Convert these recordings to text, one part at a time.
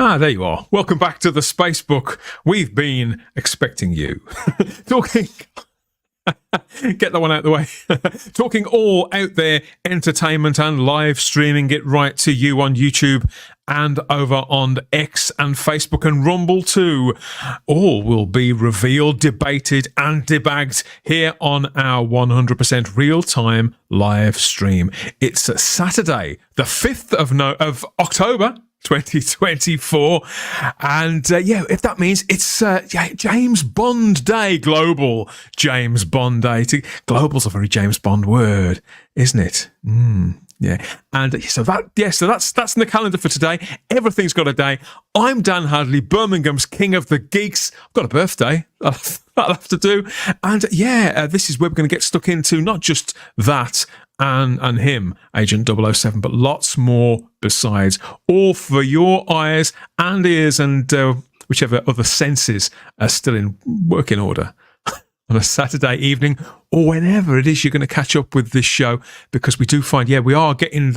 There you are. Welcome back to the Spacebook. We've been expecting you. Talking... Get that one out of the way. Talking all out there entertainment and live streaming it right to you on YouTube and over on X and Facebook and Rumble too. All will be revealed, debated and debagged here on our 100% real-time live stream. It's Saturday, the 5th of October 2024, and if that means it's James Bond Day, global James Bond Day. Global's a very James Bond word, isn't it? Yeah, and so that's in the calendar for today. Everything's got a day. I'm Dan Hadley, Birmingham's King of the Geeks. I've got a birthday that'll have to do, and this is where we're going to get stuck into not just that and him, Agent 007, but lots more besides, all for your eyes and ears and whichever other senses are still in working order on a Saturday evening or whenever it is you're going to catch up with this show, because we do find, we are getting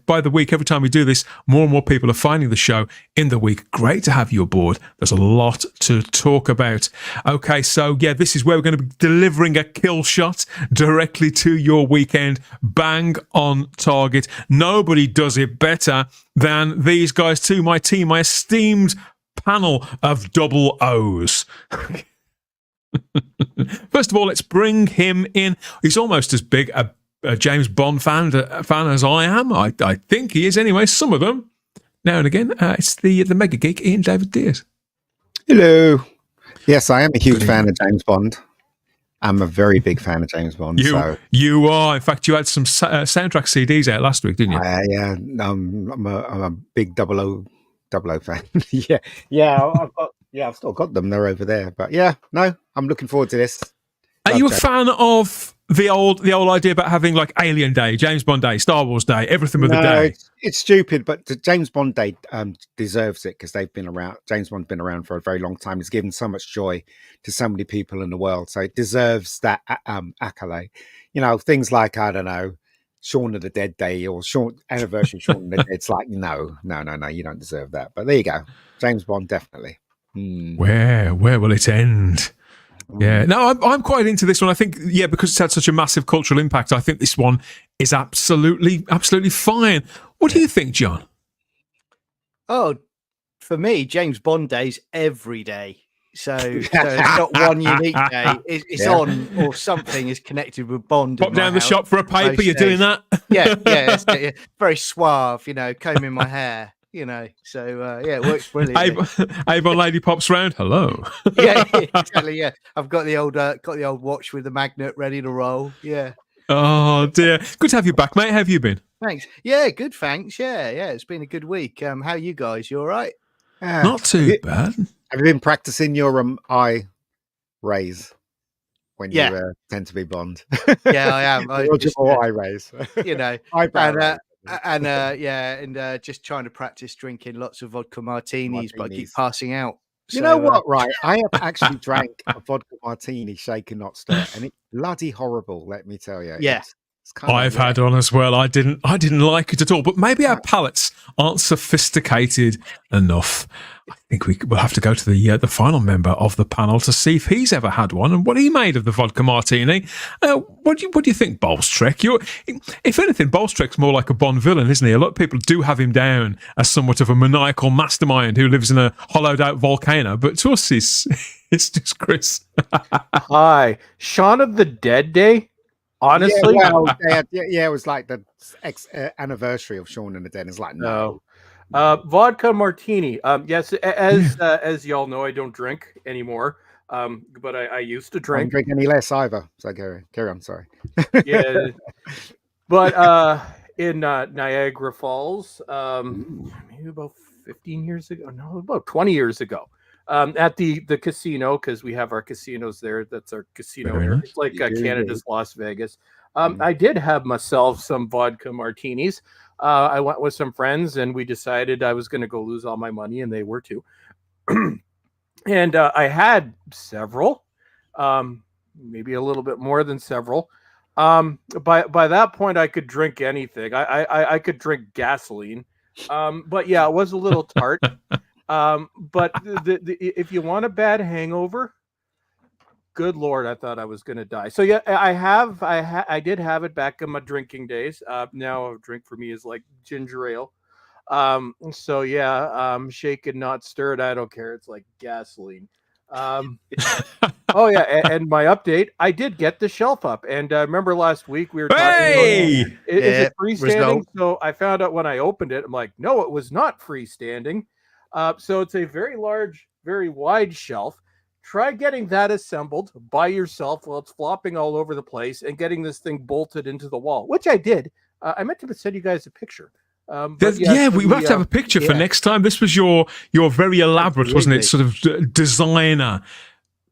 by the week, every time we do this, more and more people are finding the show in the week. Great to have you aboard. There's a lot to talk about. Okay, so this is where we're going to be delivering a kill shot directly to your weekend. Bang on target. Nobody does it better than these guys too, my team, my esteemed panel of double O's. First of all, let's bring him in. He's almost as big a James Bond fan as I am. I think he is anyway. Some of them. Now and again, it's the mega geek, Ian David Deers. Hello. Yes, I am a huge fan of James Bond. I'm a very big fan of James Bond. You are. In fact, you had some soundtrack CDs out last week, didn't you? Yeah. I'm a big 00 fan. I've still got them. They're over there. But I'm looking forward to this. Are you a fan of the old idea about having like Alien Day, James Bond Day, Star Wars Day, everything with the day? It's stupid, but the James Bond Day deserves it because they've been around. James Bond's been around for a very long time. He's given so much joy to so many people in the world, so it deserves that accolade. Things like, I don't know, Shaun of the Dead Day or anniversary Shaun of the Dead. It's like no, you don't deserve that. But there you go, James Bond definitely. Where will it end? Yeah, no, I'm quite into this one. I think, because it's had such a massive cultural impact, I think this one is absolutely fine. What do you think, John? Oh, for me, James Bond Day's every day. So it's not one unique day. It's on or something is connected with Bond. Pop down the shop for a paper. You're doing that? Yeah. Very suave, combing my hair. So it works brilliantly. Avon lady pops round. Hello. Yeah, exactly. Yeah, I've got the old watch with the magnet ready to roll. Yeah. Oh dear, good to have you back, mate. How have you been? Thanks. Yeah, good. Thanks. Yeah. It's been a good week. How are you guys? You all right? Not too bad. Have you been practicing your eye raise when you tend to be Bond? Yeah, I am. Eye raise. Just trying to practice drinking lots of vodka martinis, but I keep passing out. You know what, right? I have actually drank a vodka martini, shaken not stirred, and it's bloody horrible, let me tell you. Yeah. I've had one as well. I didn't like it at all, but maybe our palates aren't sophisticated enough. I think we'll have to go to the final member of the panel to see if he's ever had one and what he made of the vodka martini. What do you think, Bolstrek? If anything, Bolstrek's more like a Bond villain, isn't he? A lot of people do have him down as somewhat of a maniacal mastermind who lives in a hollowed-out volcano, but to us, it's just Chris. Hi, Shaun of the Dead Day. Honestly, it was like the anniversary of Shaun of the Dead. It's like no. Vodka martini. Yes, as y'all know, I don't drink anymore. But I used to drink. I don't drink any less either. So carry on. Sorry. Yeah, but in Niagara Falls, maybe about 15 years ago. No, about 20 years ago. At the casino, because we have our casinos there. That's our casino area. It's like Canada's Las Vegas. I did have myself some vodka martinis. I went with some friends, and we decided I was going to go lose all my money, and they were too. And I had several, maybe a little bit more than several. By that point, I could drink anything. I could drink gasoline. But yeah, it was a little tart. But if you want a bad hangover, good Lord, I thought I was going to die. So yeah, I did have it back in my drinking days. Now a drink for me is like ginger ale. So yeah, shaken, not stirred. I don't care. It's like gasoline. Oh yeah, and my update, I did get the shelf up, and remember last week we were talking Hey! about is it freestanding? result. So I found out when I opened it, I'm like, no, it was not freestanding. So it's a very large, very wide shelf. Try getting that assembled by yourself while it's flopping all over the place and getting this thing bolted into the wall, which I did. I meant to send you guys a picture. But Yeah, so we have to have a picture for yeah. next time. This was your very elaborate, wasn't it? Absolutely. Sort of designer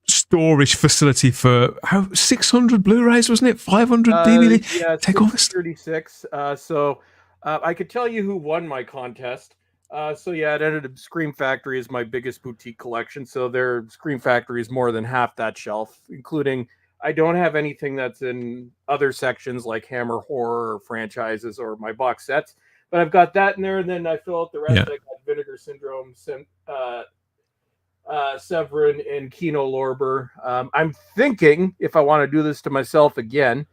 storage facility for 600 Blu-rays, wasn't it? 500 DVD. Yeah, Take all this. 36. So I could tell you who won my contest. So yeah, it ended up Scream Factory is my biggest boutique collection. So their Scream Factory is more than half that shelf, including I don't have anything that's in other sections like Hammer Horror or franchises or my box sets, but I've got that in there, and then I fill out the rest. Yeah. I got Vinegar Syndrome, Severin, and Kino Lorber. I'm thinking if I want to do this to myself again,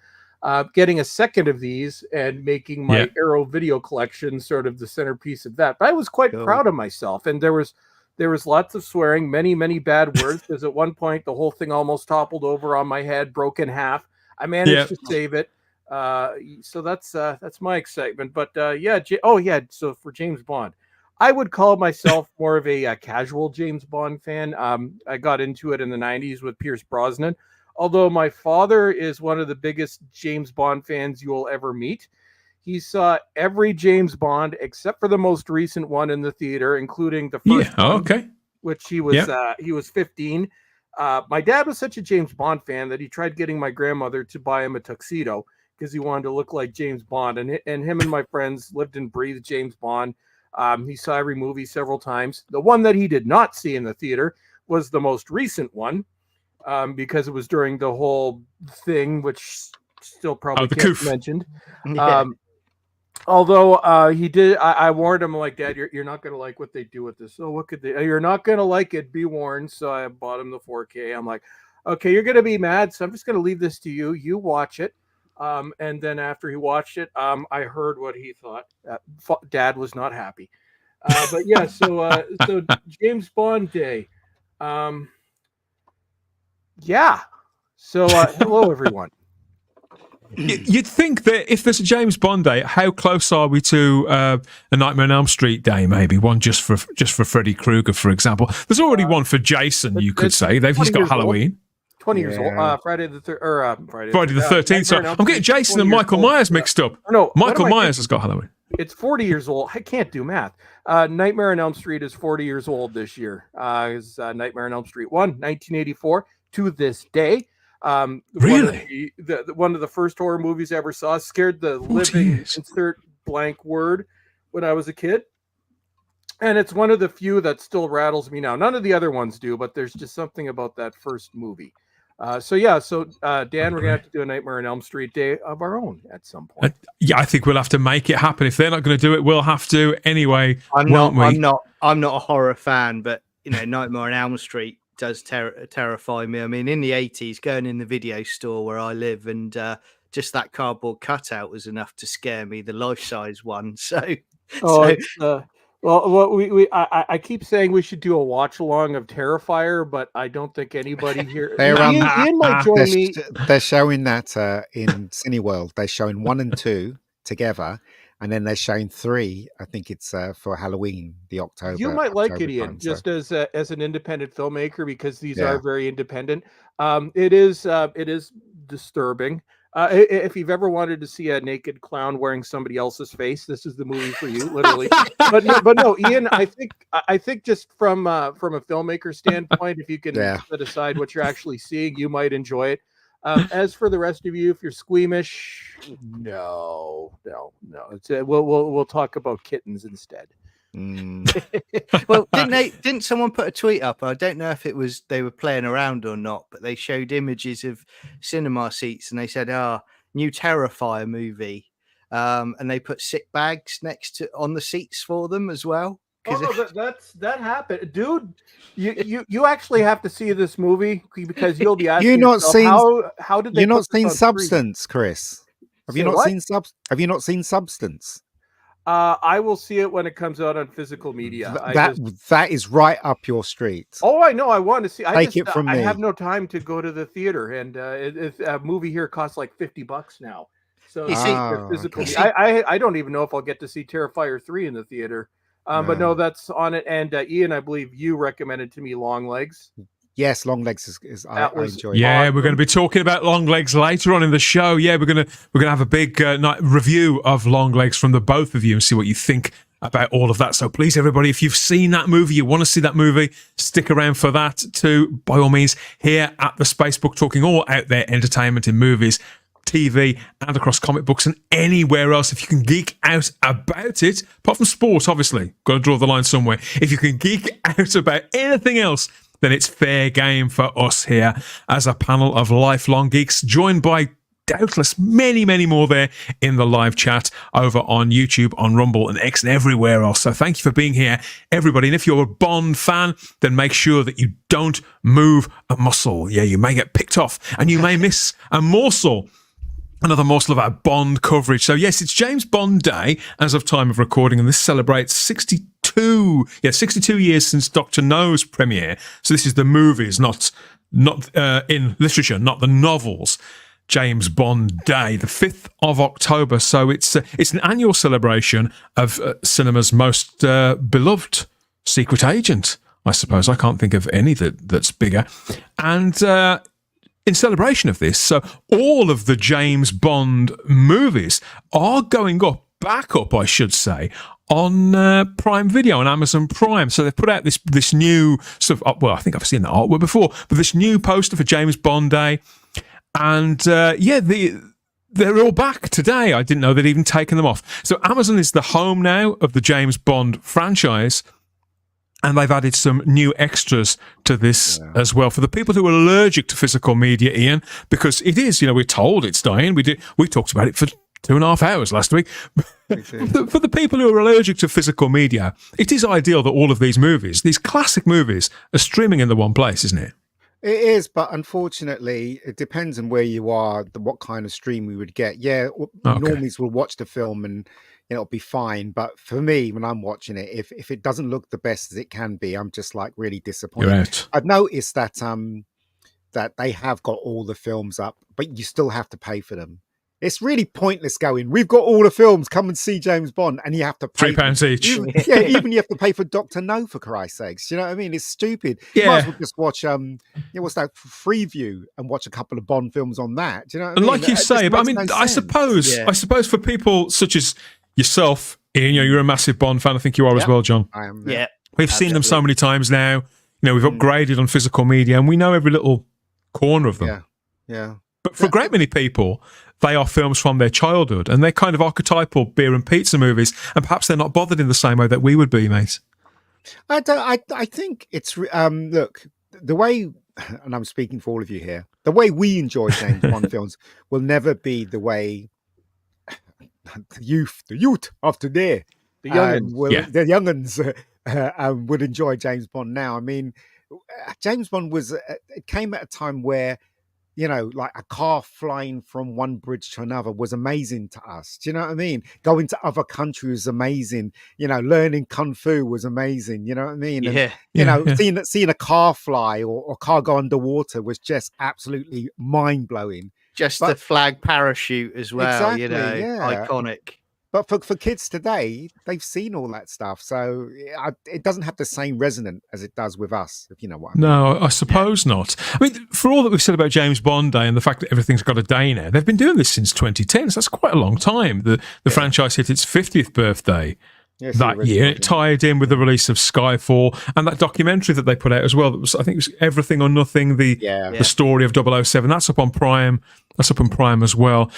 getting a second of these and making my Arrow video collection sort of the centerpiece of that. But I was quite proud of myself, and there was lots of swearing, many bad words, because at one point the whole thing almost toppled over on my head, broke in half. I managed to save it. So that's my excitement. But so for James Bond, I would call myself more of a casual James Bond fan. I got into it in the 90s with Pierce Brosnan. Although my father is one of the biggest James Bond fans you will ever meet. He saw every James Bond except for the most recent one in the theater, including the first one, which he was 15. My dad was such a James Bond fan that he tried getting my grandmother to buy him a tuxedo because he wanted to look like James Bond. And him and my friends lived and breathed James Bond. He saw every movie several times. The one that he did not see in the theater was the most recent one, because it was during the whole thing, which still probably can't be mentioned. Yeah. Although he did, I warned him, like, Dad, you're not going to like what they do with this. So what could they? You're not going to like it. Be warned. So I bought him the 4K. I'm like, okay, you're going to be mad, so I'm just going to leave this to you. You watch it. And then after he watched it, I heard what he thought. Dad was not happy. But yeah, so James Bond Day. Yeah. So hello, everyone. You'd think that if there's a James Bond Day, how close are we to a Nightmare on Elm Street Day? Maybe one just for Freddy Krueger, for example. There's already one for Jason. You could say he's got Halloween. 20 years old. Friday the 13th. So I'm getting Jason and Michael Myers mixed up. No, Michael Myers has got Halloween. It's 40 years old. I can't do math. Nightmare on Elm Street is 40 years old this year. Is Nightmare on Elm Street 1, 1984 to this day. Really? One of the first horror movies I ever saw. Scared the living insert blank word when I was a kid. And it's one of the few that still rattles me now. None of the other ones do, but there's just something about that first movie. Dan, we're going to have to do a Nightmare on Elm Street Day of our own at some point. I think we'll have to make it happen. If they're not going to do it, we'll have to anyway. I'm not a horror fan, but Nightmare on Elm Street does terrify me. I mean, in the 80s, going in the video store where I live, and just that cardboard cutout was enough to scare me, the life-size one. I keep saying we should do a watch along of Terrifier, but I don't think anybody here. Ian might join me. They're showing that in Cineworld. They're showing 1 and 2 together, and then they're showing 3. I think it's for Halloween, the October. You might like it, Ian, time, just as an independent filmmaker, because these are very independent. It is disturbing. If you've ever wanted to see a naked clown wearing somebody else's face, this is the movie for you, literally. but no, Ian, I think just from a filmmaker standpoint, if you can set aside what you're actually seeing, you might enjoy it. As for the rest of you, if you're squeamish, no. We'll talk about kittens instead. Well, didn't someone put a tweet up? I don't know if it was they were playing around or not, but they showed images of cinema seats and they said, new Terrifier movie. And they put sick bags on the seats for them as well. that happened, dude. You actually have to see this movie because you'll be asking You're not yourself, seeing- how did they You're not put this seen on screen? Substance, Chris. Have you Say not what? seen Have you not seen Substance? I will see it when it comes out on physical media. That is right up your street. Oh, I know. I want to see. Take it from I me. have no time to go to the theater, and a movie here costs like $50 now. So You see- physical. okay. I don't even know if I'll get to see Terrifier 3 in the theater. But no, that's on it. And Ian, I believe you recommended to me Longlegs. Yes, Longlegs is I enjoy. Yeah, awesome. we're going to be talking about Longlegs later on in the show. Yeah, we're going to have a big night review of Longlegs from the both of you and see what you think about all of that. So please, everybody, if you've seen that movie, you want to see that movie, stick around for that too. By all means, here at the Spacebook, talking all out there entertainment in movies, TV, and across comic books and anywhere else. If you can geek out about it, apart from sport, obviously, got to draw the line somewhere. If you can geek out about anything else, then it's fair game for us here as a panel of lifelong geeks, joined by doubtless many, many more there in the live chat over on YouTube, on Rumble and X and everywhere else. So thank you for being here, everybody. And if you're a Bond fan, then make sure that you don't move a muscle. Yeah, you may get picked off and you may miss a morsel. Another morsel of our Bond coverage. So yes, it's James Bond Day as of time of recording, and this celebrates 62 years since Dr. No's premiere. So this is the movies, not in literature, not the novels. James Bond Day, the 5th of October. So it's an annual celebration of cinema's most beloved secret agent, I suppose. I can't think of any that's bigger. And in celebration of this, so all of the James Bond movies are going back up, I should say, on Prime Video, on Amazon Prime. So they've put out this new sort of, well, I think I've seen the artwork before, but this new poster for James Bond Day. And they're all back today. I didn't know they'd even taken them off. So Amazon is the home now of the James Bond franchise. And they've added some new extras to this as well for the people who are allergic to physical media, Ian, because it is, we're told it's dying. We talked about it for 2.5 hours last week. For the people who are allergic to physical media, it is ideal that all of these movies, these classic movies, are streaming in the one place, isn't it? It is, but unfortunately, it depends on where you are, what kind of stream we would get. Yeah, normies will watch the film and it'll be fine. But for me, when I'm watching it, if it doesn't look the best as it can be, I'm just like really disappointed. You're right. I've noticed that that they have got all the films up, but you still have to pay for them. It's really pointless going, we've got all the films, come and see James Bond, and you have to pay £3 each. Even you have to pay for Dr. No, for Christ's sakes. You know what I mean? It's stupid. You might as well just watch what's that, Freeview, and watch a couple of Bond films on that. Do you know what I mean? And like you say, but I mean, no I suppose for people such as yourself, Ian, you're a massive Bond fan. I think you are as well, John. I am. Yeah. We've seen them so many times now. We've upgraded on physical media, and we know every little corner of them. Yeah. But for a great many people, they are films from their childhood, and they're kind of archetypal beer and pizza movies, and perhaps they're not bothered in the same way that we would be, mate. I think it's look, the way, and I'm speaking for all of you here, the way we enjoy James Bond films will never be the way the youth of today, The youngins, the youngins would enjoy James Bond now. I mean, James Bond it came at a time where, like a car flying from one bridge to another was amazing to us. Do you know what I mean? Going to other countries was amazing. Learning kung fu was amazing. You know what I mean? And, seeing a car fly or a car go underwater was just absolutely mind blowing. Just the flag parachute as well. Exactly, iconic. But for kids today, they've seen all that stuff, so it doesn't have the same resonance as it does with us, if you know what I mean. No, I suppose not. I mean, for all that we've said about James Bond Day and the fact that everything's got a day now, they've been doing this since 2010, so that's quite a long time. The franchise hit its 50th birthday that year. It tied in with the release of Skyfall and that documentary that they put out as well. That was, I think it was Everything or Nothing, the story of 007. That's up on Prime. That's up on Prime as well.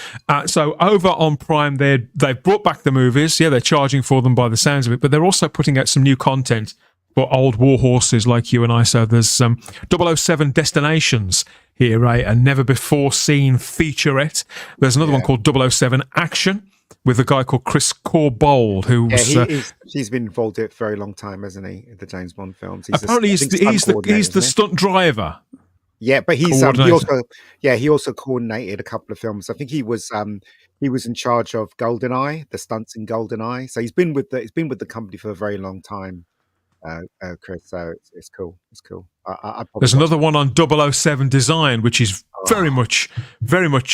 So over on Prime, they've brought back the movies. Yeah, they're charging for them by the sounds of it, but they're also putting out some new content for old war horses like you and I. So there's 007 Destinations here, right? A never before seen featurette. There's another one called 007 Action. with a guy called Chris Corbould, who was he's been involved in it for a very long time, hasn't he? In the James Bond films, apparently he's the stunt driver. Yeah, but he also coordinated a couple of films. I think he was in charge of GoldenEye, the stunts in GoldenEye. So he's been with the company for a very long time, Chris. So it's cool. It's cool. There's another one on 007 design, which is very much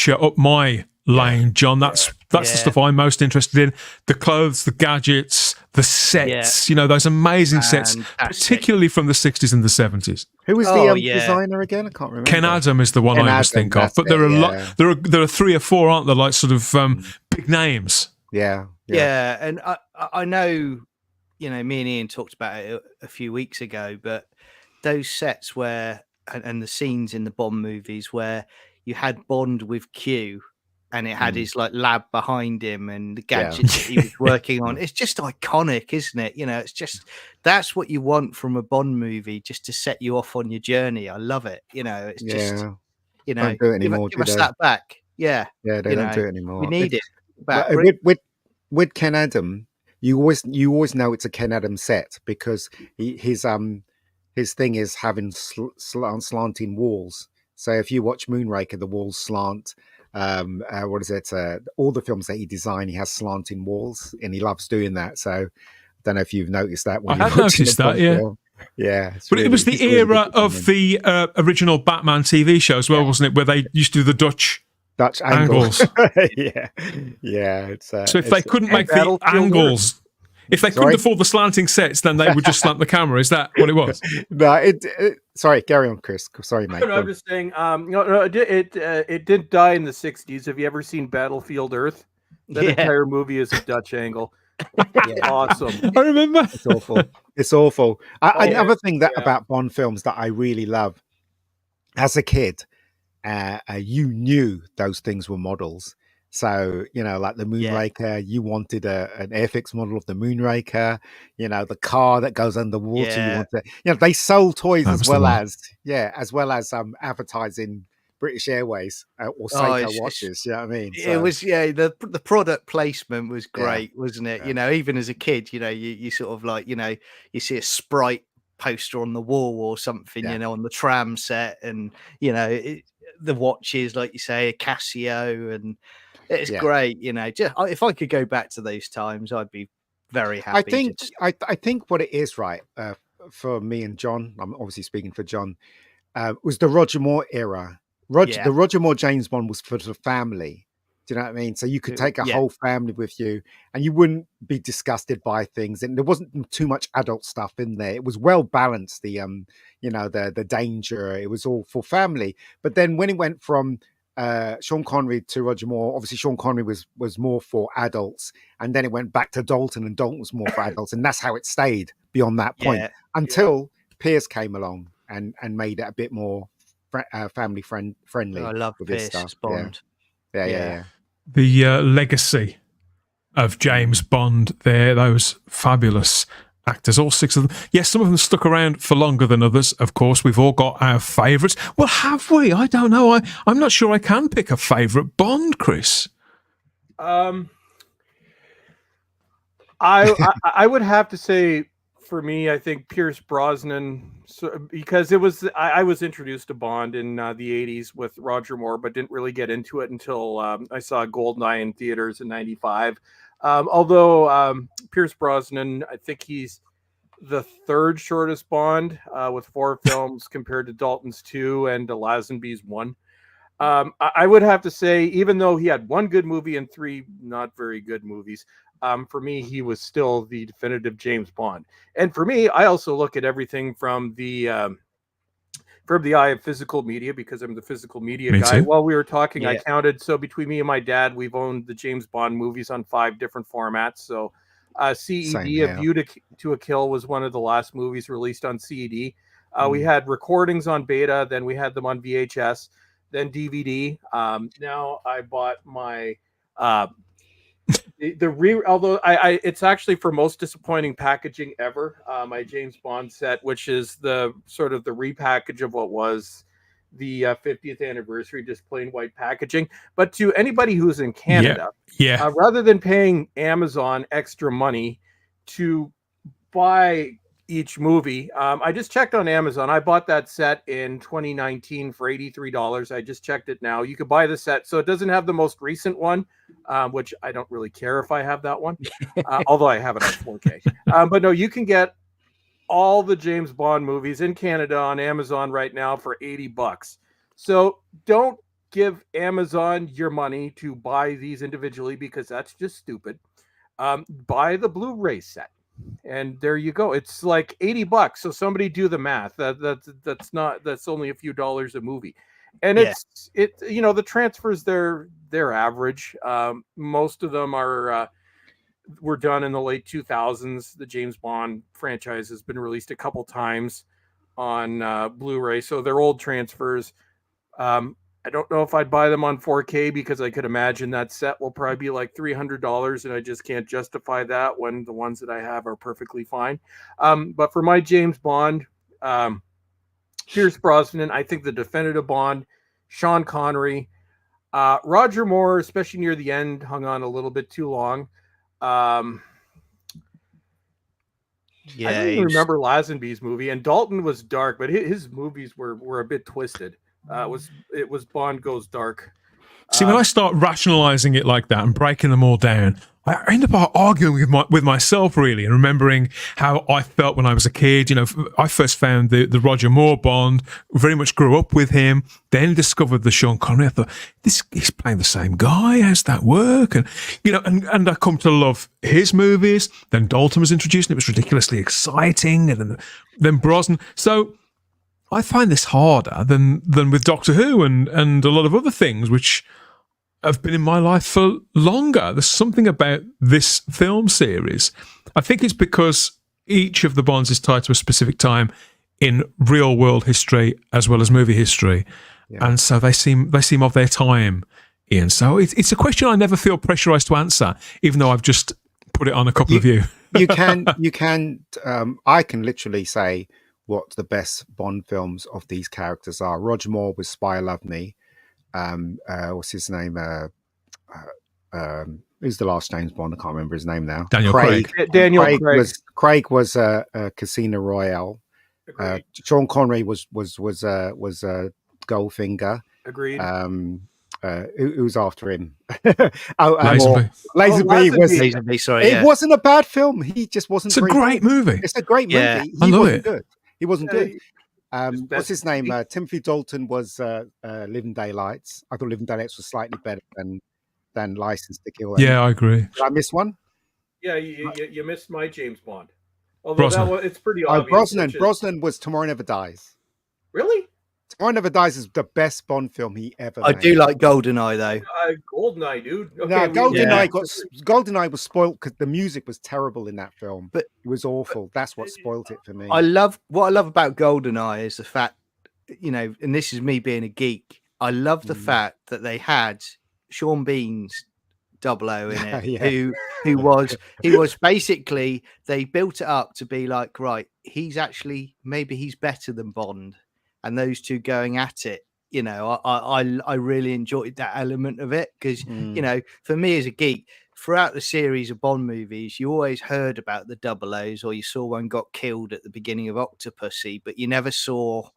up my lane, John. That's the stuff I'm most interested in. The clothes, the gadgets, the sets. Those amazing sets, particularly from the 60s and the 70s. Who was the designer again? I can't remember. Ken Adam is the one I always think of. But there are there are 3 or 4, aren't there? Like sort of big names. Yeah, and I know, me and Ian talked about it a few weeks ago, but those sets where and the scenes in the Bond movies where you had Bond with Q. And it had his lab behind him and the gadgets that he was working on. It's just iconic, isn't it? It's just, that's what you want from a Bond movie, just to set you off on your journey. I love it. It's just, don't do it anymore, give us that back. Yeah. Yeah, they don't do it anymore. We need it back. With Ken Adam, you always know it's a Ken Adam set because his thing is having slanting walls. So if you watch Moonraker, the walls slant. What is it? All the films that he designed, he has slanting walls, and he loves doing that. So I don't know if you've noticed that. I have noticed that, yeah. But it was the era of the original Batman TV show as well, wasn't it? Where they used to do the Dutch angles. yeah. So if they couldn't make the angles. If they couldn't afford the slanting sets, then they would just slant the camera. Is that what it was? No, sorry, carry on, Chris. Sorry, mate. No, I'm just saying. It did die in the '60s. Have you ever seen Battlefield Earth? That entire movie is a Dutch angle. Awesome. I remember. It's awful. Another thing about Bond films that I really love, as a kid, you knew those things were models. So, like the Moonraker, you wanted an Airfix model of the Moonraker, the car that goes underwater. You wanted, they sold toys as well as advertising British Airways or Seiko watches. You know what I mean? So, it was, the product placement was great, wasn't it? Even as a kid, you sort of like, you see a Sprite poster on the wall or something, on the tram set, and, the watches, like you say, a Casio, and it's great, just if I could go back to those times, I'd be very happy. I think what it is, right, for me and John, I'm obviously speaking for John, was the Roger Moore era. The Roger Moore James Bond was for the family. Do you know what I mean? So you could take a whole family with you and you wouldn't be disgusted by things. And there wasn't too much adult stuff in there. It was well balanced, the danger. It was all for family. But then when it went from Sean Connery to Roger Moore, obviously Sean Connery was more for adults. And then it went back to Dalton, and Dalton was more for adults. And that's how it stayed beyond that point until Pierce came along and made it a bit more family friendly. I love Pierce's Bond. Yeah. The legacy of James Bond there, those fabulous actors, all 6 of them. Yes, some of them stuck around for longer than others, of course. We've all got our favourites. Well, have we? I don't know. I'm not sure I can pick a favourite Bond, Chris. I would have to say, for me, I think Pierce Brosnan, because I was introduced to Bond in the 80s with Roger Moore, but didn't really get into it until I saw Goldeneye in theaters in 95. Although Pierce Brosnan, I think he's the 3rd shortest Bond with 4 films compared to Dalton's 2 and to Lazenby's 1. I would have to say, even though he had 1 good movie and 3 not very good movies, for me, he was still the definitive James Bond. And for me, I also look at everything from the eye of physical media, because I'm the physical media guy. While we were talking, I counted. So between me and my dad, we've owned the James Bond movies on 5 different formats. So CED, A View to a Kill, was one of the last movies released on CED. We had recordings on beta, then we had them on VHS, then DVD. Now I bought my although it's actually for most disappointing packaging ever, my James Bond set, which is the sort of the repackage of what was the 50th anniversary, just plain white packaging. But to anybody who's in Canada, rather than paying Amazon extra money to buy each movie, I just checked on Amazon. I bought that set in 2019 for $83. I just checked it now. You could buy the set, so it doesn't have the most recent one, which I don't really care if I have that one, although I have it on 4K. But no, you can get all the James Bond movies in Canada on Amazon right now for $80. So don't give Amazon your money to buy these individually, because that's just stupid. Buy the Blu-ray set, and there you go. It's like $80. So somebody do the math. That's only a few dollars a movie, and the transfers they're average. Most of them were done in the late 2000s. The James Bond franchise has been released a couple times on Blu-ray, so they're old transfers. I don't know if I'd buy them on 4K, because I could imagine that set will probably be like $300, and I just can't justify that when the ones that I have are perfectly fine. But for my James Bond, Pierce Brosnan, I think the definitive Bond, Sean Connery, Roger Moore, especially near the end, hung on a little bit too long. I don't even remember Lazenby's movie, and Dalton was dark, but his movies were a bit twisted. It was Bond Goes Dark. See, when I start rationalizing it like that and breaking them all down, I end up arguing with myself, really, and remembering how I felt when I was a kid. I first found the Roger Moore Bond, very much grew up with him, then discovered the Sean Connery. I thought, he's playing the same guy. How's that work? And, and I come to love his movies. Then Dalton was introduced, and it was ridiculously exciting. And then Brosnan. So I find this harder than with Doctor Who and a lot of other things, which have been in my life for longer. There's something about this film series. I think it's because each of the Bonds is tied to a specific time in real world history as well as movie history. Yeah. And so they seem of their time, Ian. So it's a question I never feel pressurized to answer, even though I've just put it on a couple of you. I can literally say what the best Bond films of these characters are. Roger Moore with Spy Love Me. What's his name? Who's the last James Bond? I can't remember his name now. Craig. Craig was Casino Royale. Sean Connery was Goldfinger. Agreed. Who was after him? Lazenby. Sorry, it wasn't a bad film. He just wasn't. It's a great movie. It's a great movie. I love it. Good. He wasn't good. What's his name? Timothy Dalton was Living Daylights. I thought Living Daylights was slightly better than License to Kill. Yeah, I agree. Did I miss one? Yeah, you missed my James Bond. Although it's pretty obvious. Brosnan was Tomorrow Never Dies. Really? Tomorrow Never Dies is the best Bond film he ever made. I do like GoldenEye though. GoldenEye, dude. Okay, no, GoldenEye was spoiled because the music was terrible in that film. But it was awful. That's what spoiled it for me. What I love about GoldenEye is the fact, and this is me being a geek. I love the fact that they had Sean Bean's 00 in it, who was basically, they built it up to be like, right, maybe he's better than Bond. And those two going at it, I really enjoyed that element of it because, for me as a geek, throughout the series of Bond movies, you always heard about the 00s, or you saw one got killed at the beginning of Octopussy, but you never saw,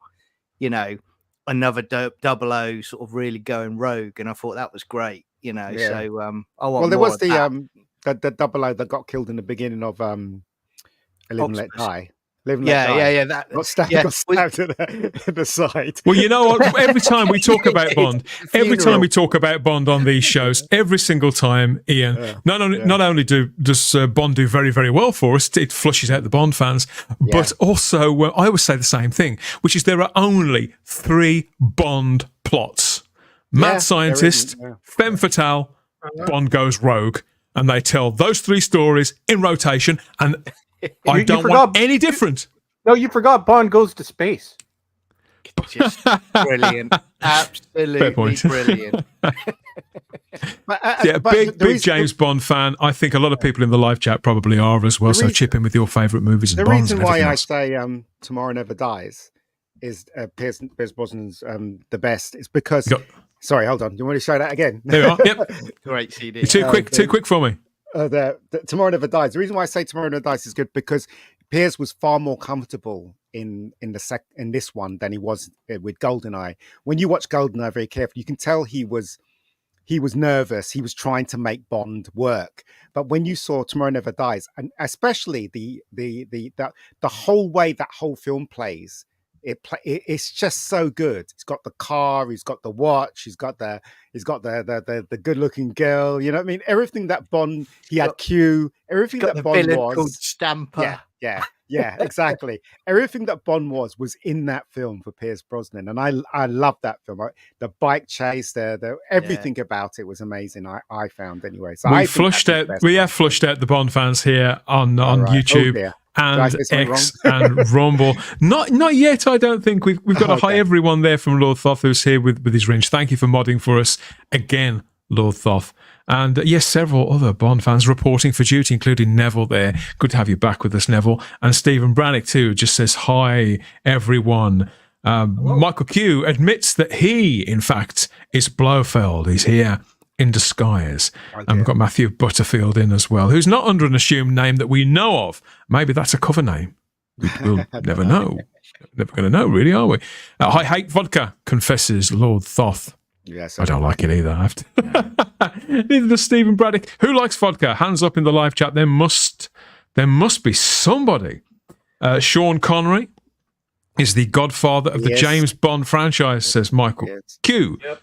another 00 sort of really going rogue. And I thought that was great, So I want there was the 00 that got killed in the beginning of Live and Let Die. Got stabbed at the side. Well, you know what? Every time we talk about Bond, on these shows, every single time, Ian, not only does Bond do very, very well for us, it flushes out the Bond fans, but also I always say the same thing, which is there are only 3 Bond plots: mad scientist, femme fatale, Bond goes rogue, and they tell those 3 stories in rotation, and I don't want any different. No, you forgot Bond goes to space. Just brilliant. Absolutely brilliant. Big James Bond fan. I think a lot of people in the live chat probably are as well. So chip in with your favourite movies and Bonds. The reason why I say Tomorrow Never Dies Pierce Brosnan's the best is because. Go- Sorry, hold on. Do you want me to show that again? There you are. Yep. Great CD. You're too quick for me. The Tomorrow Never Dies. The reason why I say Tomorrow Never Dies is good because Piers was far more comfortable in this one than he was with GoldenEye. When you watch GoldenEye very carefully, you can tell he was nervous. He was trying to make Bond work. But when you saw Tomorrow Never Dies, and especially the whole way that whole film plays, it's just so good. He's got the car, he's got the watch, he's got the good looking girl. You know what I mean? Everything that Bond, he had Q. Everything that Bond was called Stamper. Yeah, exactly. Everything that Bond was in that film for Pierce Brosnan, and I love that film. The bike chase, the everything about it was amazing. I found anyway. So we have flushed out the Bond fans here on YouTube. And X and Rumble. Not yet, I don't think. We've got to hi everyone there from Lord Thoth who's here with his wrench. Thank you for modding for us again, Lord Thoth. And yes, several other Bond fans reporting for duty, including Neville there. Good to have you back with us, Neville. And Stephen Brannick too just says, hi, everyone. Michael Q admits that he, in fact, is Blofeld. He's here in disguise. And we've got Matthew Butterfield in as well, who's not under an assumed name that we know of. Maybe that's a cover name. We'll never know. Never going to know, really, are we? I hate vodka, confesses Lord Thoth. Yes, I don't like it either. I have to. Neither does Stephen Braddock. Who likes vodka? Hands up in the live chat. There must be somebody. Sean Connery is the godfather of the James Bond franchise, says Michael Q. Yep.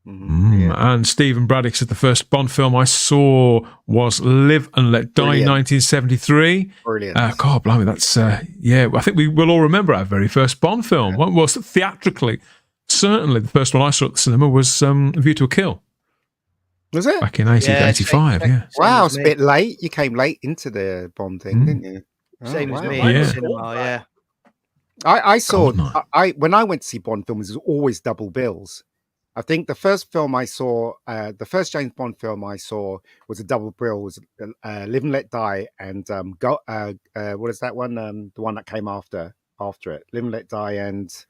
And Stephen Braddock said the first Bond film I saw was Live and Let Die in 1973. Brilliant. God, blimey, that's I think we will all remember our very first Bond film. What was theatrically? Certainly, the first one I saw at the cinema was View to a Kill. Was it? Back in 1985, Wow, it's a bit late. You came late into the Bond thing, didn't you? Same as me in the cinema, I saw, when I went to see Bond films, it was always double bills. I think the first film I saw, the first James Bond film I saw was a double bill, was Live and Let Die and what is that one? The one that came after it. Live and Let Die and...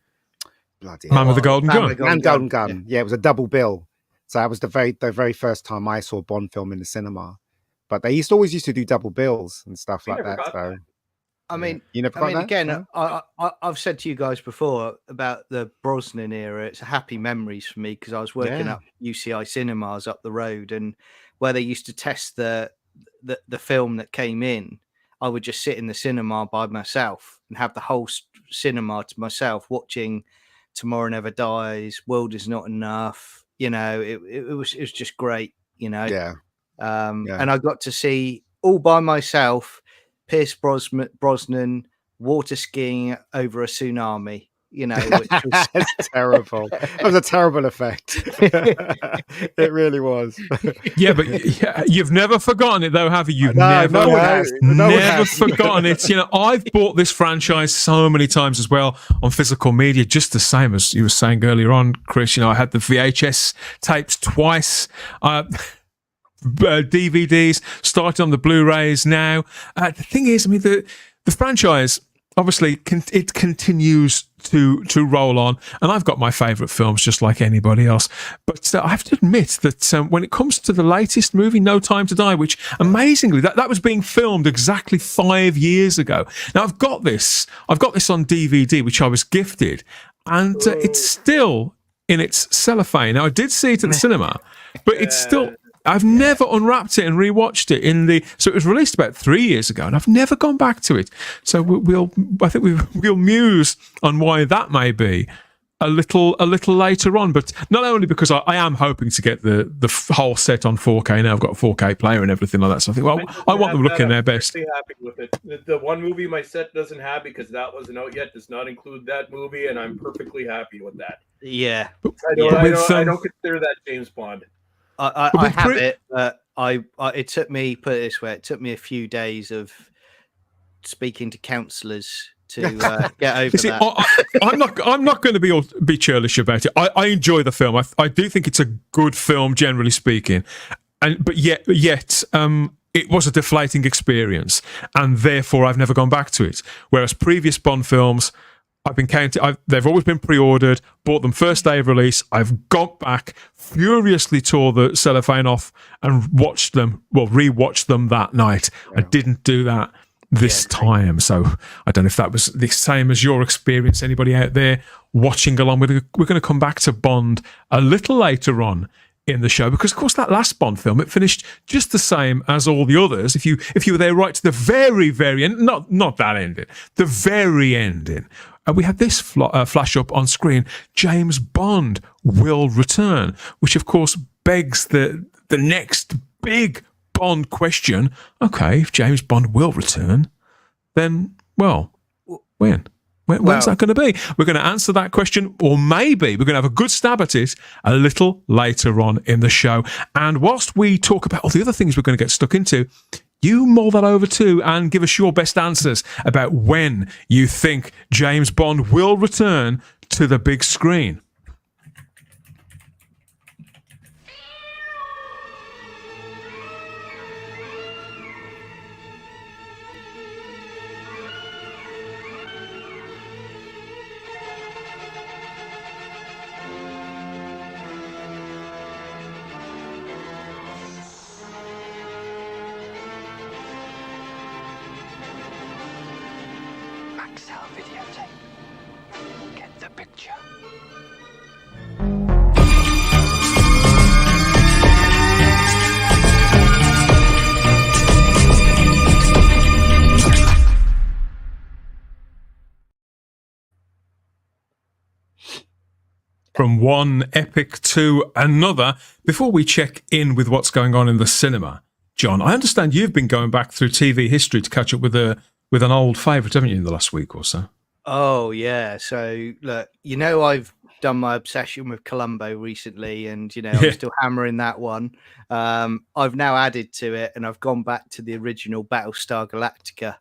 Man with the Golden Gun. Golden Gun. Yeah, it was a double bill. So that was the very first time I saw a Bond film in the cinema. But they always used to do double bills and stuff like that. So, I mean, you never got that? Again, I've said to you guys before about the Brosnan era. It's happy memories for me because I was working up UCI cinemas up the road, and where they used to test the film that came in, I would just sit in the cinema by myself and have the whole cinema to myself watching Tomorrow Never Dies, World Is Not Enough. You know, it was just great. You know, and I got to see all by myself Pierce Brosnan water skiing over a tsunami. You know, which was terrible. It was a terrible effect. It really was. But you've never forgotten it, though, have you? You've never forgotten it. You know, I've bought this franchise so many times as well on physical media, just the same as you were saying earlier on, Chris. You know, I had the VHS tapes twice. DVDs, started on the Blu-rays now. The thing is, I mean, the franchise, obviously, it continues to roll on, and I've got my favourite films just like anybody else. But I have to admit that when it comes to the latest movie, No Time to Die, which amazingly that was being filmed exactly 5 years ago. Now I've got this on DVD, which I was gifted, and it's still in its cellophane. Now I did see it at the cinema, but it's still. I've never unwrapped it and rewatched it so it was released about 3 years ago, and I've never gone back to it. So we'll muse on why that may be a little later on. But not only because I am hoping to get the whole set on 4K now. I've got a 4K player and everything like that. So I think, I want them looking their best. I'm happy with it. The one movie my set doesn't have because that wasn't out yet does not include that movie, and I'm perfectly happy with that. Yeah, I don't consider that James Bond. I have it, but it took me, put it this way, it took me a few days of speaking to counsellors to get over that. I'm not going to be churlish about it. I enjoy the film. I do think it's a good film, generally speaking, but yet it was a deflating experience, and therefore I've never gone back to it. Whereas previous Bond films, I've been counting. They've always been pre-ordered. Bought them first day of release. I've got back, furiously tore the cellophane off, and watched them. Well, rewatched them that night. I didn't do that this time, so I don't know if that was the same as your experience. Anybody out there watching along? We're going to come back to Bond a little later on in the show, because of course that last Bond film, it finished just the same as all the others. If you were there right to the very end, not that ending, the very ending, we had this flash up on screen: James Bond will return, which of course begs the next big Bond question. Okay, if James Bond will return, then well, when? When's that going to be? We're going to answer that question, or maybe we're going to have a good stab at it a little later on in the show. And whilst we talk about all the other things we're going to get stuck into, you mull that over too and give us your best answers about when you think James Bond will return to the big screen. From one epic to another, before we check in with what's going on in the cinema, John, I understand you've been going back through TV history to catch up with an old favourite, haven't you, in the last week or so? Oh, yeah. So, look, I've done my obsession with Columbo recently, and, I'm still hammering that one. I've now added to it, and I've gone back to the original Battlestar Galactica.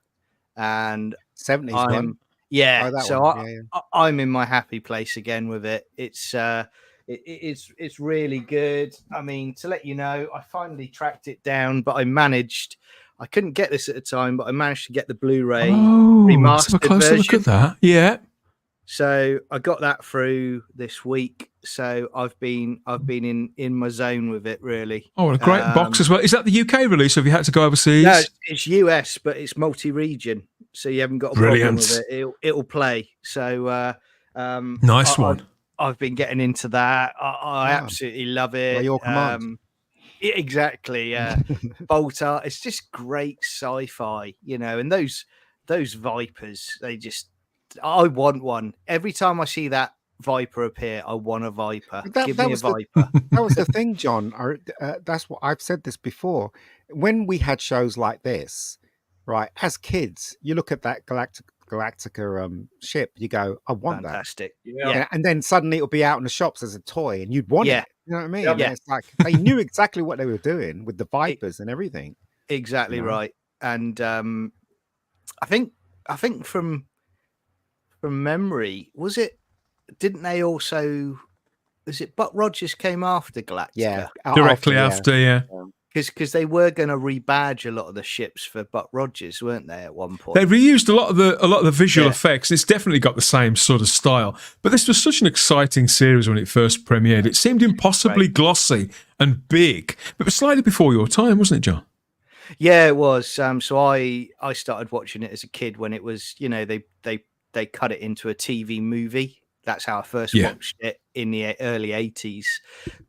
And 70s one. Yeah, Oh, so one. I'm in my happy place again with it. It's really good. I mean, to let you know, I finally tracked it down, but I couldn't get this at the time, but I managed to get the Blu-ray remastered let's have a closer version. look at that. Yeah. So I got that through this week. So I've been in my zone with it, really. Oh, what a great box as well. Is that the UK release, or have you had to go overseas? No, it's US, but it's multi-region, so you haven't got a problem with it. It'll play. So nice one. I've been getting into that. I absolutely love it. By your command. Exactly. Bolter. It's just great sci-fi, and those Vipers, I want one. Every time I see that Viper appear, I want a Viper. Give me a Viper. That was the thing, John. That's what I've said this before. When we had shows like this, right, as kids, you look at that Galactica ship, you go, I want Fantastic. that. Yeah. And then suddenly it'll be out in the shops as a toy, and you'd want it. You know what I mean? Yeah. It's like they knew exactly what they were doing with the Vipers and everything. Exactly right. And I think from memory, was it Buck Rogers came after Galactica? Yeah, directly after. Because they were going to rebadge a lot of the ships for Buck Rogers, weren't they? At one point, they reused a lot of the visual effects. It's definitely got the same sort of style. But this was such an exciting series when it first premiered. It seemed impossibly glossy and big, but it was slightly before your time, wasn't it, John? Yeah, it was. So I started watching it as a kid when it was, they cut it into a TV movie. That's how I first watched it in the early 80s.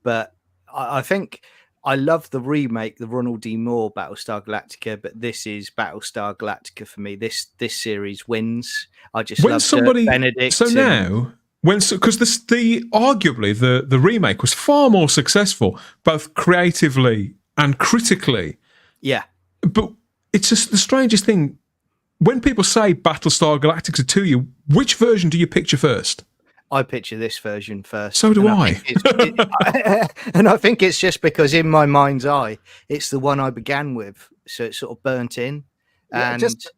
But I think I love the remake, the Ronald D. Moore Battlestar Galactica, but this is Battlestar Galactica for me. This series wins. I just love Benedict. So now, because arguably the remake was far more successful, both creatively and critically. Yeah, but it's just the strangest thing. When people say Battlestar Galactica to you, which version do you picture first? I picture this version first. So do I. And I think it's just because in my mind's eye, it's the one I began with. So it's sort of burnt in. Yeah, just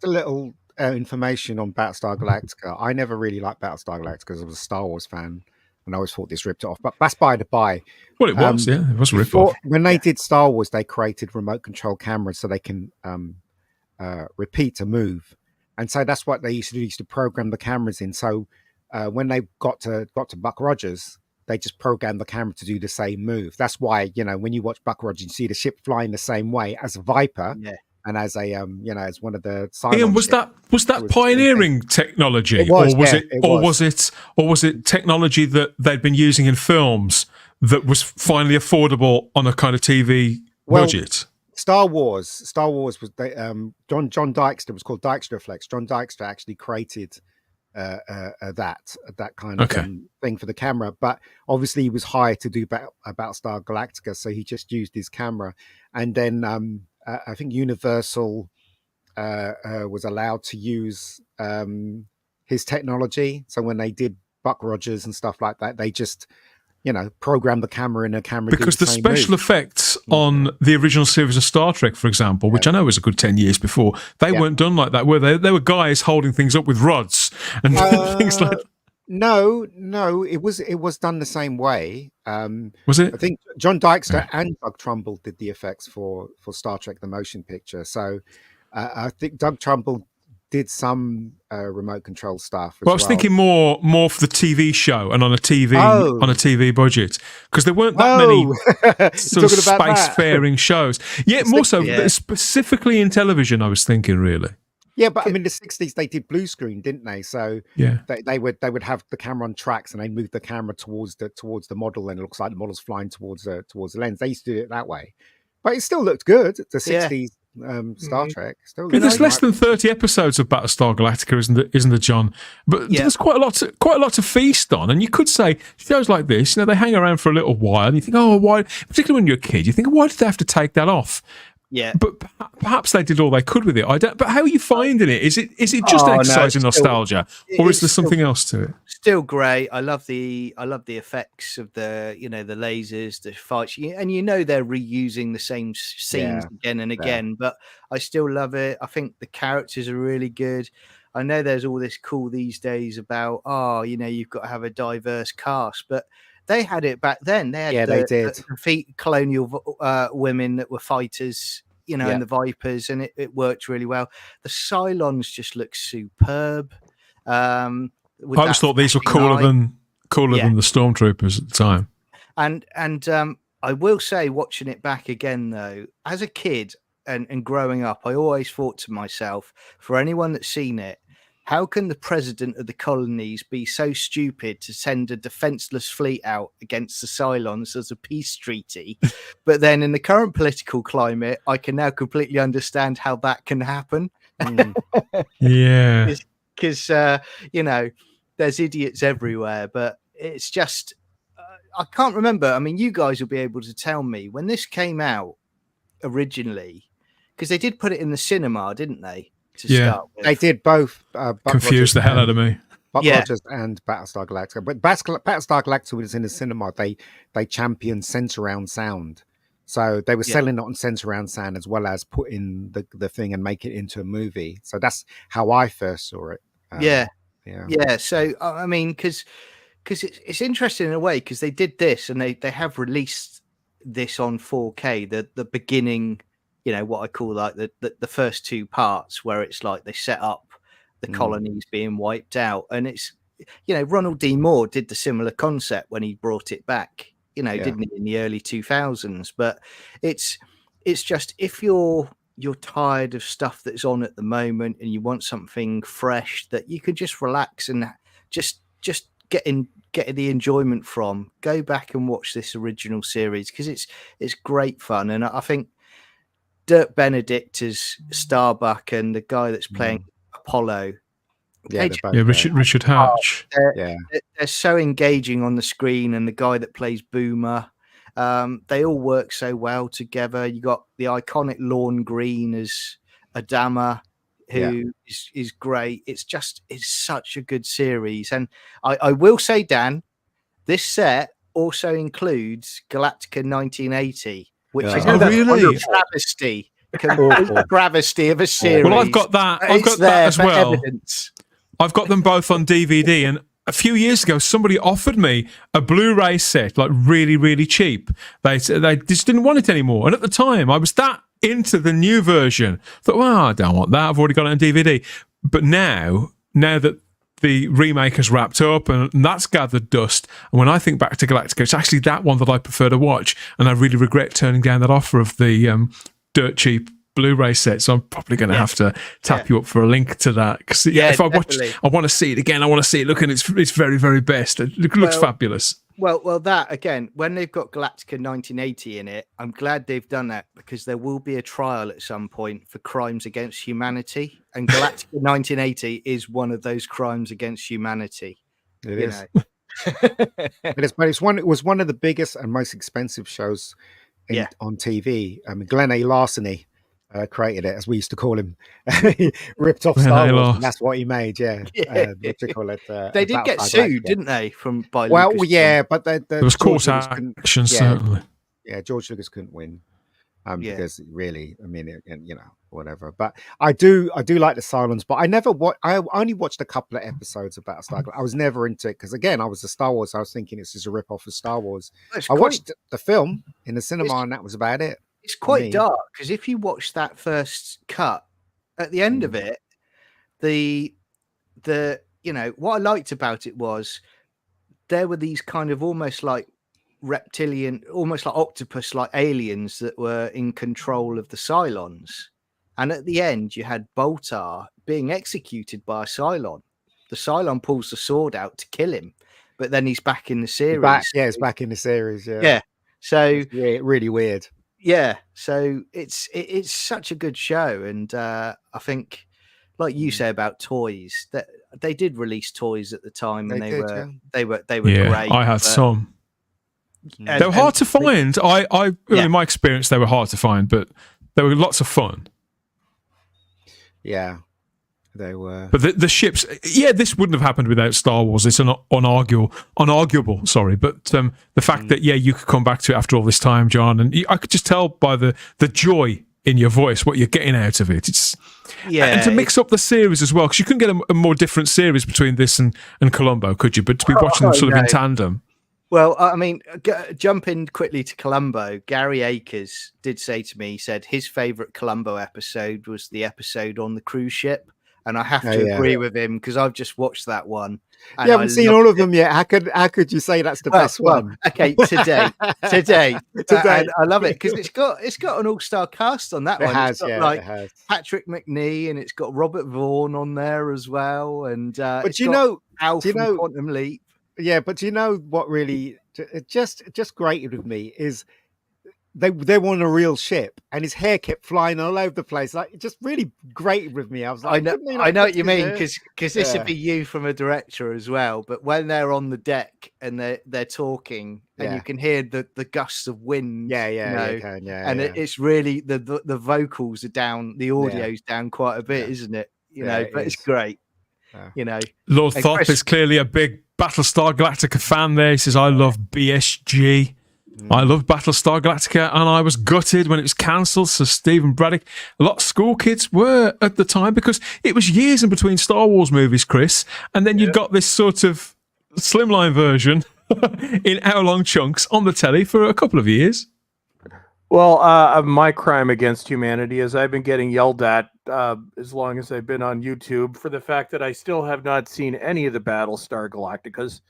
a little information on Battlestar Galactica. I never really liked Battlestar Galactica because I was a Star Wars fan, and I always thought this ripped it off. But that's by the by. Well, it was, it was a rip-off. When they did Star Wars, they created remote control cameras so they can repeat a move. and so that's what they used to do. They used to program the cameras in. So when they got to Buck Rogers, they just programmed the camera to do the same move. That's why, when you watch Buck Rogers, you see the ship flying the same way as a Viper. Yeah. And as a as one of the Cylon Ian, was ships. that pioneering technology, It was, or was it technology that they'd been using in films that was finally affordable on a kind of TV budget? Star Wars was John Dykstra, was called Dykstra Flex. John Dykstra actually created that kind of thing for the camera, but obviously he was hired to do Battlestar Galactica, so he just used his camera. And then I think Universal was allowed to use his technology. So when they did Buck Rogers and stuff like that, they just, programmed the camera in a camera. Because the special effects on the original series of Star Trek, for example, which I know was a good 10 years before, they weren't done like that, were they? They were guys holding things up with rods and things like that. No, it was done the same way. Was it? I think John Dykstra and Doug Trumbull did the effects for Star Trek: The Motion Picture. So I think Doug Trumbull did some remote control stuff. I was thinking more for the TV show and on a TV budget, because there weren't that many sort of spacefaring shows. Yeah, more so specifically in television. I was thinking really. Yeah, but I mean, the 60s they did blue screen, didn't they? So they would have the camera on tracks, and they move the camera towards the model, and it looks like the model's flying towards the lens. They used to do it that way, but it still looked good. The 60s Star Trek still. But there's less than 30 episodes of Battlestar Galactica, isn't there, John? But there's quite a lot to feast on, and you could say shows like this, they hang around for a little while, and you think, oh, why? Particularly when you're a kid, you think, why did they have to take that off? Yeah, but perhaps they did all they could with it. I don't. But how are you finding it? Is it just an exercise in nostalgia, or is there something else to it? Still great. I love the effects of the the lasers, the fights, and they're reusing the same scenes again and again. But I still love it. I think the characters are really good. I know there's all this cool these days about you've got to have a diverse cast, but they had it back then. They had the colonial women that were fighters, and the Vipers, and it worked really well. The Cylons just look superb. I always thought these were cooler than the Stormtroopers at the time. And I will say, watching it back again though, as a kid and growing up, I always thought to myself, for anyone that's seen it, how can the president of the colonies be so stupid to send a defenseless fleet out against the Cylons as a peace treaty? But then in the current political climate, I can now completely understand how that can happen. Yeah. Because, there's idiots everywhere, but it's just, I can't remember. I mean, you guys will be able to tell me when this came out originally, because they did put it in the cinema, didn't they? Start with. They did both. Confused the hell out of me. Buck Rogers and Battlestar Galactica. But Battlestar Galactica was in the cinema. They championed Sensurround sound, so they were selling it on Sensurround sound as well as putting the thing and make it into a movie. So that's how I first saw it. Yeah. So I mean, because it's interesting in a way, because they did this and they have released this on 4K. The beginning. What I call like the first two parts, where it's like they set up the colonies being wiped out. And it's, Ronald D. Moore did the similar concept when he brought it back, didn't he, in the early 2000s. But it's just, if you're tired of stuff that's on at the moment and you want something fresh that you could just relax and just get the enjoyment from, go back and watch this original series, because it's great fun. And I think Dirk Benedict as Starbuck and the guy that's playing Apollo. Richard Hatch. They're so engaging on the screen, and the guy that plays Boomer. They all work so well together. You got the iconic Lorne Greene as Adama, who is great. It's such a good series. And I will say, Dan, this set also includes Galactica 1980. Which is really? Travesty of a series. Well, I've got that. I've got that as well. Evidence. I've got them both on DVD, and a few years ago, somebody offered me a Blu-ray set, like really, really cheap. They just didn't want it anymore, and at the time, I was that into the new version. I thought, well, I don't want that. I've already got it on DVD. But now that the remake has wrapped up and that's gathered dust, and when I think back to Galactica, it's actually that one that I prefer to watch, and I really regret turning down that offer of the dirt cheap Blu-ray set. So I'm probably going to have to tap you up for a link to that, because if I watch, I want to see it again. I want to see it looking its very, very best. It looks fabulous. Well, that again, when they've got Galactica 1980 in it, I'm glad they've done that, because there will be a trial at some point for crimes against humanity, and Galactica 1980 is one of those crimes against humanity. It is. It was one of the biggest and most expensive shows on TV. I mean, Glenn A. Larceny created it, as we used to call him. He ripped off Star Wars, and that's what he made. What you call it? They did get sued, didn't they? By Lucas, but there was court action, certainly. Yeah, George Lucas couldn't win because really, I mean, whatever. But I do like the Cylons, but I only watched a couple of episodes of Battlestar Galactica. I was never into it because, again, I was a Star Wars. I was thinking it's just a rip off of Star Wars. I watched the film in the cinema, and that was about it. It's quite dark, because if you watch that first cut, at the end of it, the what I liked about it was there were these kind of almost like reptilian, almost like octopus like aliens that were in control of the Cylons, and at the end you had Boltar being executed by a Cylon. The Cylon pulls the sword out to kill him, but then he's back in the series. It's back in the series. So really weird. Yeah, so it's such a good show, and I think, like you say about toys, that they did release toys at the time, and they were great. I had some. They were hard to find. In my experience, they were hard to find, but they were lots of fun. Yeah, they were. But the ships, this wouldn't have happened without Star Wars. It's unarguable. Sorry, but the fact that you could come back to it after all this time, John, and I could just tell by the joy in your voice what you're getting out of it. It's and to mix up the series as well, because you couldn't get a more different series between this and Columbo, could you? But to be watching them sort of in tandem. Well, I mean, jumping quickly to Columbo, Gary Akers did say to me, he said his favourite Columbo episode was the episode on the cruise ship. And I have to agree with him, because I've just watched that one. You haven't seen all of them yet. How could you say that's the best one? Okay, today. And I love it because it's got an all-star cast on that one. It's got Patrick McNee, and it's got Robert Vaughn on there as well. And but Al from Quantum Leap. Yeah, but do you know what really just grated with me is they were on a real ship, and his hair kept flying all over the place. Like, it just really grated with me. I was like, I know what you mean, because this would be you from a director as well. But when they're on the deck and they're talking, and you can hear the gusts of wind, it's really the vocals are down, the audio's down quite a bit, isn't it? But it's great. Lord Thorpe is clearly a big Battlestar Galactica fan there. He says, I love BSG. I love Battlestar Galactica, and I was gutted when it was cancelled. So Stephen Braddock, a lot of school kids were at the time, because it was years in between Star Wars movies, Chris, and then you got this sort of slimline version in hour-long chunks on the telly for a couple of years. Well, my crime against humanity is I've been getting yelled at as long as I've been on YouTube for the fact that I still have not seen any of the Battlestar Galacticas.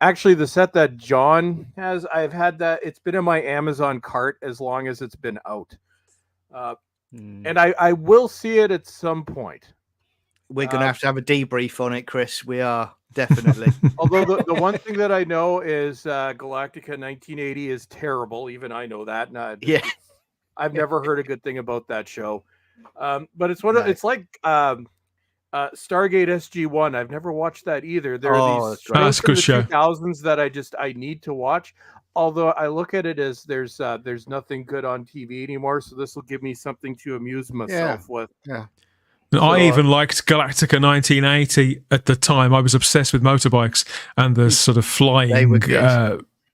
Actually, the set that John has, I've had that. It's been in my Amazon cart as long as it's been out. And I will see it at some point. We're going to have a debrief on it, Chris. We are, definitely. Although the one thing that I know is Galactica 1980 is terrible. Even I know that. I've never heard a good thing about that show. But it's it's like Stargate SG-1. I've never watched that either. There are these that's a good show. 2000s that I need to watch. Although I look at it as there's nothing good on TV anymore, so this will give me something to amuse myself with. Yeah. I even liked Galactica 1980 at the time. I was obsessed with motorbikes and the sort of flying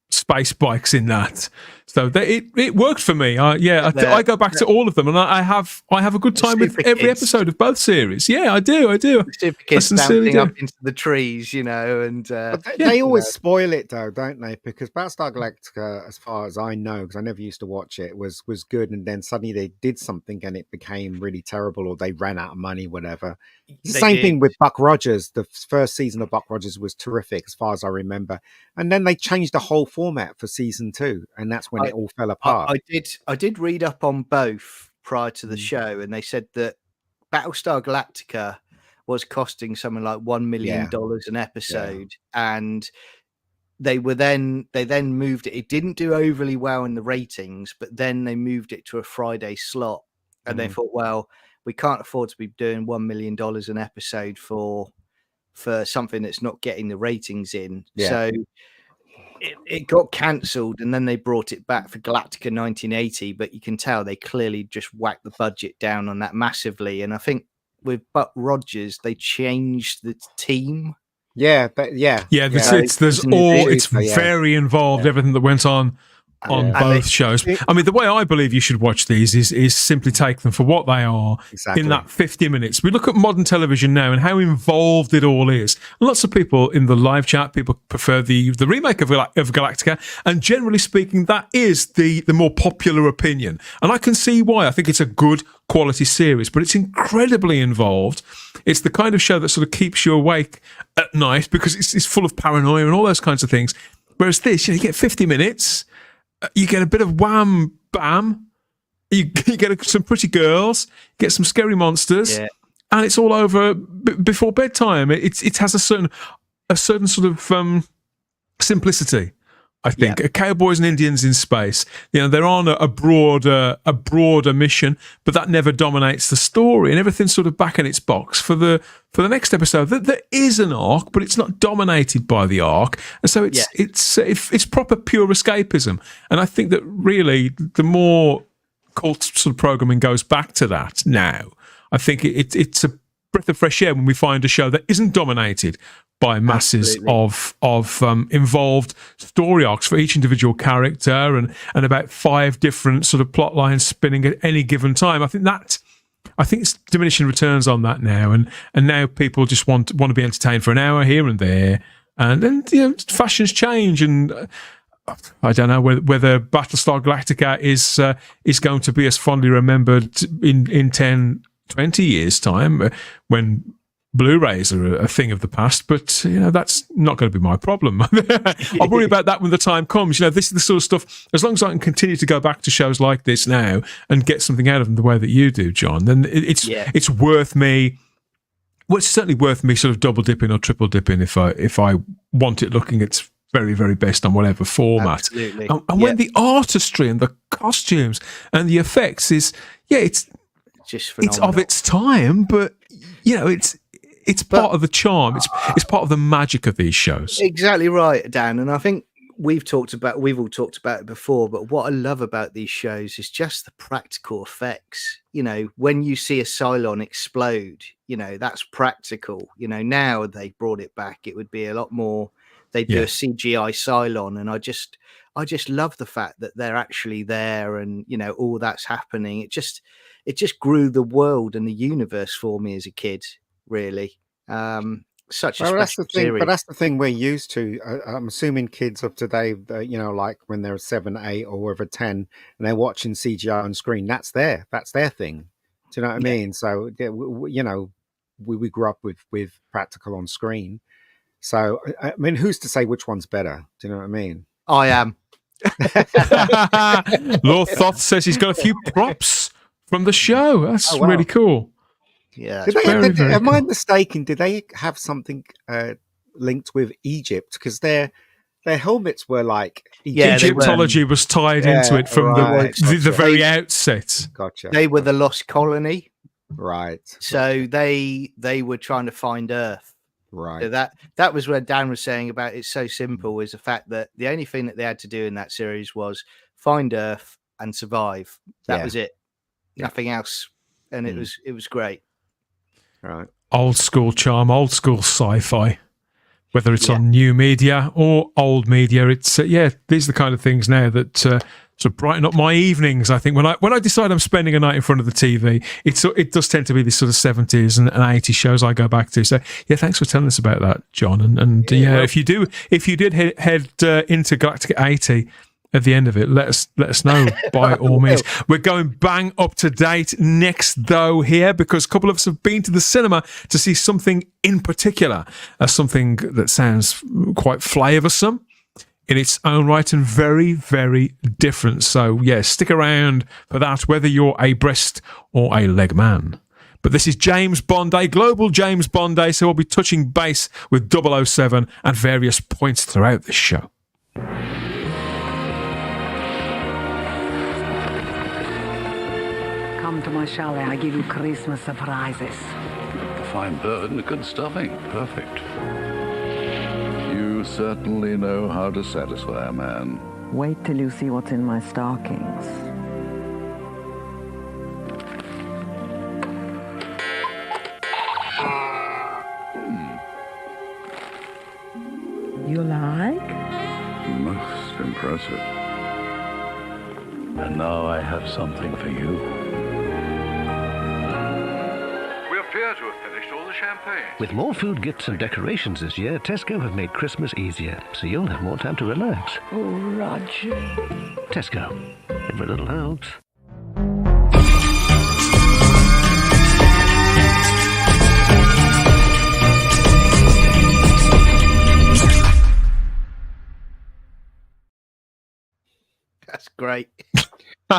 space bikes in that. So it worked for me. I go back to all of them, and I have a good time with Super every Kids. episode of both series. Yeah, I do. Super Kids sincerely bouncing up do. into the trees, and But they always spoil it, though, don't they? Because Battlestar Galactica, as far as I know, because I never used to watch it, was good, and then suddenly they did something and it became really terrible, or they ran out of money, whatever. It's the same thing with Buck Rogers. The first season of Buck Rogers was terrific, as far as I remember, and then they changed the whole format for season 2, and that's when it all fell apart. I did read up on both prior to the show, and they said that Battlestar Galactica was costing something like $1 million an episode, and they then moved it. It didn't do overly well in the ratings, but then they moved it to a Friday slot, and they thought, well, we can't afford to be doing $1 million an episode for something that's not getting the ratings in. So it got cancelled, and then they brought it back for Galactica 1980, but you can tell they clearly just whacked the budget down on that massively. And I think with Buck Rogers, they changed the team. It's very involved, everything that went on both shows. I mean, the way I believe you should watch these is simply take them for what they are in that 50 minutes. We look at modern television now and how involved it all is. And lots of people in the live chat, people prefer the remake of Galactica, and generally speaking, that is the more popular opinion. And I can see why. I think it's a good quality series, but it's incredibly involved. It's the kind of show that sort of keeps you awake at night because it's full of paranoia and all those kinds of things. Whereas this, you get 50 minutes, you get a bit of wham bam, you get some pretty girls, you get some scary monsters, and it's all over before bedtime. It has a certain sort of simplicity, I think. Cowboys and Indians in space. They're on a broader mission, but that never dominates the story, and everything's sort of back in its box for the next episode. There is an arc, but it's not dominated by the arc, and so it's proper pure escapism. And I think that really the more cult sort of programming goes back to that now, I think it's a breath of fresh air when we find a show that isn't dominated by masses of involved story arcs for each individual character and about 5 different sort of plot lines spinning at any given time. I think it's diminishing returns on that now, and now people just want to be entertained for an hour here and there, and then fashions change, and I don't know whether Battlestar Galactica is going to be as fondly remembered in 10, 20 years' time when Blu-rays are a thing of the past, but that's not going to be my problem. I'll worry about that when the time comes. This is the sort of stuff, as long as I can continue to go back to shows like this now and get something out of them the way that you do, John, then it's worth me. Well, it's certainly worth me sort of double dipping or triple dipping if I want it looking its very, very best on whatever format. Absolutely. And when the artistry and the costumes and the effects is it's just phenomenal. It's of its time, but it's part of the charm. It's part of the magic of these shows. Exactly right, Dan. And I think we've all talked about it before, but what I love about these shows is just the practical effects. When you see a Cylon explode, that's practical. Now they brought it back, it would be a lot more. They do a CGI Cylon, and I just love the fact that they're actually there, and all that's happening. It just grew the world and the universe for me as a kid. Really, such a special series. But that's the thing we're used to. I'm assuming kids of today, like when they're 7, 8, or whatever 10, and they're watching CGI on screen. That's their thing. Do you know what I mean? So we grew up with practical on screen. So I mean, who's to say which one's better? Do you know what I mean? I am. Lord Thoth says he's got a few props from the show. That's really cool. Yeah. Am I mistaken? Did they have something linked with Egypt? Because their helmets were like Egyptology was tied into it from the very outset. Gotcha. They were the lost colony, right? So they were trying to find Earth, right? So that was where Dan was saying about it's so simple, is the fact that the only thing that they had to do in that series was find Earth and survive. That was it. Nothing else, and it was great. Right. Old school charm, old school sci-fi. whether it's on new media or old media. It's these are the kind of things now that sort of brighten up my evenings. I think when I decide I'm spending a night in front of the TV, it does tend to be these sort of 70s and 80s shows I go back to. So thanks for telling us about that, John. And if you did head into Galactic 80 at the end of it, let us know by all means. We're going bang up to date next, though, here, because a couple of us have been to the cinema to see something in particular, something that sounds quite flavoursome in its own right and very, very different. So, stick around for that, whether you're a breast or a leg man. But this is James Bond Day, Global James Bond Day, so we'll be touching base with 007 at various points throughout this show. Come to my chalet, I give you Christmas surprises. A fine bird and a good stuffing. Perfect. You certainly know how to satisfy a man. Wait till you see what's in my stockings. You like? Most impressive. And now I have something for you. We appear to have finished all the champagne. With more food, gifts and decorations this year, Tesco have made Christmas easier, so you'll have more time to relax. Oh, Roger. Tesco. Every little helps. That's great.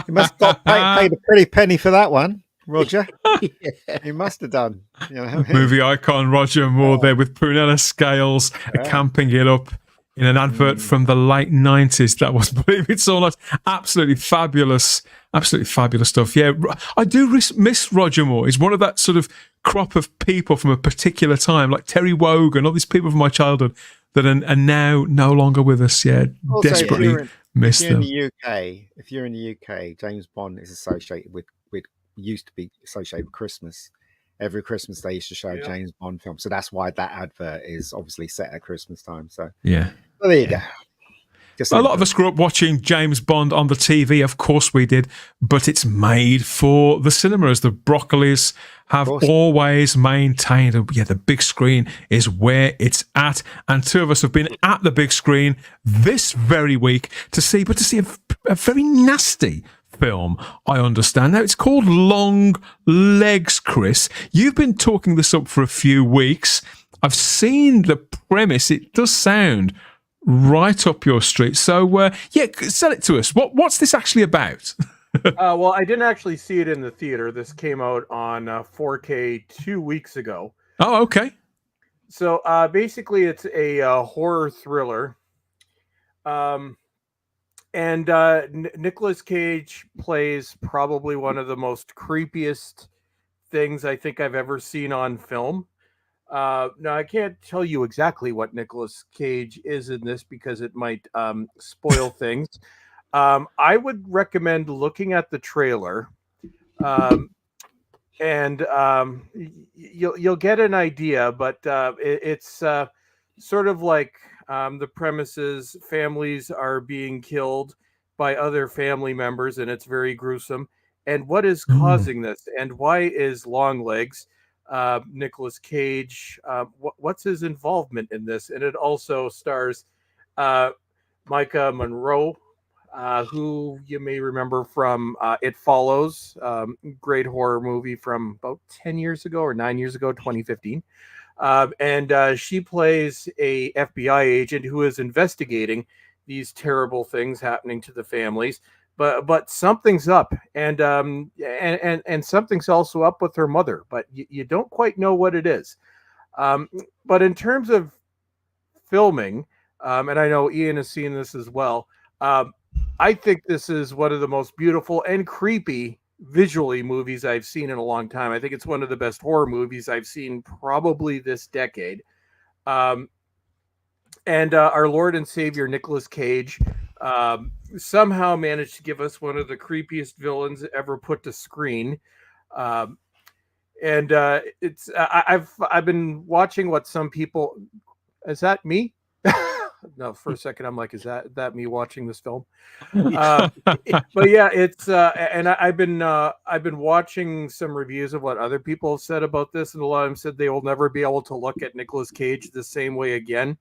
You must have paid a pretty penny for that one, Roger. You must have done. Movie icon Roger Moore there with prunella scales, camping it up in an advert from the late 90s. That was, believe it or not, absolutely fabulous stuff. Yeah, I do miss Roger Moore. He's one of that sort of crop of people from a particular time, like Terry Wogan, all these people from my childhood that are now no longer with us. Yeah, also, desperately miss them. If you're in the UK, James Bond is associated with used to be associated with Christmas. Every Christmas they used to show a James Bond film, so that's why that advert is obviously set at Christmas time. So well, there you go. A lot of us grew up watching James Bond on the TV. Of course we did, but it's made for the cinemas. The Broccolis have always maintained, the big screen is where it's at. And two of us have been at the big screen this very week to see a very nasty film, I understand. Now, it's called Long Legs, Chris. You've been talking this up for a few weeks. I've seen the premise. It does sound right up your street. So, sell it to us. What's this actually about? Well, I didn't actually see it in the theater. This came out on 4K 2 weeks ago. Oh, okay. So, basically, it's a horror thriller. And Nicolas Cage plays probably one of the most creepiest things I think I've ever seen on film. Now, I can't tell you exactly what Nicolas Cage is in this because it might spoil things. I would recommend looking at the trailer, and you'll get an idea. But it's sort of like the premises: families are being killed by other family members, and it's very gruesome. And what is causing this? And why is Longlegs, Nicolas Cage, what's his involvement in this? And it also stars Micah Monroe, who you may remember from It Follows, great horror movie from about 10 years ago or 9 years ago, 2015. And she plays a FBI agent who is investigating these terrible things happening to the families. But something's up, and something's also up with her mother, but you don't quite know what it is. But in terms of filming, and I know Ian has seen this as well, I think this is one of the most beautiful and creepy visually movies I've seen in a long time. I think it's one of the best horror movies I've seen probably this decade. And our Lord and Savior Nicolas Cage somehow managed to give us one of the creepiest villains ever put to screen. It's I've been watching what some people is that me? No, for a second I'm like, is that me watching this film? But yeah, it's and I've been watching some reviews of what other people have said about this, and a lot of them said they will never be able to look at Nicolas Cage the same way again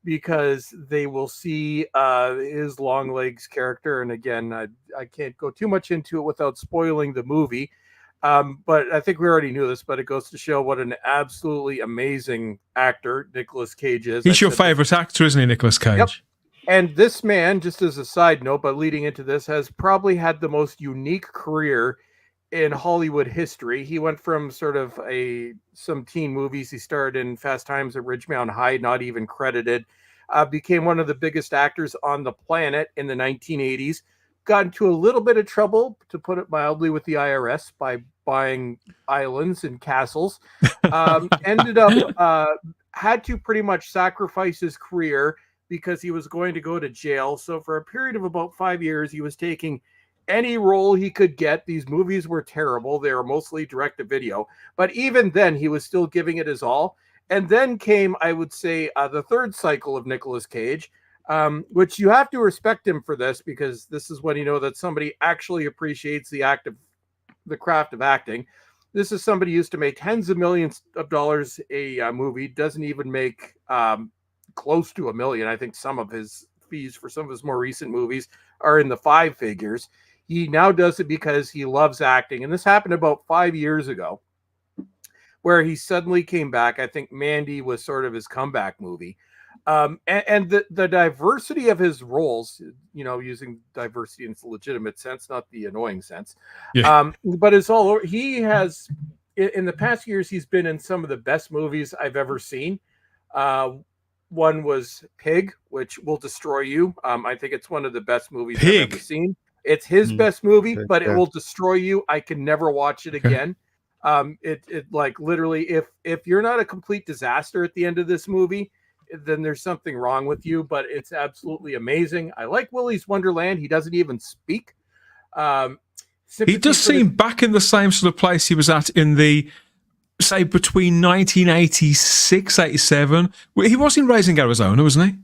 because they will see his Longlegs character. And again, I can't go too much into it without spoiling the movie. But I think we already knew this, but it goes to show what an absolutely amazing actor Nicolas Cage is. He's your favorite actor, isn't he, Nicolas Cage? Yep. And this man, just as a side note, but leading into this, has probably had the most unique career in Hollywood history. He went from sort of some teen movies. He starred in Fast Times at Ridgemont High, not even credited. Became one of the biggest actors on the planet in the 1980s. Got into a little bit of trouble, to put it mildly, with the IRS by buying islands and castles. Ended up had to pretty much sacrifice his career because he was going to go to jail. So for a period of about 5 years, he was taking any role he could get. These movies were terrible. They were mostly direct to video. But even then, he was still giving it his all. And then came, I would say, the third cycle of Nicolas Cage, which you have to respect him for this, because this is when you know that somebody actually appreciates the craft of acting. This is somebody who used to make tens of millions of dollars a movie, doesn't even make close to $1 million. I think some of his fees for some of his more recent movies are in the 5 figures. He now does it because he loves acting. And this happened about 5 years ago, where he suddenly came back. I think Mandy was sort of his comeback movie. And the diversity of his roles, using diversity in its legitimate sense, not the annoying sense. Yeah. But it's all over. He has, in the past years, he's been in some of the best movies I've ever seen. One was Pig, which will destroy you. I think it's one of the best movies I've ever seen. It's his best movie, but it will destroy you. I can never watch it again. It like literally, if you're not a complete disaster at the end of this movie, then there's something wrong with you. But it's absolutely amazing. I like Willy's Wonderland. He doesn't even speak. He does seem back in the same sort of place he was at in the, say, between 1986, 87. He was in Raising Arizona, wasn't he?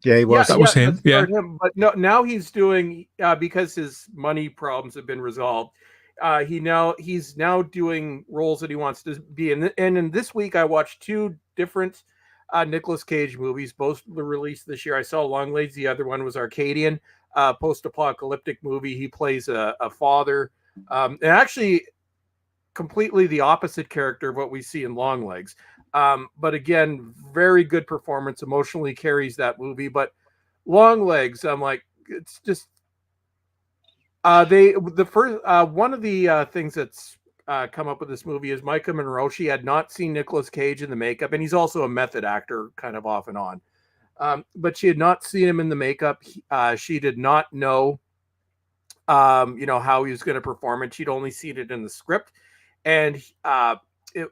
Yeah, he was. That was him. Yeah. But no, now he's doing, because his money problems have been resolved. He's now doing roles that he wants to be in. And in this week, I watched 2 different Nicolas Cage movies, both were released this year. I saw Longlegs. The other one was Arcadian, post-apocalyptic movie. He plays a father, and actually completely the opposite character of what we see in Longlegs. But again, very good performance, emotionally carries that movie. But Longlegs, I'm like, it's just one of the things that's come up with this movie is Micah Monroe. She had not seen Nicolas Cage in the makeup, and he's also a method actor, kind of off and on. But she had not seen him in the makeup. She did not know, how he was going to perform it. She'd only seen it in the script, and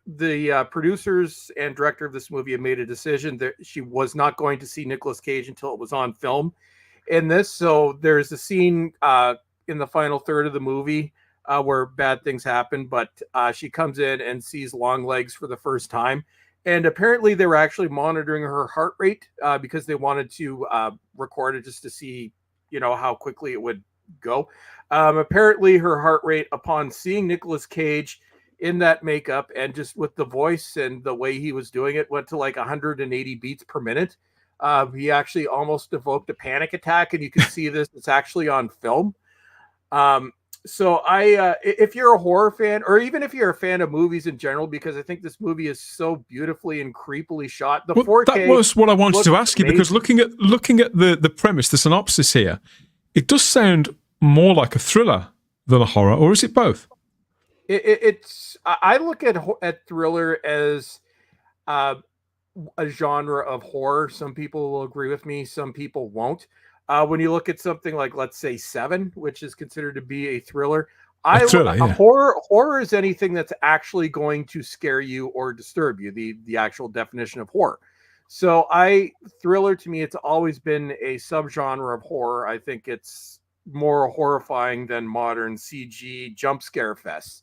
the producers and director of this movie have made a decision that she was not going to see Nicolas Cage until it was on film in this. So there's a scene in the final third of the movie where bad things happen, but she comes in and sees Longlegs for the first time. And apparently they were actually monitoring her heart rate because they wanted to record it just to see, how quickly it would go. Apparently her heart rate upon seeing Nicolas Cage in that makeup and just with the voice and the way he was doing it went to like 180 beats per minute. He actually almost evoked a panic attack, and you can see this. It's actually on film. So if you're a horror fan, or even if you're a fan of movies in general, because I think this movie is so beautifully and creepily shot. The 4K. That was what I wanted to ask you, because looking at the premise, the synopsis here, it does sound more like a thriller than a horror, or is it both? I look at thriller as a genre of horror. Some people will agree with me, some people won't. When you look at something like, let's say, Seven, which is considered to be a thriller, horror is anything that's actually going to scare you or disturb you, the actual definition of horror. So thriller to me, it's always been a subgenre of horror. I think it's more horrifying than modern CG jump scare fests.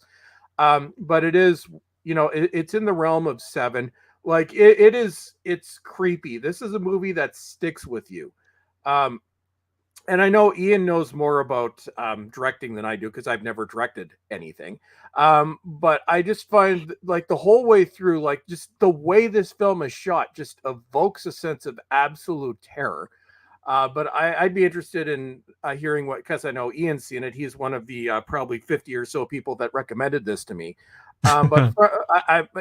But it is, it's in the realm of Seven. Like it's creepy. This is a movie that sticks with you. And I know Ian knows more about directing than I do because I've never directed anything. But I just find like the whole way through, like just the way this film is shot just evokes a sense of absolute terror. But I'd be interested in hearing what, because I know Ian's seen it. He's one of the probably 50 or so people that recommended this to me. But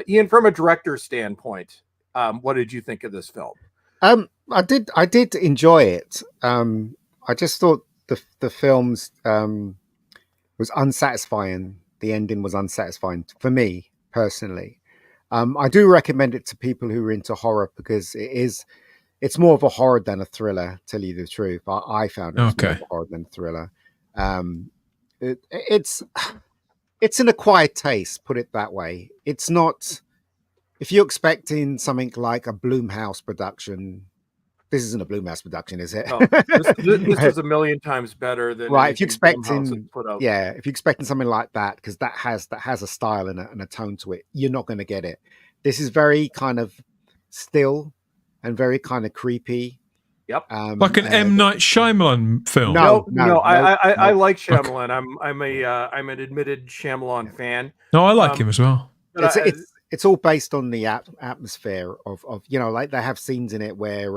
Ian, from a director's standpoint, what did you think of this film? I did enjoy it. I just thought the film's was unsatisfying. The ending was unsatisfying for me personally. I do recommend it to people who are into horror because it's more of a horror than a thriller. Tell you the truth, I found it was more of a horror than a thriller. It's an acquired taste, put it that way. It's not. If you're expecting something like a Blumhouse production, this isn't a Blumhouse production, is it? Oh, this is a million times better than right. If you're anything Blumhouse has expecting, put out. yeah, if you're expecting something like that, because that has a style and a tone to it, you're not going to get it. This is very kind of still and very kind of creepy. Yep. Like an M. Night Shyamalan film. No. I like Shyamalan. Okay. I'm an admitted Shyamalan fan. No, I like him as well. It's all based on the atmosphere of like they have scenes in it where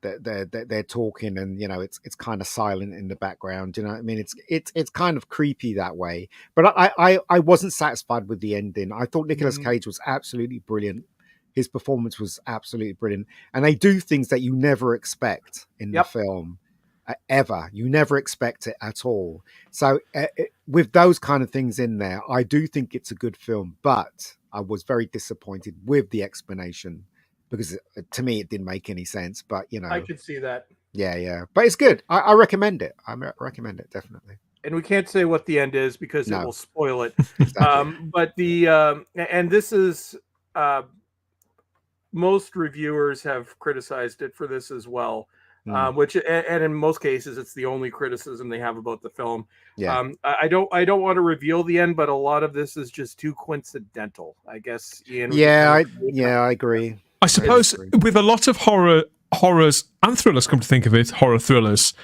they're talking and it's kind of silent in the background. You know what I mean? It's kind of creepy that way. But I wasn't satisfied with the ending. I thought Nicolas Cage was absolutely brilliant. His performance was absolutely brilliant, and they do things that you never expect in the film. Ever. You never expect it at all. So with those kind of things in there, I do think it's a good film, but I was very disappointed with the explanation because to me it didn't make any sense. But I could see that. Yeah, but it's good. I recommend it. I recommend it definitely. And we can't say what the end is because it will spoil it. Exactly. But the and this is most reviewers have criticized it for this as well. Which and in most cases it's the only criticism they have about the film. I don't want to reveal the end, but a lot of this is just too coincidental, I guess. Ian, I agree. I suppose with a lot of horrors and thrillers, come to think of it, horror thrillers,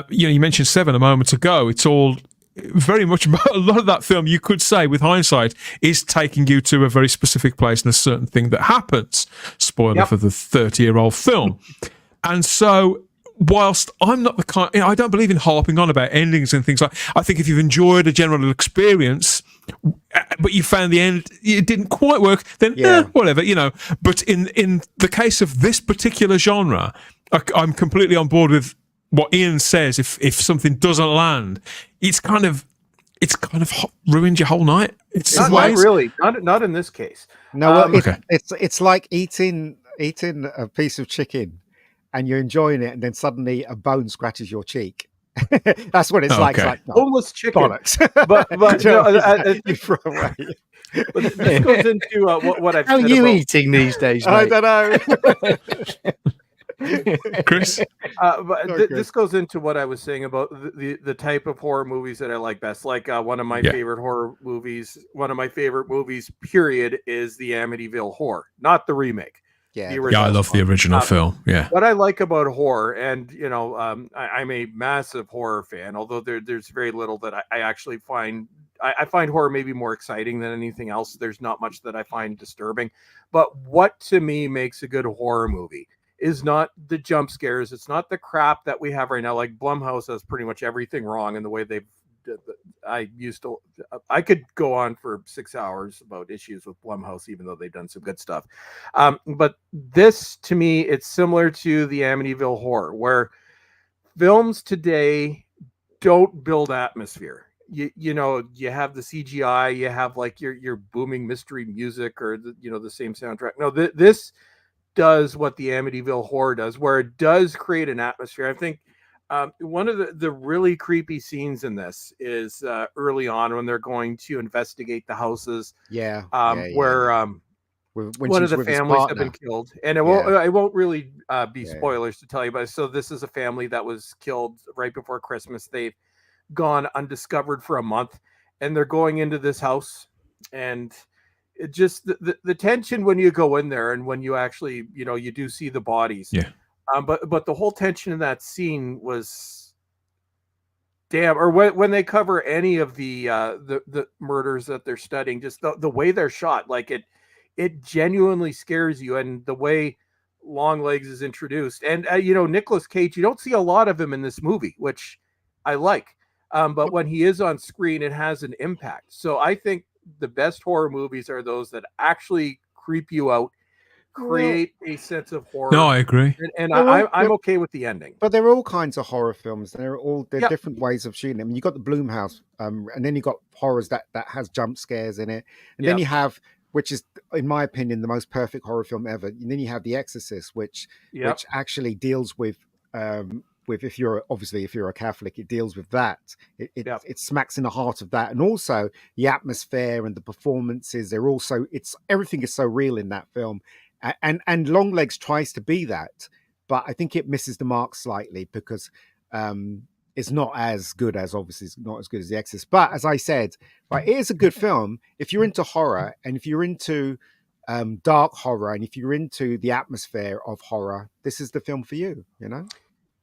you mentioned Seven a moment ago. It's all very much about a lot of that film, you could say with hindsight, is taking you to a very specific place and a certain thing that happens. Spoiler for the 30-year-old film. And so, whilst I'm not the kind, I don't believe in harping on about endings and things like. I think if you've enjoyed a general experience, but you found the end it didn't quite work, then whatever, But in the case of this particular genre, I'm completely on board with what Ian says. If something doesn't land, it's kind of ruined your whole night. It's not really, not in this case. No, it's like eating a piece of chicken. And you're enjoying it, and then suddenly a bone scratches your cheek. That's what it's like. It's like homeless chicken. Bollocks. But you throw away. But this goes into what I've. How said are you about, eating these days, mate? I don't know. Chris? This goes into what I was saying about the type of horror movies that I like best. Like one of my favorite horror movies, one of my favorite movies, period, is the Amityville Horror, not the remake. Yeah, I love the original film. Yeah. What I like about horror, and I'm a massive horror fan, although there's very little that I actually find. I find horror maybe more exciting than anything else. There's not much that I find disturbing. But what to me makes a good horror movie is not the jump scares. It's not the crap that we have right now. Like Blumhouse has pretty much everything wrong in the way they've. I could go on for 6 hours about issues with Blumhouse, even though they've done some good stuff. But this, to me, it's similar to the Amityville Horror, where films today don't build atmosphere. You have the CGI, you have like your booming mystery music, or the same soundtrack. No, this does what the Amityville Horror does, where it does create an atmosphere. I think. One of the really creepy scenes in this is early on when they're going to investigate the houses. Where one of the families have been killed, and it won't really be spoilers to tell you. But so this is a family that was killed right before Christmas. They've gone undiscovered for a month, and they're going into this house, and it just the tension when you go in there and when you actually, you do see the bodies. Yeah. But the whole tension in that scene was damn. Or when they cover any of the murders that they're studying, just the way they're shot, like it genuinely scares you. And the way Longlegs is introduced, and Nicolas Cage, you don't see a lot of him in this movie, which I like. But when he is on screen, it has an impact. So I think the best horror movies are those that actually creep you out, create a sense of horror. No, I agree. And I'm okay with the ending. But there are all kinds of horror films. There are Yep. different ways of shooting them. You got the Blumhouse, and then you got horrors that has jump scares in it, and then Yep. you have, which is, in my opinion, the most perfect horror film ever. And then you have The Exorcist, which actually deals with if you're a Catholic, it deals with that. It smacks in the heart of that, and also the atmosphere and the performances. Everything is so real in that film, and Longlegs tries to be that, but I think it misses the mark slightly because it's not as good as The Exorcist. But as I said, right, it is a good film if you're into horror, and if you're into dark horror, and if you're into the atmosphere of horror, this is the film for you.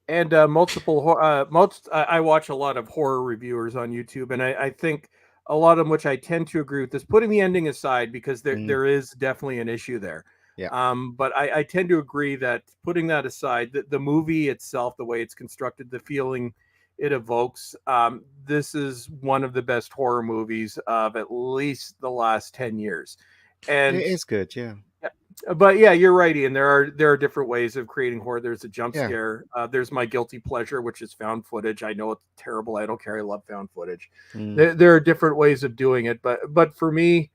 And I watch a lot of horror reviewers on YouTube, and I think a lot of them, which I tend to agree with this, putting the ending aside, because there is definitely an issue there. Yeah. But I tend to agree that putting that aside, the movie itself, the way it's constructed, the feeling it evokes, this is one of the best horror movies of at least the last 10 years. And it is good, yeah. But yeah, you're right, Ian. There are different ways of creating horror. There's a jump scare. There's my guilty pleasure, which is found footage. I know it's terrible. I don't care. I love found footage. There are different ways of doing it, but for me,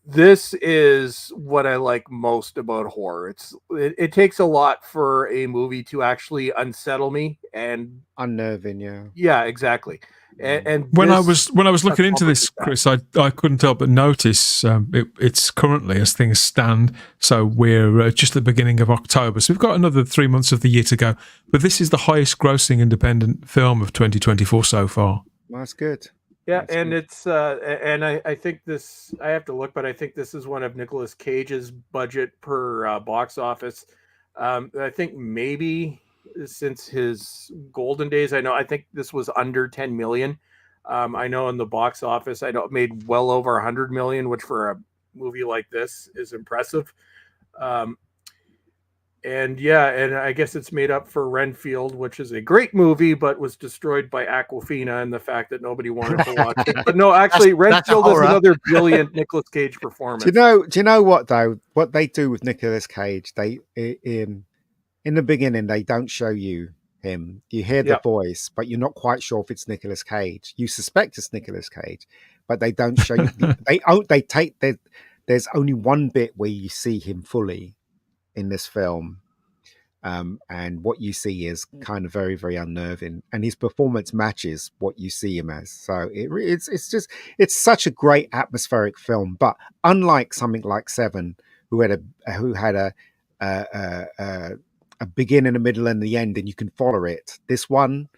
this is what I like most about horror. It takes a lot for a movie to actually unsettle me and unnerving. Yeah, exactly. And when I was looking into this, Chris, I couldn't help but notice it's currently, as things stand, so we're just at the beginning of October, so we've got another 3 months of the year to go. But this is the highest grossing independent film of 2024 so far. That's good. Yeah, and good. It's and I think this, I have to look, but I think this is one of Nicolas Cage's budget per box office. I think maybe since his golden days, I think this was under 10 million. I know in the box office, I know it made well over 100 million, which for a movie like this is impressive. And I guess it's made up for Renfield, which is a great movie, but was destroyed by Aquafina and the fact that nobody wanted to watch it. But no, actually, Renfield is another brilliant Nicolas Cage performance. Do you know what though? What they do with Nicolas Cage, they in the beginning they don't show you him. You hear the voice, but you're not quite sure if it's Nicolas Cage. You suspect it's Nicolas Cage, but they don't show you. There's only one bit where you see him fully in this film, and what you see is kind of very, very unnerving, and his performance matches what you see him as. So it's such a great atmospheric film. But unlike something like Seven, who had a beginning, a middle, and the end, and you can follow it, this one,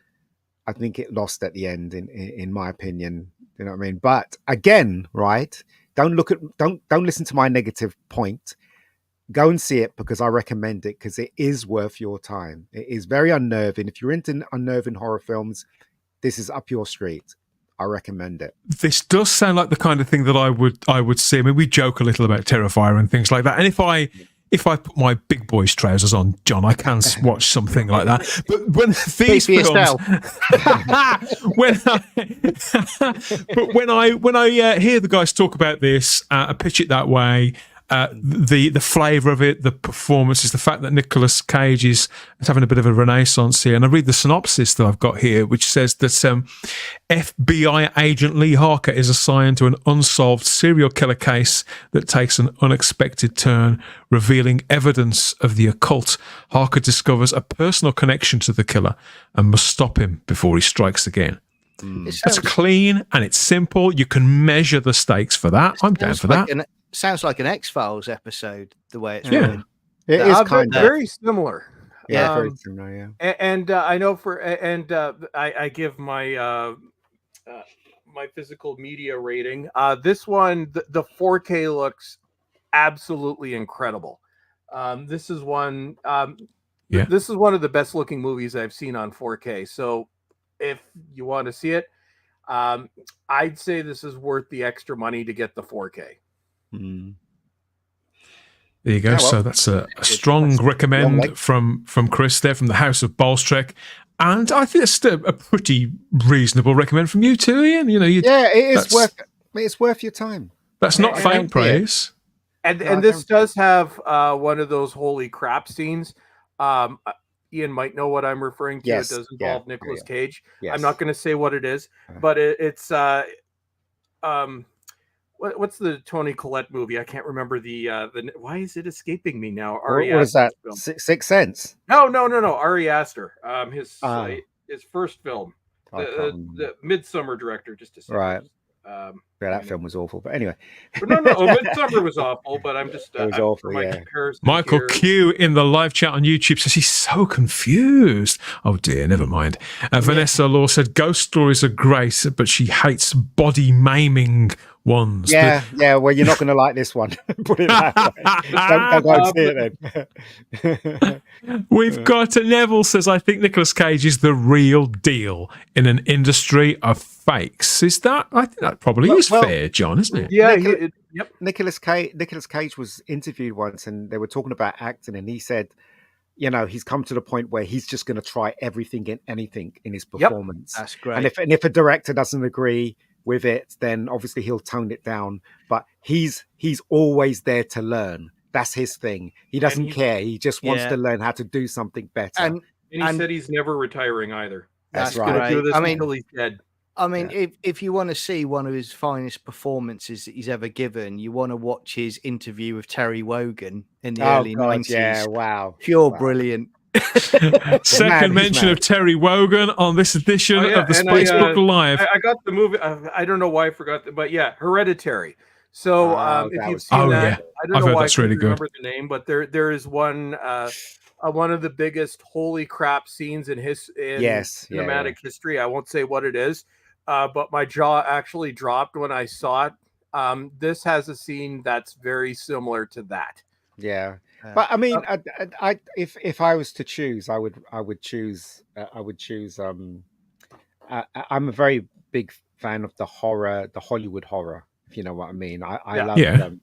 I think it lost at the end, in my opinion. You know what I mean? But again, right? Don't listen to my negative point. Go and see it because I recommend it, because it is worth your time. It is very unnerving. If you're into unnerving horror films, this is up your street. I recommend it. This does sound like the kind of thing that I would see. I mean, we joke a little about Terrifier and things like that. And if I put my big boys trousers on, John, I can watch something like that. But when these films, when I hear the guys talk about this, I pitch it that way. The flavour of it, the performances, the fact that Nicolas Cage is having a bit of a renaissance here. And I read the synopsis that I've got here, which says that FBI agent Lee Harker is assigned to an unsolved serial killer case that takes an unexpected turn, revealing evidence of the occult. Harker discovers a personal connection to the killer and must stop him before he strikes again. It's clean and it's simple. You can measure the stakes for that. I'm down for that. Sounds like an X-Files episode, the way it's written. It is kind of very similar. Yeah, very similar. Yeah, and I know I give my my physical media rating. This one, the 4K looks absolutely incredible. This is one. This is one of the best looking movies I've seen on 4K. So, if you want to see it, I'd say this is worth the extra money to get the 4K. There you go. Yeah, well, so that's a strong recommend from Chris there, from the House of Bolstrek. And I think it's a pretty reasonable recommend from you too, Ian. You know, it's worth your time. That's not faint praise. And this does have one of those holy crap scenes. Ian might know what I'm referring to. Yes, it does involve Nicolas Cage. Yes. I'm not going to say what it is, but it's what's the Toni Collette movie? I can't remember the why is it escaping me now? Ari What is that? Aster's film. Sixth Sense? No. Ari Aster. His first film. The Midsummer director, just a second. Right. That film was awful. But anyway. No, Midsummer was awful, but I'm just it was awful, Michael Q in the live chat on YouTube says he's so confused. Oh dear, never mind. Vanessa Law said ghost stories are great, but she hates body maiming ones. Yeah. Well, you're not going to like this one. Put it that way. Don't go and see it then. We've got Neville says, I think Nicolas Cage is the real deal in an industry of fakes. Is that? I think that probably is fair, John, isn't it? Yeah. Nicolas Cage was interviewed once, and they were talking about acting, and he said, you know, he's come to the point where he's just going to try everything and anything in his performance. That's great. And if a director doesn't agree with it, then obviously he'll tone it down. But he's always there to learn. That's his thing. He doesn't care. He just wants to learn how to do something better. And he said he's never retiring either. That's right. right. Do this until he's dead. I mean, if you want to see one of his finest performances that he's ever given, you want to watch his interview with Terry Wogan in the early 90s. Yeah, wow. Brilliant. Second mention of Terry Wogan on this edition of the Spacebook Live. I got the movie. I don't know why I forgot that, but Hereditary. So if you've seen that, I don't know why I really remember the name, but there is one of the biggest holy crap scenes in cinematic history. I won't say what it is, but my jaw actually dropped when I saw it. This has a scene that's very similar to that. Yeah. But I mean, if I was to choose, I would choose. I'm a very big fan of the Hollywood horror. If you know what I mean. I loved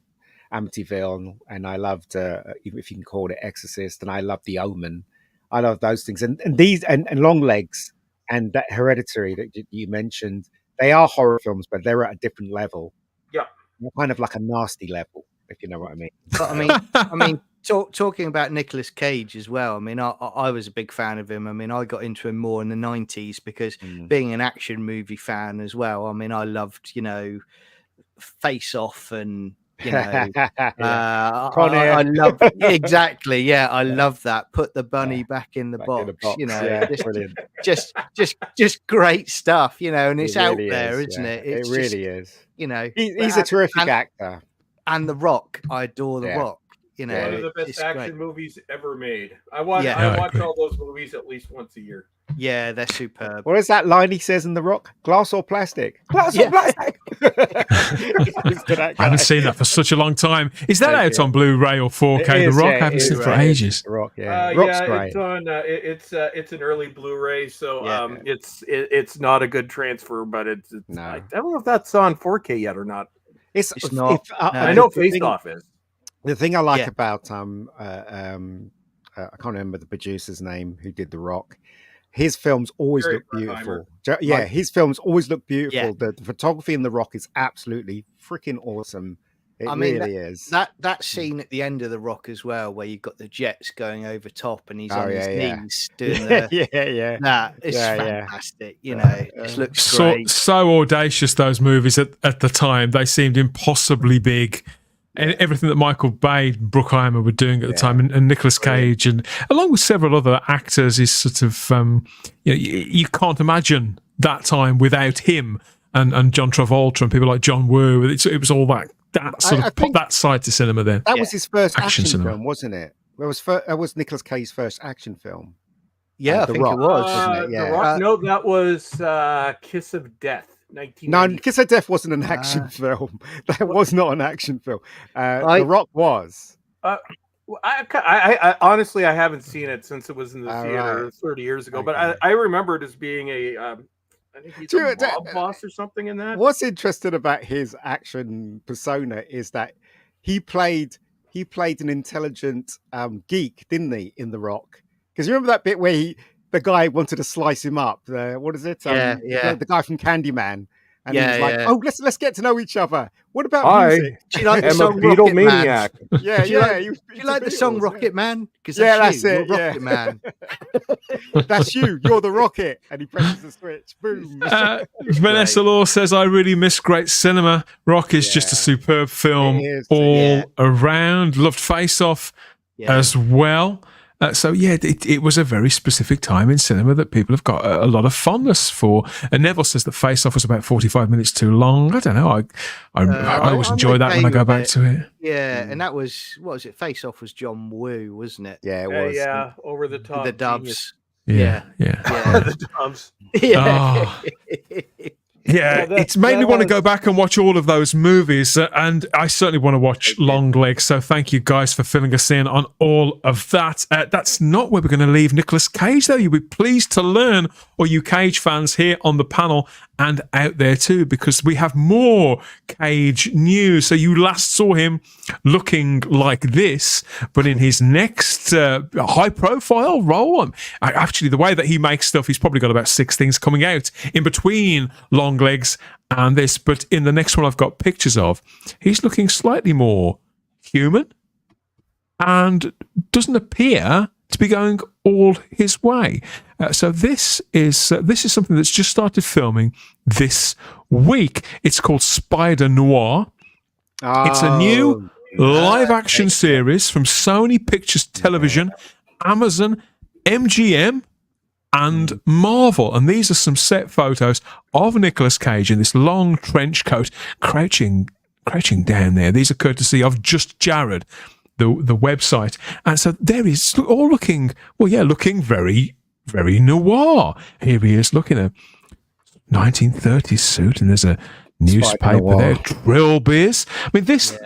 Amityville, and I loved, if you can call it, Exorcist, and I love The Omen. I love those things, and these and Longlegs and that Hereditary that you mentioned. They are horror films, but they're at a different level. Yeah, they're kind of like a nasty level, if you know what I mean. But I mean. Talking about Nicolas Cage as well. I mean, I was a big fan of him. I mean, I got into him more in the 90s because being an action movie fan as well. I mean, I loved, Face Off and, I love exactly. Yeah, I love that. Put the bunny back in the box. Just great stuff, and it's out there, isn't it? It really is. He's a terrific actor. And The Rock, I adore The Rock. One of the best action movies ever made. I watch all those movies at least once a year. Yeah, they're superb. What is that line he says in The Rock? Glass or plastic? Glass or plastic. I haven't seen that for such a long time. Is that out on Blu-ray or 4K? The Rock, I haven't seen it for ages. The Rock, Rock's great. It's on. It's an early Blu-ray, so it's not a good transfer, but it's no. I don't know if that's on 4K yet or not. It's not. I know Face Off is. The thing I like about I can't remember the producer's name who did The Rock. His films always look beautiful. His films always look beautiful. The photography in The Rock is absolutely freaking awesome. It really is. That scene at the end of The Rock as well, where you've got the jets going over top and he's on his knees doing that is fantastic. It looks great. So audacious, those movies at the time. They seemed impossibly big. And everything that Michael Bay, Bruckheimer were doing at the time, and Nicolas Cage, and along with several other actors, is sort of you can't imagine that time without him and John Travolta and people like John Woo. It was all that sort of put that side to cinema then. That was his first action film, wasn't it? That was Nicolas Cage's first action film. Yeah, I think it was. The Rock. No, that was Kiss of Death. No, Kiss of Death wasn't an action film. That was not an action film. The Rock was. I honestly, I haven't seen it since it was in the theater right. 30 years ago, Okay. but I remember it as being I think he's a mob boss or something in that. What's interesting about his action persona is that he played an intelligent geek, didn't he, in The Rock? Because you remember that bit where the guy wanted to slice him up. What is it? The guy from Candyman. And he was like, "Oh, let's get to know each other. What about music? Do you like the I'm a song Beatle Rocket maniac." Man? Yeah, Do you like the song Rocket Man? Because that's it. You're Rocket Man. That's you. You're the rocket. And he presses the switch. Boom. Vanessa Law says, I really miss great cinema. Rock is just a superb film all around. Loved Face Off as well. So, it was a very specific time in cinema that people have got a lot of fondness for. And Neville says that Face Off was about 45 minutes too long. I don't know. I always enjoy that when I go back to it. Yeah, and that was, what was it? Face Off was John Woo, wasn't it? Yeah, it was. Yeah, over the top. The dubs. Yeah. The dubs. Yeah. Yeah, it's made me want to go back and watch all of those movies, and I certainly want to watch Long Legs. So thank you guys for filling us in on all of that. That's not where we're going to leave Nicolas Cage, though. You'll be pleased to learn, all you Cage fans here on the panel and out there too, because we have more Cage news. So you last saw him looking like this, but in his next high-profile role, actually the way that he makes stuff, he's probably got about 6 things coming out in between Long Legs and this, but in the next one I've got pictures of, he's looking slightly more human and doesn't appear to be going all his way. So this is something that's just started filming this week. It's called Spider Noir. It's a new live-action series from Sony Pictures Television, Amazon, MGM, and Marvel. And these are some set photos of Nicolas Cage in this long trench coat, crouching down there. These are courtesy of Just Jared, the website. And so there he's all looking very, very noir. Here he is looking at 1930s suit, and there's a newspaper there, Trill Beers. I mean, this...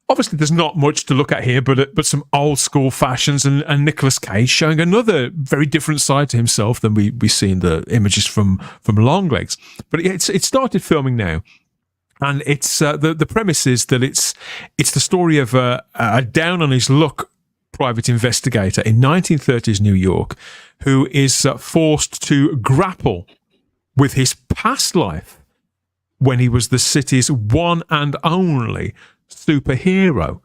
Obviously, there's not much to look at here, but some old school fashions, and Nicolas Cage showing another very different side to himself than we see in the images from Long Legs. But it's started filming now, and it's the premise is that it's the story of a down on his luck private investigator in 1930s New York who is forced to grapple with his past life when he was the city's one and only superhero.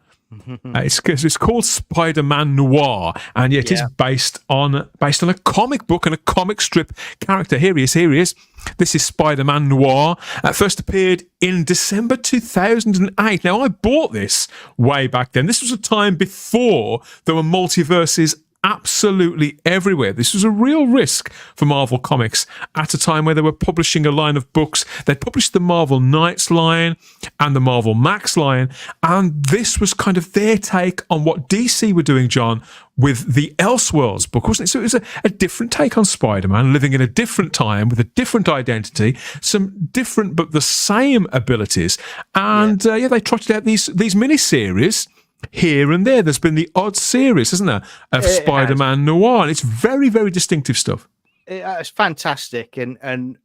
It's called Spider-Man Noir, and it is based on a comic book and a comic strip character. Here he is. This is Spider-Man Noir. First appeared in December 2008. Now, I bought this way back then. This was a time before there were multiverses absolutely everywhere. This was a real risk for Marvel Comics at a time where they were publishing a line of books. They published the Marvel Knights line and the Marvel Max line, and this was kind of their take on what DC were doing, John, with the Elseworlds book, wasn't it? So it was a different take on Spider-Man, living in a different time with a different identity, some different but the same abilities, and they trotted out these mini-series here and there. There's been the odd series, hasn't there, of Spider-Man Noir, and it's very, very distinctive stuff. It's fantastic, and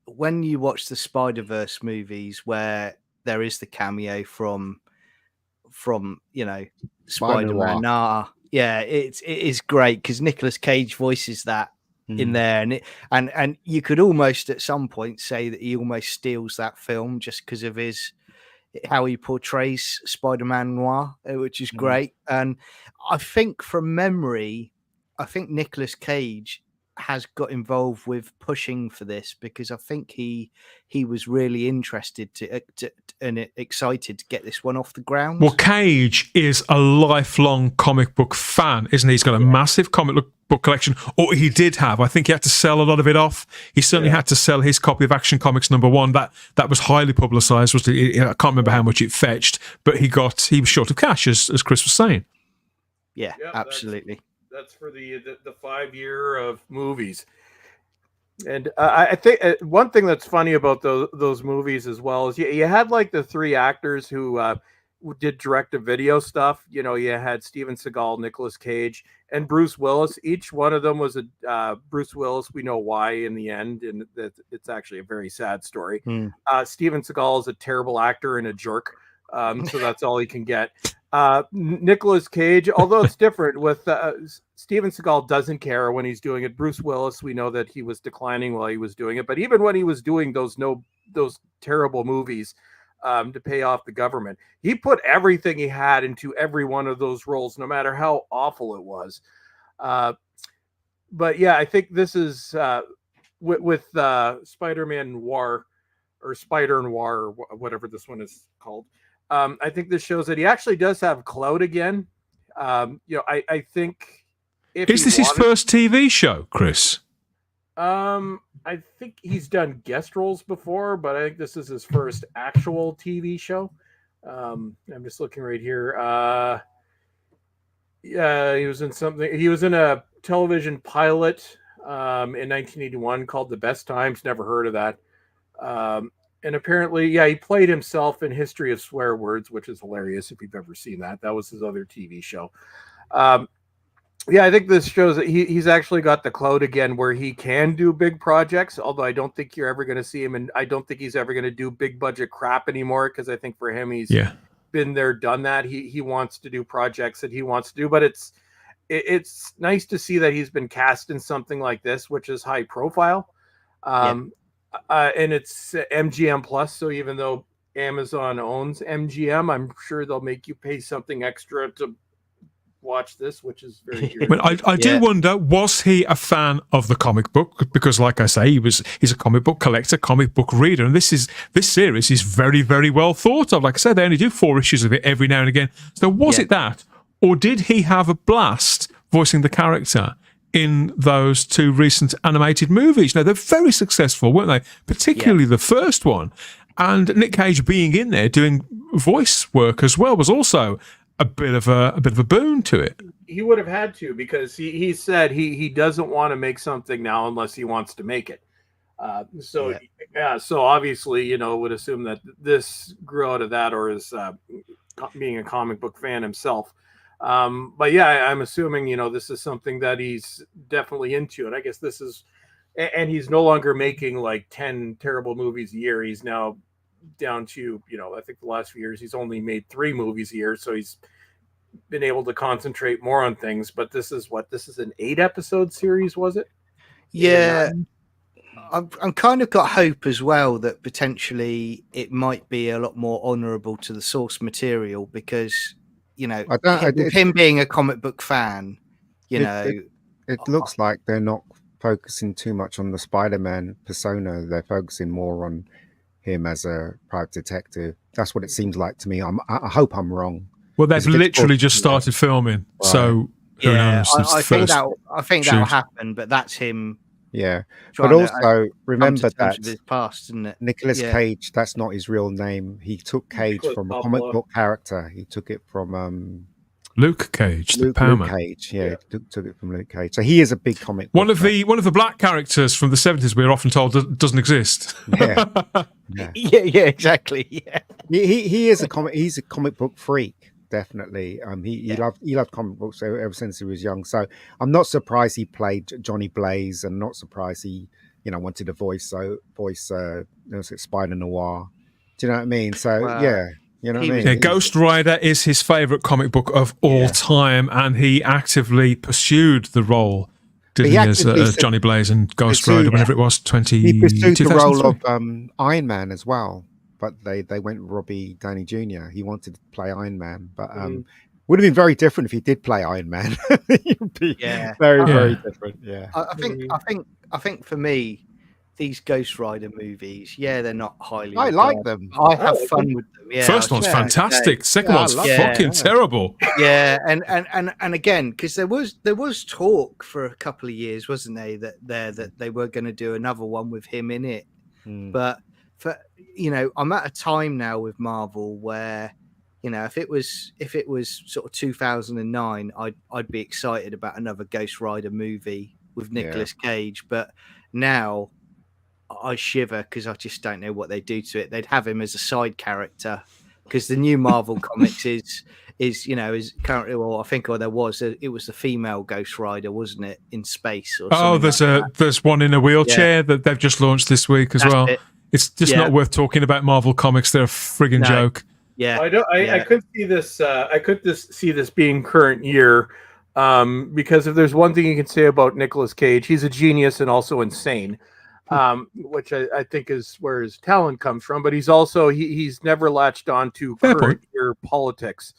when you watch the Spider-Verse movies where there is the cameo from Spider-Man, it is great because Nicolas Cage voices that in there, and you could almost at some point say that he almost steals that film just because of how he portrays Spider-Man Noir, which is great. And I think from memory, Nicolas Cage has got involved with pushing for this because I think he was really interested and excited to get this one off the ground. Well, Cage is a lifelong comic book fan, isn't he? He's got a massive comic book collection, or he did have. I think he had to sell a lot of it off. He certainly had to sell his copy of Action Comics #1. That was highly publicised. I can't remember how much it fetched, but he was short of cash, as Chris was saying. Yeah, absolutely. That's for the 5 year of movies. And I think one thing that's funny about those movies as well is you had like the three actors who did direct-to-video stuff. You know, you had Steven Seagal, Nicolas Cage, and Bruce Willis. Each one of them was a Bruce Willis. We know why in the end, and it's actually a very sad story. Steven Seagal is a terrible actor and a jerk, so that's all he can get. Nicolas Cage, although it's different with Steven Seagal doesn't care when he's doing it. Bruce Willis, we know that he was declining while he was doing it, but even when he was doing those terrible movies to pay off the government, he put everything he had into every one of those roles, no matter how awful it was. But yeah, I think this is with Spider-Man Noir or Spider Noir or whatever this one is called. I think this shows that he actually does have clout again. I think is this his first TV show, Chris? I think he's done guest roles before, but I think this is his first actual TV show. I'm just looking right here. Yeah, he was in something. He was in a television pilot in 1981 called The Best Times. Never heard of that. And apparently, he played himself in History of Swear Words, which is hilarious if you've ever seen that. That was his other TV show. I think this shows that he's actually got the clout again where he can do big projects, although I don't think you're ever going to see him, and I don't think he's ever going to do big budget crap anymore, because I think for him, he's been there, done that. He wants to do projects that he wants to do, but it's nice to see that he's been cast in something like this, which is high profile. And it's MGM Plus, so even though Amazon owns MGM, I'm sure they'll make you pay something extra to watch this, which is very good. But I do wonder, was he a fan of the comic book? Because, like I say, he's a comic book collector, comic book reader, and this series is very, very well thought of. Like I said, they only do 4 issues of it every now and again. So was it that, or did he have a blast voicing the character in those 2 recent animated movies? Now, they're very successful, weren't they? Particularly the first one. And Nick Cage being in there doing voice work as well was also a bit of a boon to it. He would have had to, because he said he doesn't want to make something now unless he wants to make it. So obviously, would assume that this grew out of that, or is being a comic book fan himself. But I'm assuming, this is something that he's definitely into. And I guess this is, and he's no longer making like 10 terrible movies a year. He's now down to, I think the last few years, he's only made 3 movies a year. So he's been able to concentrate more on things. But this is an 8-episode series, was it? Yeah. I'm kind of got hope as well that potentially it might be a lot more honorable to the source material, because, him being a comic book fan, it looks like they're not focusing too much on the Spider-Man persona. They're focusing more on him as a private detective. That's what it seems like to me. I hope I'm wrong. Well, they've literally just started filming, so who knows? I think that'll happen, but that's him. Yeah, but also remember that his past, isn't it? Nicolas Cage, that's not his real name. He took Cage from a comic book character. He took it from Luke Cage, Luke Cage. Yeah, took it from Luke Cage. So he is a big comic book. One of the black characters from the 70s we're often told doesn't exist. Yeah, exactly. Yeah, he is he's a comic book freak. Definitely. He loved comic books ever since he was young. So I'm not surprised he played Johnny Blaze, and not surprised he, wanted to voice Spider Noir. Do you know what I mean? So you know what I mean? Yeah, Ghost Rider is his favourite comic book of all time, and he actively pursued the role, didn't he, as Johnny Blaze and Ghost Rider, whenever it was, He pursued the role of Iron Man as well. But they went with Robbie Downey Jr. He wanted to play Iron Man, but would have been very different if he did play Iron Man. It would be very different. Yeah, I think for me, these Ghost Rider movies, they're not highly. I like them. I have fun with them. Yeah, first one's fantastic. Second one's fucking terrible. Yeah, and again, because there was talk for a couple of years, wasn't they, that they were going to do another one with him in it, but. I'm at a time now with Marvel where, if it was sort of 2009, I'd be excited about another Ghost Rider movie with Nicolas Cage. But Now I shiver because I just don't know what they do to it. They'd have him as a side character because the new Marvel comics is is currently, well, I think, or there was it was the female Ghost Rider, wasn't it, in space or something? There's one in a wheelchair that they've just launched this week as well. It's just not worth talking about Marvel comics. They're a friggin' joke. Yeah, I could see this. I could see this being current year, because if there's one thing you can say about Nicolas Cage, he's a genius and also insane, which I think is where his talent comes from. But he's also he's never latched on to current year politics.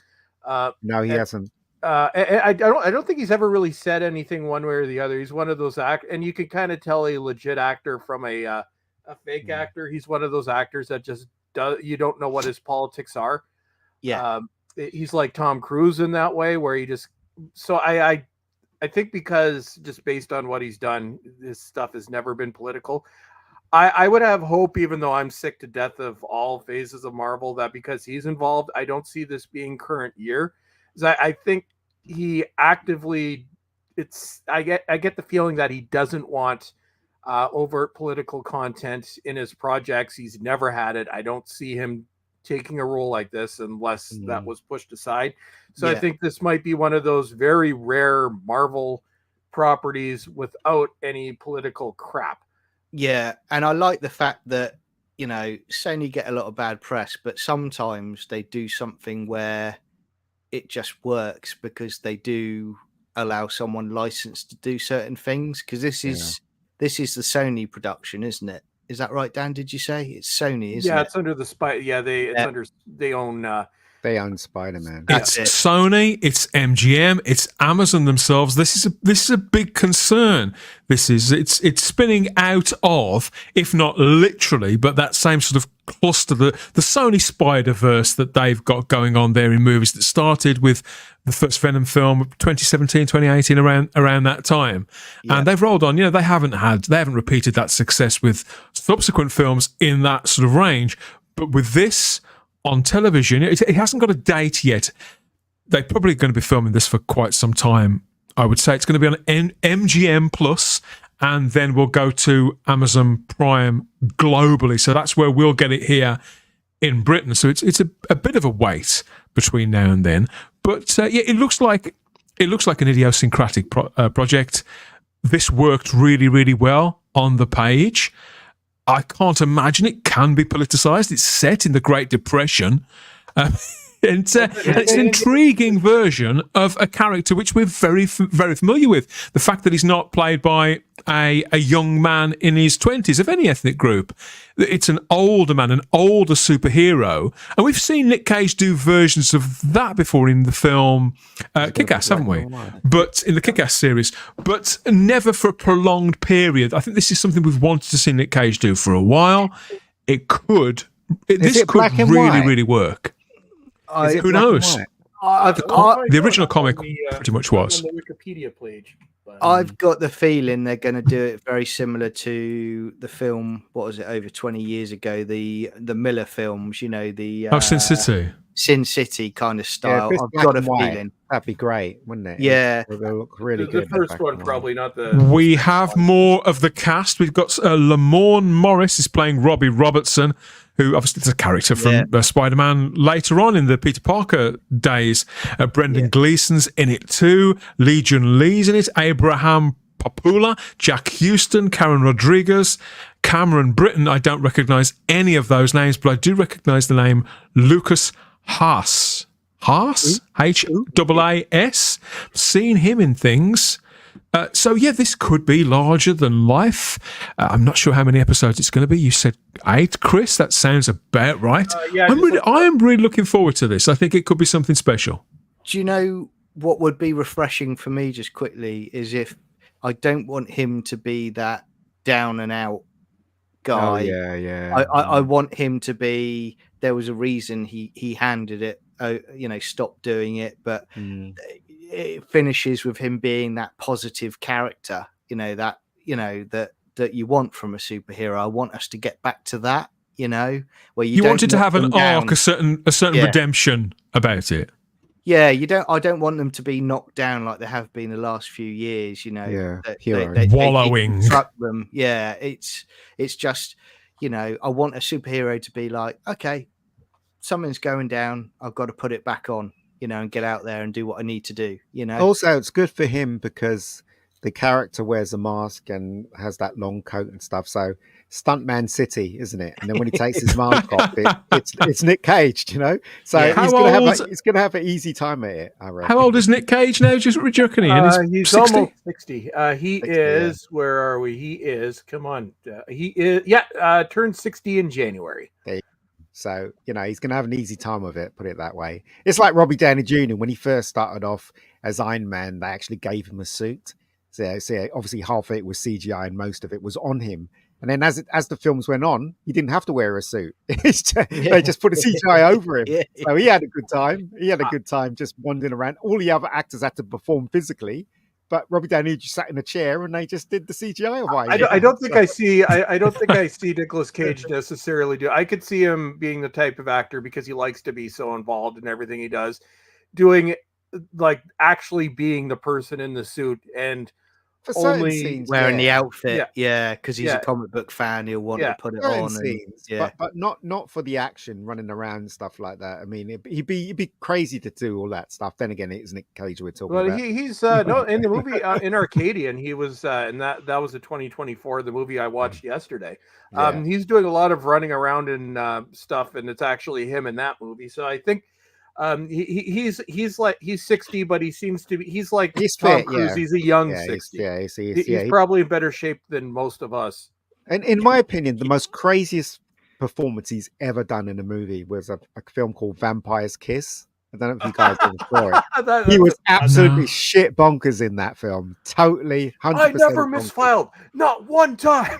No, he hasn't. I don't think he's ever really said anything one way or the other. He's one of those and you can kind of tell a legit actor from a fake actor. He's one of those actors that just you don't know what his politics are. He's like Tom Cruise in that way, where he just I think because just based on what he's done, this stuff has never been political. I would have hope, even though I'm sick to death of all phases of Marvel, that because he's involved, I don't see this being current year. I think he actively I get the feeling that he doesn't want overt political content in his projects. He's never had it. I don't see him taking a role like this unless that was pushed aside. So I think this might be one of those very rare Marvel properties without any political crap. Yeah, and I like the fact that, Sony get a lot of bad press, but sometimes they do something where it just works because they do allow someone licensed to do certain things. Because this is the Sony production, isn't it? Is that right, Dan? Did you say it's Sony? Isn't it? It's under the they own Spider-Man. It's Sony, it's MGM, it's Amazon themselves. This is a big concern. It's spinning out of, if not literally, but that same sort of cluster, the Sony Spider-Verse that they've got going on there in movies that started with the first Venom film 2017, 2018, around that time. And they've rolled on. They haven't repeated that success with subsequent films in that sort of range. But with this on television, it hasn't got a date yet. They're probably going to be filming this for quite some time. I would say it's going to be on MGM Plus, and then we'll go to Amazon Prime globally. So that's where we'll get it here in Britain. So it's a bit of a wait between now and then. But it looks like an idiosyncratic project. This worked really, really well on the page. I can't imagine it can be politicized. It's set in the Great Depression. And it's an intriguing version of a character which we're very, very familiar with. The fact that he's not played by a young man in his 20s of any ethnic group. It's an older man, an older superhero. And we've seen Nick Cage do versions of that before in the film Kick-Ass, haven't we? But in the Kick-Ass series, but never for a prolonged period. I think this is something we've wanted to see Nick Cage do for a while. This could really, really work. Who knows? The original comic pretty much was. On the Wikipedia page. I've got the feeling they're going to do it very similar to the film. What was it, over 20 years ago? The Miller films. Sin City. Sin City kind of style. I've got a feeling that'd be great, wouldn't it? Yeah, it'll look really good. The first one, probably not the. We have more of the cast. We've got Lamorne Morris is playing Robbie Robertson, who obviously is a character from Spider-Man later on in the Peter Parker days. Brendan Gleeson's in it too. Legion Lee's in it. Abraham Popula, Jack Houston, Karen Rodriguez, Cameron Britton. I don't recognise any of those names, but I do recognise the name Lucas Haas. Haas? H-A-A-S. Seen him in things. So this could be larger than life. I'm not sure how many episodes it's going to be. You said 8, Chris. That sounds about right. I'm really looking forward to this. I think it could be something special. Do you know what would be refreshing for me, just quickly, is if I don't want him to be that down and out guy. I want him to be. There was a reason he handed it. Stopped doing it, but it finishes with him being that positive character. That you want from a superhero. I want us to get back to that. Where you wanted to have an arc, a certain redemption about it. Yeah, I don't want them to be knocked down like they have been the last few years. You know, Yeah, wallowing. Truck them. Yeah, it's just, I want a superhero to be like, okay, something's going down. I've got to put it back on, and get out there and do what I need to do. Also, it's good for him because the character wears a mask and has that long coat and stuff. So Stuntman City, isn't it? And then when he takes his mask off, it's Nick Cage, So Yeah. he's gonna have an easy time at it, I reckon. How old is Nick Cage now? Just reckon he's 60? almost 60. He 60, is. Yeah. Where are we? He is. Come on. He is. Yeah. Turned 60 in January. So, he's going to have an easy time of it, put it that way. It's like Robbie Downey Jr. When he first started off as Iron Man, they actually gave him a suit. So obviously half of it was CGI and most of it was on him. And then as the films went on, he didn't have to wear a suit. They just put a CGI over him. Yeah. So he had a good time. He had a good time just wandering around. All the other actors had to perform physically. But Robbie Downey just sat in a chair and they just did the CGI of Iron Man. I don't think I see. I don't think I see Nicolas Cage necessarily do. I could see him being the type of actor because he likes to be so involved in everything he does, doing like actually being the person in the suit and for only scenes, wearing the outfit. Yeah, because he's a comic book fan. He'll want to put it on. Scenes, but not for the action, running around and stuff like that. I mean, he'd be crazy to do all that stuff. Then again, it is Nick Cage we're talking about. He's no in the movie in Arcadian. He was and that was a 2024. The movie I watched yesterday. He's doing a lot of running around and stuff, and it's actually him in that movie. So I think. He's 60, but he seems to be. He's like Tom Cruise. He's a young 60. He's probably in better shape than most of us. And in my opinion, the most craziest performance he's ever done in a movie was a film called Vampire's Kiss. I don't know if you guys ever saw it. He was absolutely shit bonkers in that film. Totally, 100%. I never misfiled, not one time.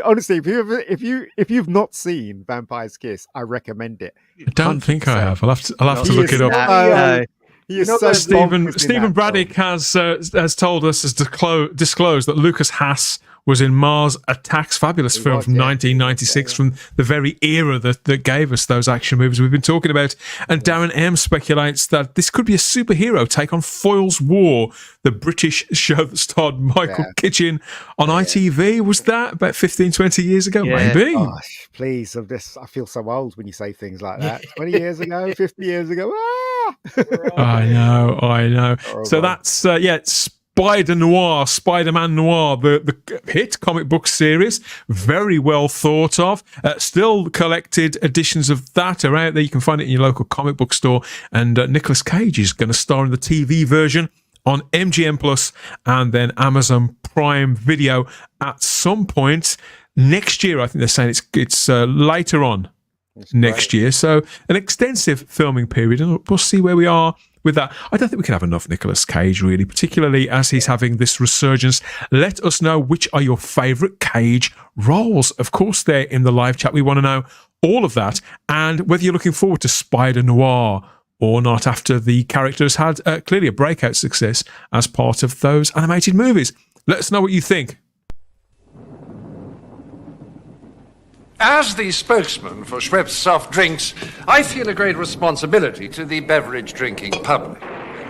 Honestly, if you've not seen Vampire's Kiss, I recommend it. I don't think I have. I'll have to look it up. Stephen Braddock has told us, has disclosed that Lucas Haas was in Mars Attacks, fabulous film from 1996, from the very era that gave us those action movies we've been talking about. And Darren M speculates that this could be a superhero take on Foyle's War, the British show that starred Michael Kitchen on ITV. Was that about 15, 20 years ago? Maybe. Gosh, please, I feel so old when you say things like that. 20 years ago, 50 years ago. I know. Horrible. So that's Spider-Man Noir, the hit comic book series, very well thought of. Still collected editions of that are out there. You can find it in your local comic book store. And Nicolas Cage is going to star in the TV version on MGM Plus and then Amazon Prime Video at some point next year. I think they're saying it's later on next year. So an extensive filming period, and we'll see where we are with that. I don't think we can have enough Nicolas Cage, really, particularly as he's having this resurgence. Let us know which are your favourite Cage roles. Of course, they're in the live chat. We want to know all of that, and whether you're looking forward to Spider Noir or not after the character has had clearly a breakout success as part of those animated movies. Let us know what you think. As the spokesman for Schweppes soft drinks, I feel a great responsibility to the beverage drinking public.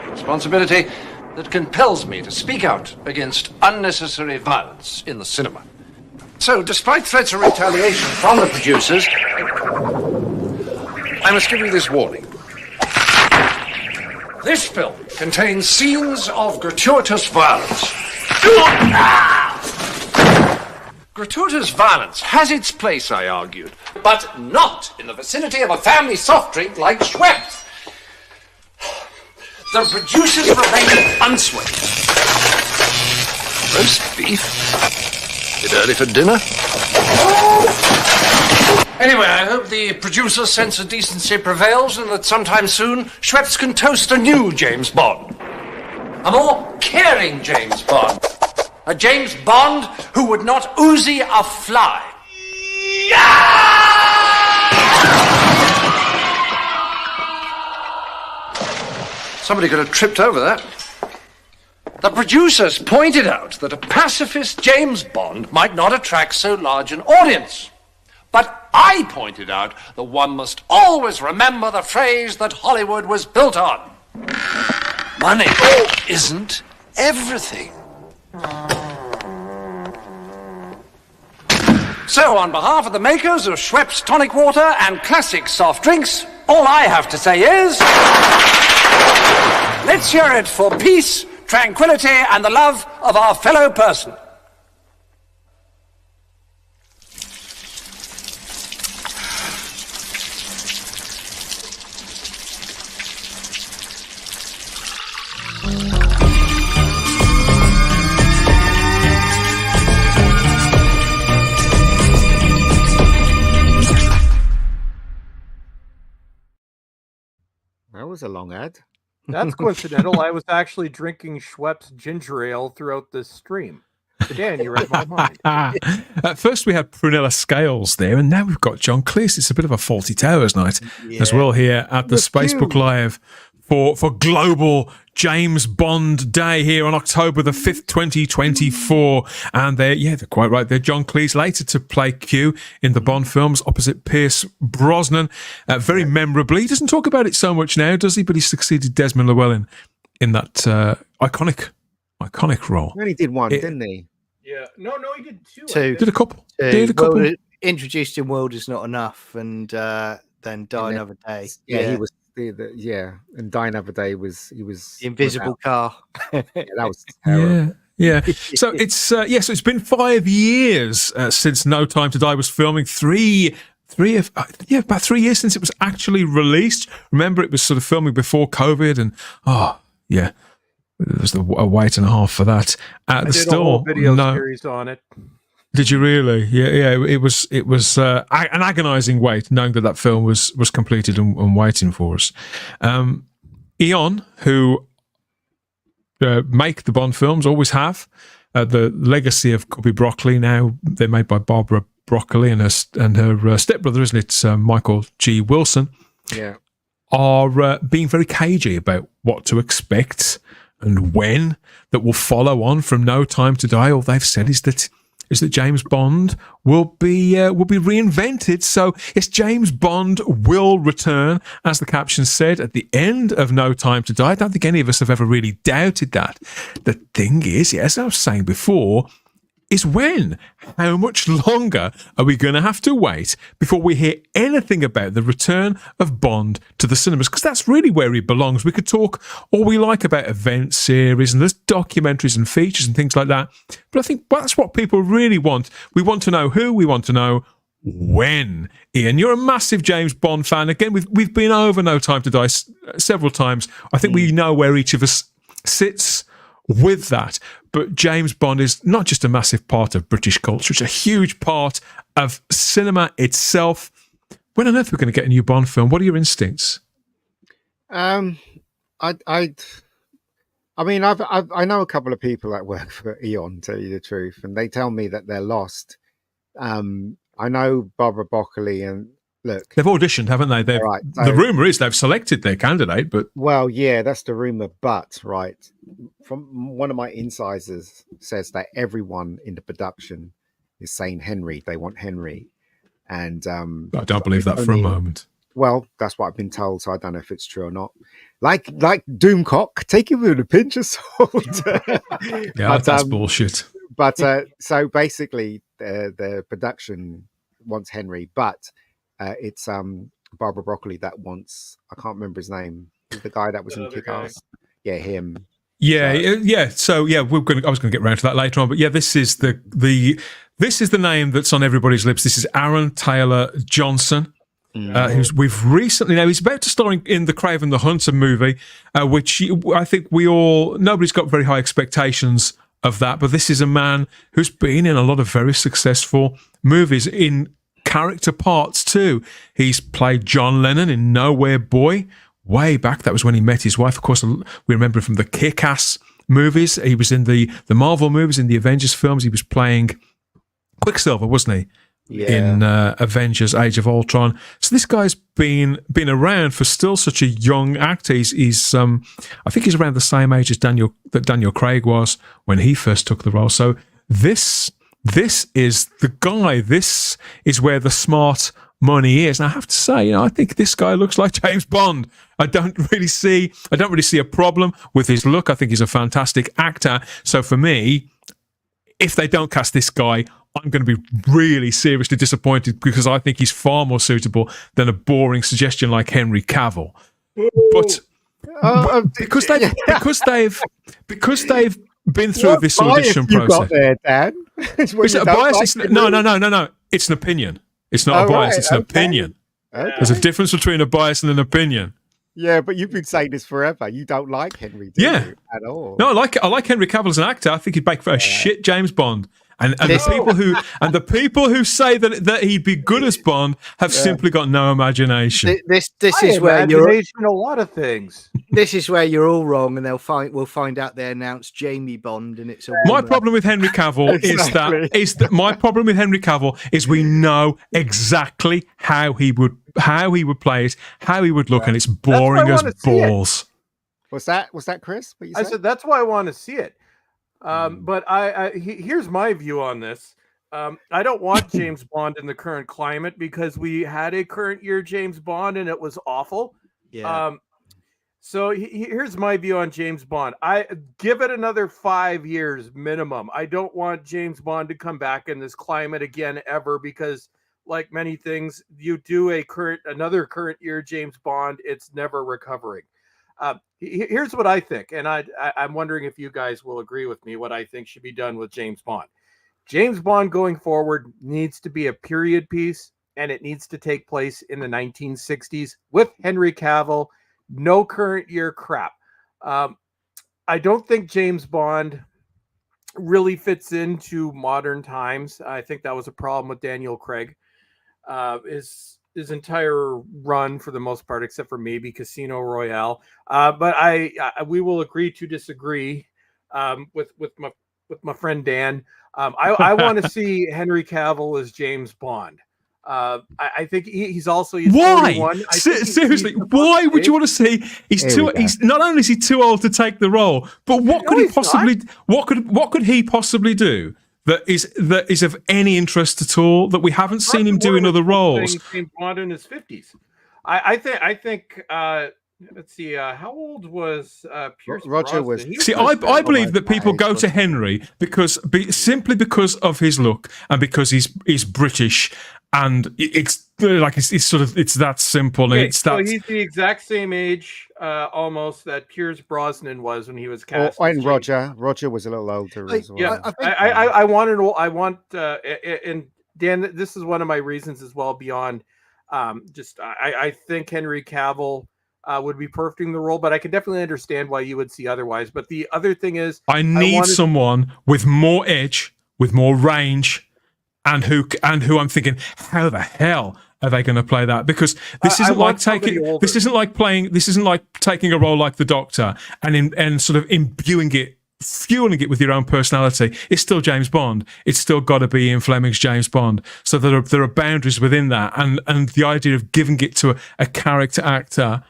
Responsibility that compels me to speak out against unnecessary violence in the cinema. So, despite threats of retaliation from the producers, I must give you this warning. This film contains scenes of gratuitous violence. Gratuitous violence has its place, I argued, but not in the vicinity of a family soft drink like Schweppes. The producers remain unswayed. Roast beef? Bit early for dinner? Anyway, I hope the producer's sense of decency prevails and that sometime soon Schweppes can toast a new James Bond. A more caring James Bond. A James Bond who would not Uzi a fly. Somebody could have tripped over that. The producers pointed out that a pacifist James Bond might not attract so large an audience. But I pointed out that one must always remember the phrase that Hollywood was built on. Money isn't everything. So, on behalf of the makers of Schweppes tonic water and classic soft drinks, all I have to say is, let's hear it for peace, tranquility, and the love of our fellow person. That was a long ad. That's coincidental. I was actually drinking Schweppes ginger ale throughout this stream. So Dan, you read my mind. At first we had Prunella Scales there, and now we've got John Cleese. It's a bit of a Faulty Towers night as well here at the Spacebook Live for Global James Bond Day here on October the 5th, 2024. And they're quite right. They're John Cleese later to play Q in the Bond films opposite Pierce Brosnan. Very memorably. He doesn't talk about it so much now, does he? But he succeeded Desmond Llewellyn in that iconic role. He only did one, didn't he? Yeah. No, he did two. Two. Did a couple. Two. Did a couple. Well, introduced in World Is Not Enough, and then Die Another Day. Yeah, he was. And Die Another Day was he was The Invisible Car. Yeah, that was terrible. Yeah. So it's so it's been 5 years since No Time to Die was filming. About 3 years since it was actually released. Remember, it was sort of filming before COVID, and there was a wait and a half for that at the did store. A whole video series on it. Did you really? Yeah. It was an agonising wait, knowing that film was completed and waiting for us. Eon, who make the Bond films, always have the legacy of Cubby Broccoli. Now they're made by Barbara Broccoli and her stepbrother, isn't it? Michael G. Wilson. Yeah, are being very cagey about what to expect and when that will follow on from No Time to Die. All they've said is that James Bond will be reinvented. So yes, James Bond will return, as the caption said, at the end of No Time to Die. I don't think any of us have ever really doubted that. The thing is, as I was saying before, is when? How much longer are we going to have to wait before we hear anything about the return of Bond to the cinemas? Because that's really where he belongs. We could talk all we like about event series and there's documentaries and features and things like that. But I think that's what people really want. We want to know who, we want to know when. Ian, you're a massive James Bond fan. Again, we've been over No Time to Die several times. I think we know where each of us sits with that. But James Bond is not just a massive part of British culture, it's a huge part of cinema itself. When on earth are we going to get a new Bond film? What are your instincts? I know a couple of people that work for Eon, to tell you the truth, and they tell me that they're lost. I know Barbara Broccoli, and look, they've auditioned, haven't they? Right, so, the rumor is they've selected their candidate, but that's the rumor. But from one of my insiders says that everyone in the production is saying Henry. They want Henry, and I don't believe that for a moment. Well, that's what I've been told, so I don't know if it's true or not. Like Doomcock, take it with a pinch of salt. Yeah, that's bullshit. But so basically, the production wants Henry, but it's Barbara Broccoli that wants. I can't remember his name. The guy that was in Kick-Ass. Yeah, him. Yeah. So I was going to get around to that later on, but yeah, this is the name that's on everybody's lips. This is Aaron Taylor Johnson. He's about to star in the Craven the Hunter movie, which I think nobody's got very high expectations of that, but this is a man who's been in a lot of very successful movies in character parts too. He's played John Lennon in Nowhere Boy way back. That was when he met his wife. Of course, we remember him from the Kick-Ass movies. He was in the Marvel movies, in the Avengers films. He was playing Quicksilver, wasn't he? Yeah. In Avengers Age of Ultron. So this guy's been around for still such a young actor. He's I think he's around the same age as Daniel Craig was when he first took the role. So this this is the guy. This is where the smart money is. And I have to say, I think this guy looks like James Bond. I don't really see a problem with his look. I think he's a fantastic actor. So for me, if they don't cast this guy, I'm going to be really seriously disappointed, because I think he's far more suitable than a boring suggestion like Henry Cavill. But because they've been through this audition process. Got there, Dan? Is it a bias? No. It's an opinion. It's not a bias. It's an opinion. Okay. There's a difference between a bias and an opinion. Yeah, but you've been saying this forever. You don't like Henry, do you? At all? No, I like Henry Cavill as an actor. I think he'd make for a shit James Bond. And the people who say that he'd be good as Bond have simply got no imagination. This is where you're a lot of things. This is where you're all wrong, and we'll find out they announced Jamie Bond, and it's all my problem with Henry Cavill is that my problem with Henry Cavill is we know exactly how he would play it, how he would look, and it's boring as balls. Was that Chris? What you I said that's why I want to see it. But here's my view on this. I don't want James Bond in the current climate, because we had a current year James Bond and it was awful. Yeah. So here's my view on James Bond. I give it another 5 years minimum. I don't want James Bond to come back in this climate again ever, because like many things, you do another current year James Bond, it's never recovering. Here's what I think, and I'm wondering if you guys will agree with me, what I think should be done with James Bond. James Bond going forward needs to be a period piece, and it needs to take place in the 1960s with Henry Cavill. No current year crap. I don't think James Bond really fits into modern times. I think that was a problem with Daniel Craig. His entire run, for the most part, except for maybe Casino Royale. But we will agree to disagree with my friend Dan. I want to see Henry Cavill as James Bond. I think he's 41. Seriously, why would you want to see? He's not only is he too old to take the role, but what could he possibly do that is of any interest at all that we haven't seen him do in other roles? James Bond in his 50s. I think. Let's see. How old was Pierce Roger? Brosnan? See, I believe that people go to Henry simply because of his look and because he's British, and it's that simple. Okay, and it's that. So he's the exact same age, almost, that Pierce Brosnan was when he was cast. And Roger was a little older as well. Yeah, I want and Dan, this is one of my reasons as well. Beyond, I think Henry Cavill would be perfect in the role, but I can definitely understand why you would see otherwise. But the other thing is, I need someone with more edge, with more range, and who I'm thinking, how the hell are they going to play that? Because this isn't like taking a role like the Doctor and sort of imbuing it, fueling it with your own personality. It's still James Bond. It's still got to be Ian Fleming's James Bond. So there are boundaries within that, and the idea of giving it to a character actor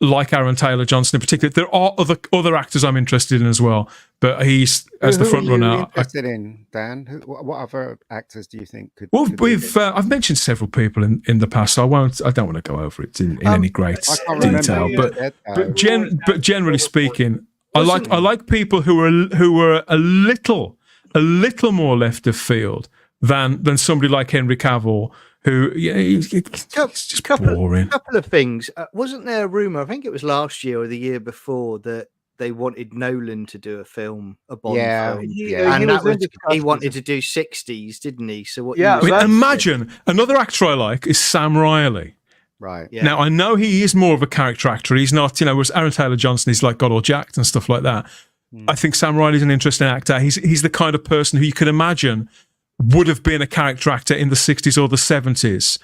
like Aaron Taylor-Johnson in particular. There are other actors I'm interested in as well, but he's as the front runner. Who are you interested in, Dan? What other actors do you think could? Well, I've mentioned several people in the past, so I don't want to go over it in any great detail. But generally speaking, I like people who are a little more left of field than somebody like Henry Cavill, who he's just boring. Couple of things. Wasn't there a rumor? I think it was last year or the year before that they wanted Nolan to do a Bond film. And he wanted to do 60s, didn't he? So what? Yeah, imagine another actor I like is Sam Riley. Right. Yeah. Now I know he is more of a character actor. He's not, whereas Aaron Taylor-Johnson is like got all jacked and stuff like that. I think Sam Riley's an interesting actor. He's the kind of person who you could imagine would have been a character actor in the 60s or the 70s.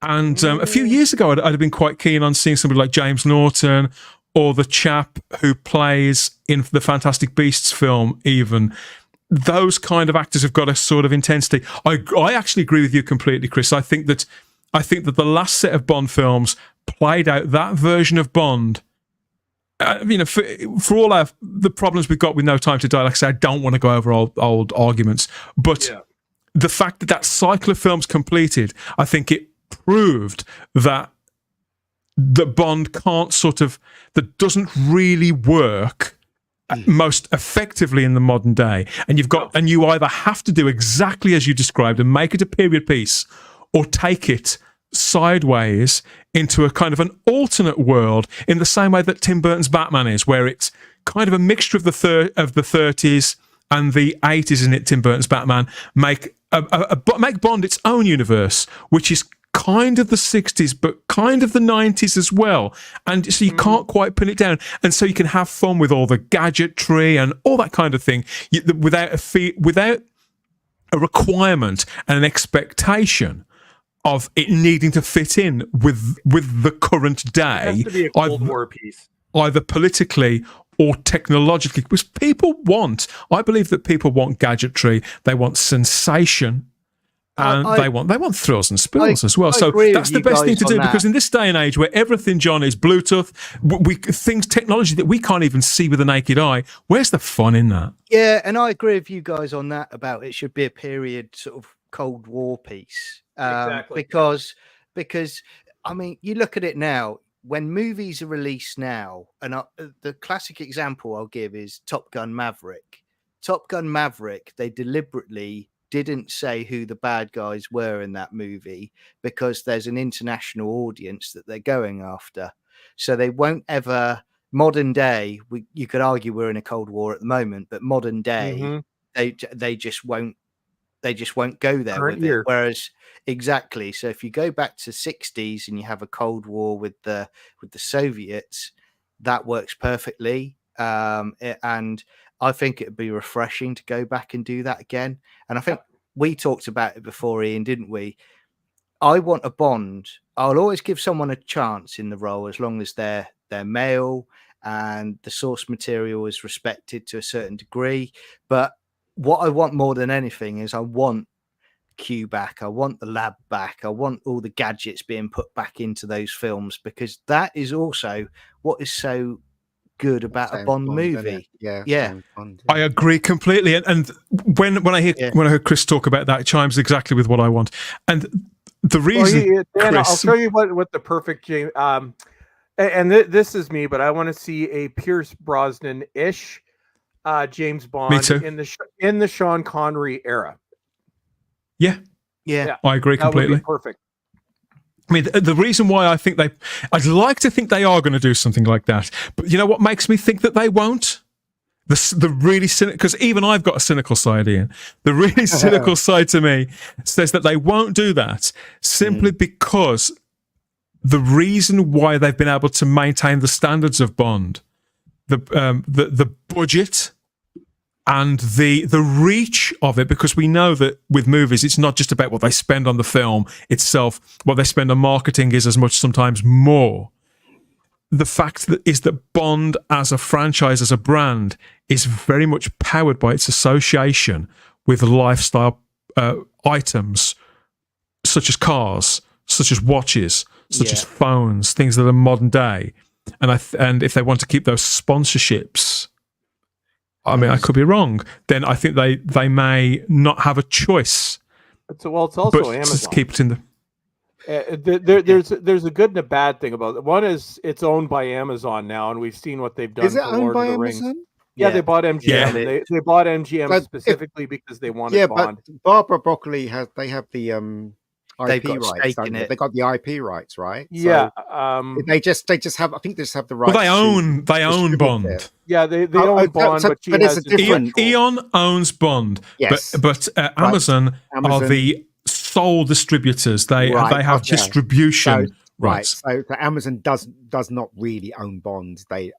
And a few years ago, I'd have been quite keen on seeing somebody like James Norton or the chap who plays in the Fantastic Beasts film even. Those kind of actors have got a sort of intensity. I actually agree with you completely, Chris. I think that the last set of Bond films played out that version of Bond. For all the problems we've got with No Time to Die, like I say, I don't want to go over old arguments, but the fact that that cycle of films completed, I think it proved that Bond can't that doesn't really work most effectively in the modern day. And you either have to do exactly as you described and make it a period piece, or take it sideways into a kind of an alternate world, in the same way that Tim Burton's Batman is, where it's kind of a mixture of the 30s and the 80s in it. Tim Burton's Batman make Bond its own universe, which is kind of the 60s, but kind of the 90s as well. And so you can't quite pin it down. And so you can have fun with all the gadgetry and all that kind of thing without a requirement and an expectation of it needing to fit in with the current day. It has to be a Cold War piece. Either politically or technologically, because I believe that people want gadgetry, they want sensation, and they want thrills and spills as well. So that's the best thing to do, because in this day and age where everything, John, is Bluetooth, technology that we can't even see with the naked eye, where's the fun in that? Yeah, and I agree with you guys on that, about it should be a period sort of Cold War piece. Exactly. Because I mean, you look at it now, when movies are released now, and the classic example I'll give is Top Gun Maverick. Top Gun Maverick, they deliberately didn't say who the bad guys were in that movie, because there's an international audience that they're going after. So they won't ever, modern day, you could argue we're in a Cold War at the moment, but modern day, they just won't go there with it. Whereas exactly, so if you go back to 60s and you have a Cold War with the Soviets, that works perfectly. And I think it'd be refreshing to go back and do that again. And I think we talked about it before, Ian, didn't we? I want a Bond. I'll always give someone a chance in the role as long as they're male and the source material is respected to a certain degree. But what I want more than anything is I want Q back. I want the lab back. I want all the gadgets being put back into those films, because that is also what is so good about a Bond movie. Yeah. I agree completely. And when I hear Chris talk about that, it chimes exactly with what I want. And the reason, Dan, I'll tell you what the perfect James. This is me, but I want to see a Pierce Brosnan-ish James Bond in the Sean Connery era. Yeah, I agree completely. That would be perfect. I mean, the reason why I'd like to think they are going to do something like that, but you know what makes me think that they won't? The really cynical, because even I've got a cynical side, Ian. The really cynical side to me says that they won't do that simply because the reason why they've been able to maintain the standards of Bond, the budget and the reach of it, because we know that with movies, it's not just about what they spend on the film itself. What they spend on marketing is as much, sometimes more. The fact that Bond as a franchise, as a brand, is very much powered by its association with lifestyle items, such as cars, such as watches, such as phones, things that are modern day. And if they want to keep those sponsorships, I mean, I could be wrong. Then I think they may not have a choice. It's also Amazon. Just keep it in the. There's a good and a bad thing about it. One is it's owned by Amazon now, and we've seen what they've done. Is it for owned Lord by of the Amazon? Rings. Yeah, they bought MGM. Yeah. They bought MGM specifically because they wanted Bond. But Barbara Broccoli have the They've IP got rights. stake in it. They got the IP rights, right? Yeah. So they just have. I think they just have the rights. Well, they own Bond. It. Yeah, they own Bond, but she has a different. Eon owns Bond, yes, but Amazon are the sole distributors. They have distribution rights. So Amazon does not really own Bond. They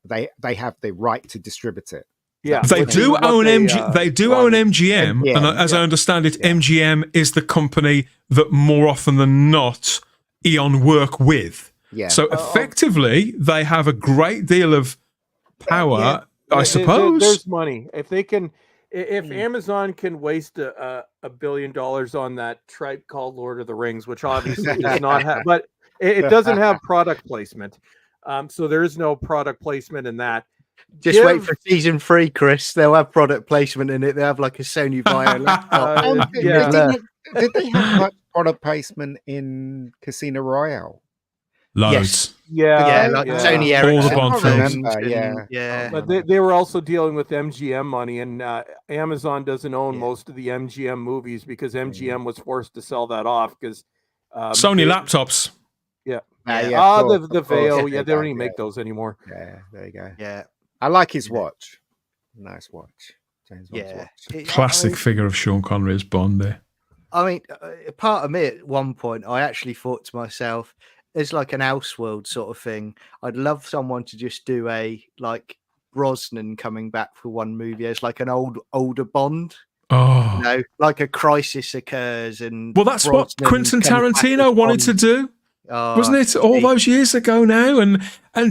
have the right to distribute it. Yeah, they do own MGM, and as I understand it, MGM is the company that more often than not Eon work with. Yeah. So effectively, they have a great deal of power, I suppose. There's money if they can. If Amazon can waste $1 billion on that tripe called Lord of the Rings, which obviously does not have, but it doesn't have product placement, so there is no product placement in that. Just wait for season 3, Chris. They'll have product placement in it. They'll have like a Sony Vaio laptop. Did they have much product placement in Casino Royale? Loads. Yeah, like Sony Ericsson. All the Bond films. Yeah. But they were also dealing with MGM money, and Amazon doesn't own most of the MGM movies because MGM was forced to sell that off because Sony laptops. Yeah. The Vaio. Yeah, they don't even make those anymore. Yeah, there you go. Yeah. I like his watch. Nice watch. James Bond's watch. Classic figure of Sean Connery as Bond there. I mean, part of me at one point, I actually thought to myself, it's like an Elseworld sort of thing. I'd love someone to just do a like Brosnan coming back for one movie as like an older Bond. Oh, you know, like a crisis occurs, and well, that's what Quentin Tarantino wanted to do, wasn't it? All those years ago now, and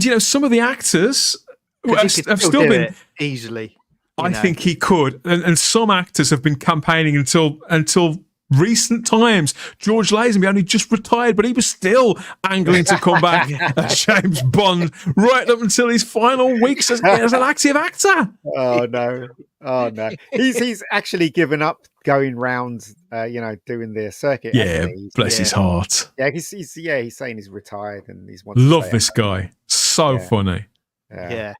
you know, some of the actors have still been easily. I think he could, and some actors have been campaigning until recent times. George Lazenby only just retired, but he was still angling to come back as James Bond right up until his final weeks as an active actor. Oh no! He's actually given up going round, doing the circuit. Yeah, bless his heart. Yeah, he's saying he's retired and he's love this guy. So funny. Yeah.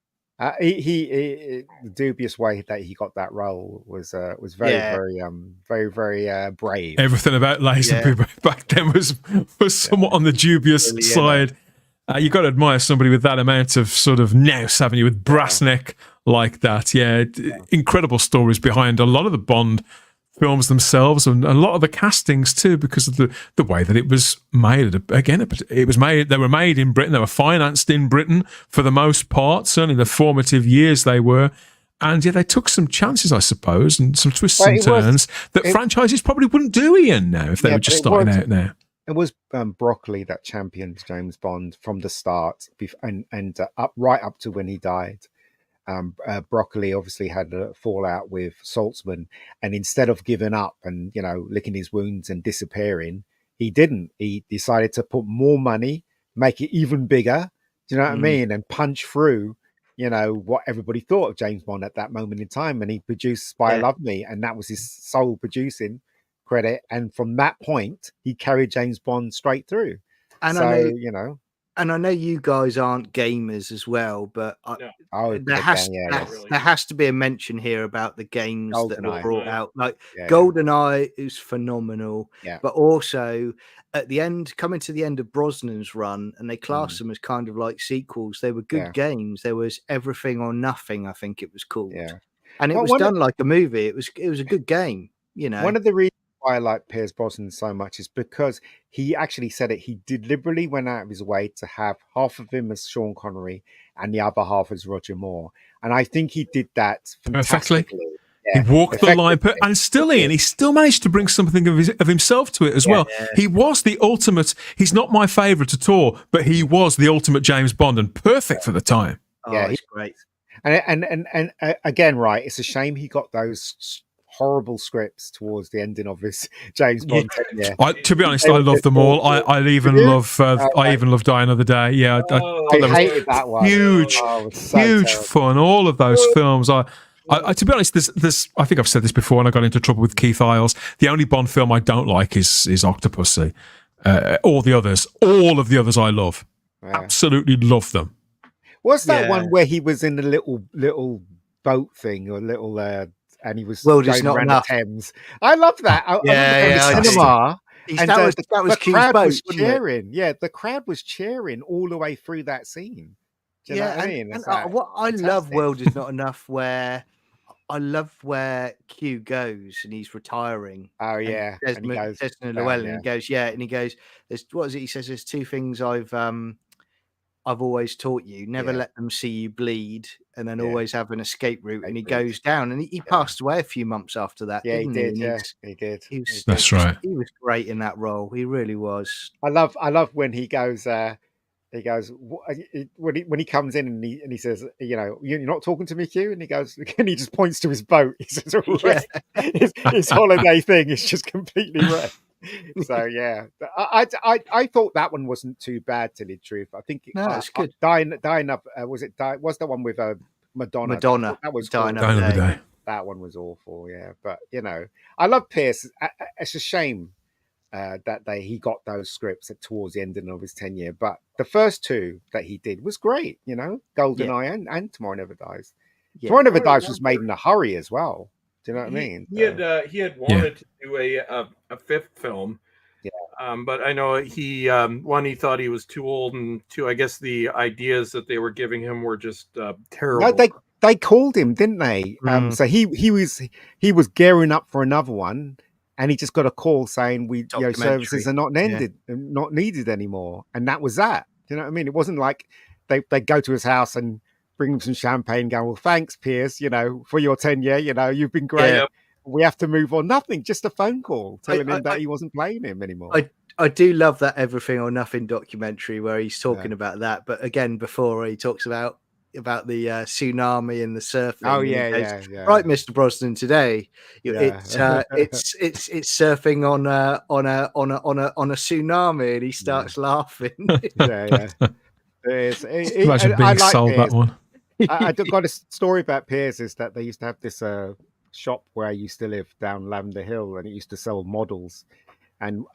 He the dubious way that he got that role was very brave. Everything about Lazenby back then was somewhat on the dubious side. You got to admire somebody with that amount of sort of nous, haven't you, with brass neck like that. Yeah, incredible stories behind a lot of the Bond films themselves and a lot of the castings too, because of the way that it was made. Again, they were made in Britain, they were financed in Britain for the most part, certainly the formative years they were, and they took some chances, I suppose, and some twists and turns that franchises probably wouldn't do, Ian, now if they were just starting out now. It was Broccoli that championed James Bond from the start and right up to when he died. Broccoli obviously had a fallout with Saltzman, and instead of giving up and licking his wounds and disappearing, he didn't. He decided to put more money, make it even bigger. Do you know what I mean? And punch through, what everybody thought of James Bond at that moment in time. And he produced Spy Love Me, and that was his sole producing credit. And from that point, he carried James Bond straight through. And And I know you guys aren't gamers as well, but there has to be a mention here about the games that were brought out. Like GoldenEye is phenomenal, but also at the end, coming to the end of Brosnan's run, and they class them as kind of like sequels. They were good games. There was Everything or Nothing, I think it was called, and it was done like a movie. It was a good game. One of the reasons why I like Pierce Brosnan so much is because he actually said it. He deliberately went out of his way to have half of him as Sean Connery and the other half as Roger Moore. And I think he did that perfectly. He walked the line, and still, Ian, he still managed to bring something of himself to it as well. He was the ultimate. He's not my favourite at all, but he was the ultimate James Bond and perfect for the time. He's great. And again, right, it's a shame he got those horrible scripts towards the ending of his James Bond tenure. To be honest, I love them all. I even love Die Another Day. Yeah, I hated that one. Huge fun. All of those films. I to be honest, there's I think I've said this before, and I got into trouble with Keith Isles. The only Bond film I don't like is Octopussy. All of the others I love. Absolutely love them. What's that one where he was in a little boat thing or little and he was going around the Thames? I love that. Cinema. And that was the crowd was cheering. It? Yeah, the crowd was cheering all the way through that scene. Do you know what I mean? What I love World Is Not Enough, where I love where Q goes and he's retiring. Oh yeah, and he goes, and he goes, what is it? He says, "There's two things I've always taught you: never let them see you bleed, and then always have an escape route." And he goes down, and he passed away a few months after that. Yeah, didn't he did. He? He did. That's right. He was great in that role. He really was. I love when he goes. He goes when he comes in and he says, "You're not talking to me, Q." And he goes, and he just points to his boat. He says, his holiday thing is just completely wrecked. So yeah, I thought that one wasn't too bad, to tell you the truth. I think it's good. Dying Up was the one with Madonna. Madonna. That was Dying awful. of Down of the Day. day. That one was awful. Yeah, but I love Pierce. It's a shame that he got those scripts towards the ending of his tenure. But the first two that he did was great. GoldenEye and Tomorrow Never Dies. Yeah. Tomorrow Never Dies was made in a hurry as well. Do you know what I mean? He had wanted to do a fifth film. Yeah. But I know he one, he thought he was too old, and two, I guess the ideas that they were giving him were just terrible. No, they called him, didn't they? So he was gearing up for another one, and he just got a call saying services are not needed anymore, and that was that. Do you know what I mean? It wasn't like they go to his house and bring him some champagne, go, well, thanks, Pierce, for your tenure, you've been great. Yeah. We have to move on. Nothing, just a phone call telling him that he wasn't playing him anymore. I do love that Everything or Nothing documentary where he's talking about that. But again, before he talks about the tsunami and the surfing. Oh and yeah, goes, yeah. Right, Mr. Brosnan. Today, it's surfing on a tsunami, and he starts laughing. Yeah. Imagine being sold that one. I got a story about Piers is that they used to have this shop where I used to live down Lavender Hill, and it used to sell models. And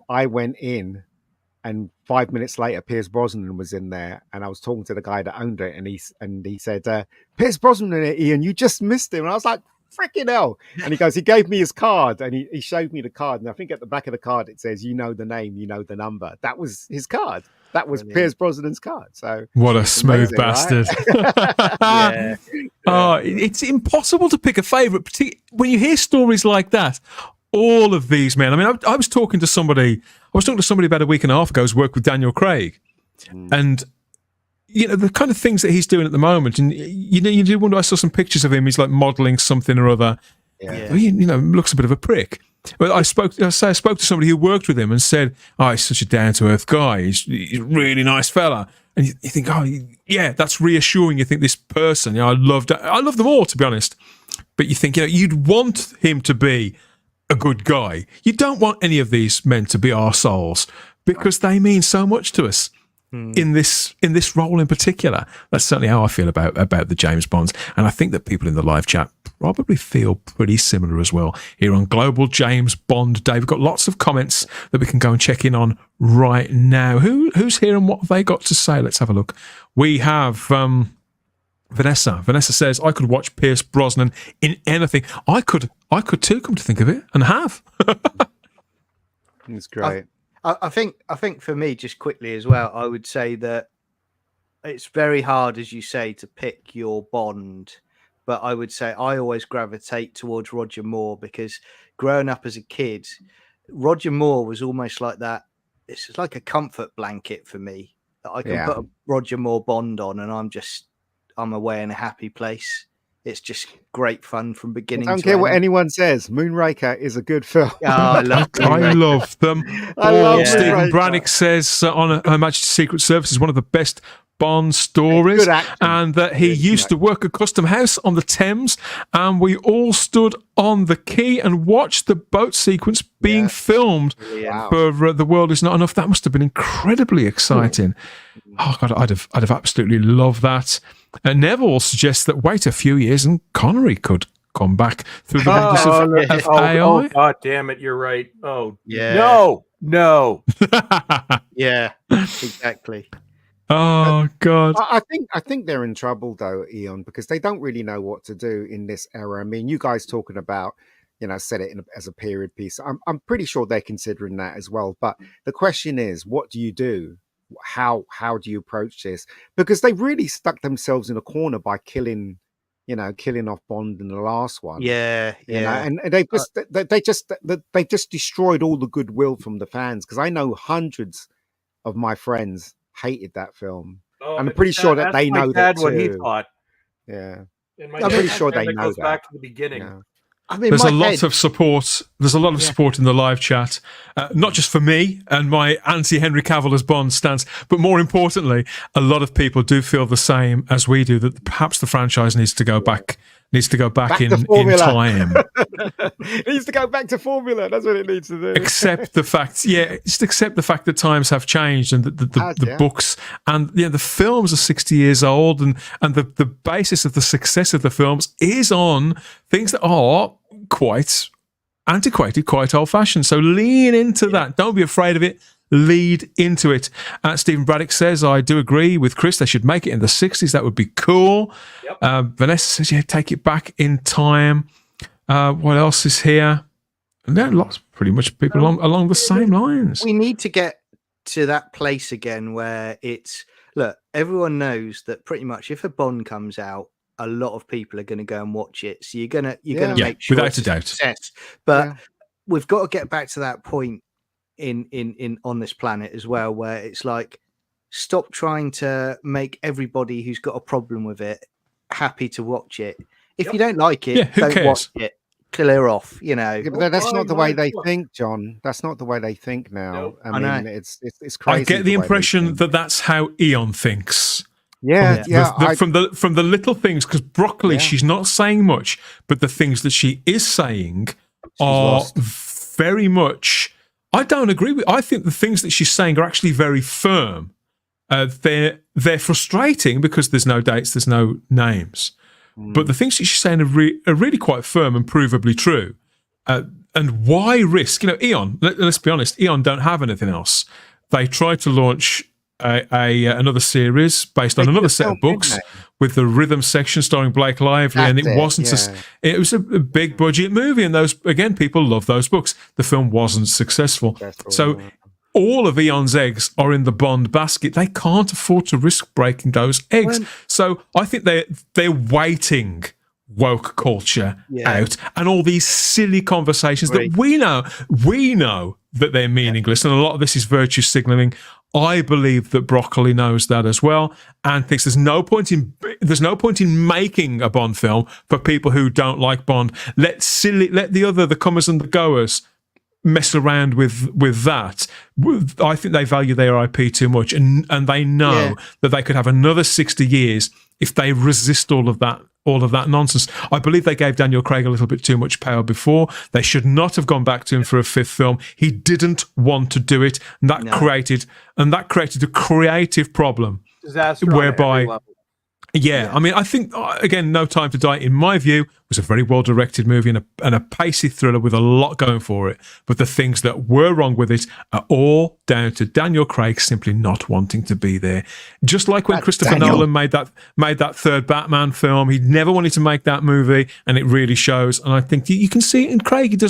I went in, and 5 minutes later, Pierce Brosnan was in there, and I was talking to the guy that owned it, and he said, "Pierce Brosnan in it, Ian, you just missed him." And I was like, "Freaking hell!" And he goes, he gave me his card, and he showed me the card, and I think at the back of the card it says, "You know the name, you know the number." That was his card. That was Pierce Brosnan's card. So what a smooth amazing, bastard! Right? Oh, it's impossible to pick a favourite, particularly when you hear stories like that. All of these men. I mean, I was talking to somebody about a week and a half ago who's worked with Daniel Craig, and the kind of things that he's doing at the moment. And you do wonder. I saw some pictures of him. He's like modelling something or other. Yeah. Looks a bit of a prick. But I spoke to somebody who worked with him and said, "Oh, he's such a down to earth guy. He's a really nice fella." And you think, "Oh, yeah, that's reassuring." You think this person, I love them all, to be honest. But you think, you'd want him to be a good guy. You don't want any of these men to be arseholes, because they mean so much to us in this role in particular. That's certainly how I feel about the James Bonds, and I think that people in the live chat probably feel pretty similar as well. Here on Global James Bond Day, we've got lots of comments that we can go and check in on right now. Who's here and what have they got to say? Let's have a look. We have Vanessa. Vanessa says, "I could watch Pierce Brosnan in anything." I could too, come to think of it, and have. It's great. I think for me, just quickly as well, I would say that it's very hard, as you say, to pick your Bond. But I would say I always gravitate towards Roger Moore, because growing up as a kid, Roger Moore was almost like that. It's like a comfort blanket for me, that I can put a Roger Moore Bond on, and I'm away in a happy place. It's just great fun from beginning to end. I don't care what anyone says. Moonraker is a good film. Oh, I love I love them. I love Stephen Moonraker. Brannick says on Her Majesty's Secret Service is one of the best Bond stories, Good acting. and that he used to work at Custom House on the Thames, and we all stood on the quay and watched the boat sequence being filmed for The World Is Not Enough. That must have been incredibly exciting. Oh God, I'd have absolutely loved that. And Neville suggests that wait a few years and Connery could come back through the wonders of AI. Oh, God damn it, you're right. Oh, Yeah. No. Yeah, exactly. Oh God. I think they're in trouble though, Eon, because they don't really know what to do in this era. I mean, you guys talking about, set it as a period piece. I'm pretty sure they're considering that as well. But the question is, what do you do? How do you approach this? Because they really stuck themselves in a corner by killing off Bond in the last one. And they just destroyed all the goodwill from the fans. Because I know hundreds of my friends hated that film. I'm pretty sure that they know that too. What he thought. Yeah, I'm pretty sure they know goes that. back to the beginning. Yeah. I mean, There's a lot of support There's a lot of support in the live chat, not just for me and my anti-Henry Cavill as Bond stance, but more importantly, a lot of people do feel the same as we do, that perhaps the franchise needs to go back in time. It needs to go back to formula. That's what it needs to do. Accept the fact that times have changed, and that the books and the films are 60 years old, and the basis of the success of the films is on things that are quite antiquated, quite old-fashioned. So lean into that. Don't be afraid of it. Lead into it. Stephen Braddock says, I do agree with Chris. They should make it in the 60s. That would be cool. Yep. Vanessa says, yeah, take it back in time. What else is here? And there are lots, pretty much people along the same lines. We need to get to that place again where it's, look, everyone knows that pretty much if a Bond comes out, a lot of people are going to go and watch it. So you're gonna make sure without it's a doubt. Success. But we've got to get back to that point in on this planet as well, where it's like, stop trying to make everybody who's got a problem with it happy to watch it. If you don't like it, don't watch it. Clear off, but that's not the way they think, John. That's not the way they think now. I mean, it's crazy. I get the impression that that's how Eon thinks. From the little things, because Broccoli, she's not saying much, but the things that she is saying are very much. I don't agree with. I think the things that she's saying are actually very firm. They're frustrating because there's no dates, there's no names, but the things that she's saying are really quite firm and provably true. And why risk? Eon. Let's be honest. Eon don't have anything else. They tried to launch another series based on another set of books with the rhythm section starring Blake Lively, and it wasn't. It was a big budget movie, and those, again, people love those books. The film wasn't successful, so all of Eon's eggs are in the Bond basket. They can't afford to risk breaking those eggs. So I think they're waiting woke culture out and all these silly conversations that we know that they're meaningless, and a lot of this is virtue signaling. I believe that Broccoli knows that as well, and thinks there's no point in making a Bond film for people who don't like Bond. Let the comers and the goers mess around with that. I think they value their IP too much, and they know that they could have another 60 years if they resist all of that nonsense. I believe they gave Daniel Craig a little bit too much power before. They should not have gone back to him for a fifth film. He didn't want to do it, and that created a creative problem. Disaster whereby, I mean, I think again, No Time to Die, in my view, was a very well directed movie and a pacey thriller with a lot going for it. But the things that were wrong with it are all down to Daniel Craig simply not wanting to be there. Just like when Christopher Nolan made that third Batman film, he never wanted to make that movie, and it really shows. And I think you can see it in Craig.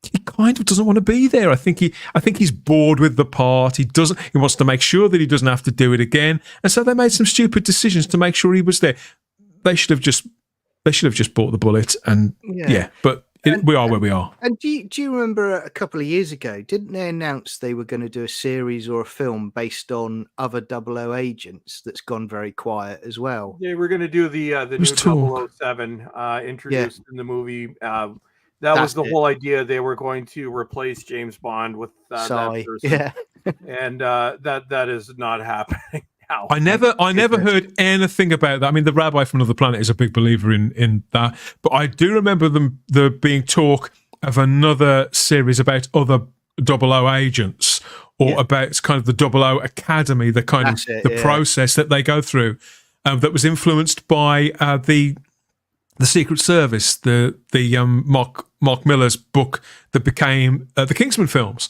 He kind of doesn't want to be there. I think he's bored with the part. He wants to make sure that he doesn't have to do it again. And so they made some stupid decisions to make sure he was there. They should have just bought the bullet. And but we are where we are. And do you remember a couple of years ago, didn't they announce they were going to do a series or a film based on other 00 agents that's gone very quiet as well? Yeah, we're going to do the new 007 introduced in the movie. That was the whole idea. They were going to replace James Bond with that person. And that is not happening now. I never heard anything about that. I mean, the Rabbi from Another Planet is a big believer in that, but I do remember there being talk of another series about other 00 agents, or about kind of the 00 Academy, the kind of process that they go through, that was influenced by the Secret Service, the Mark Miller's book that became the Kingsman films.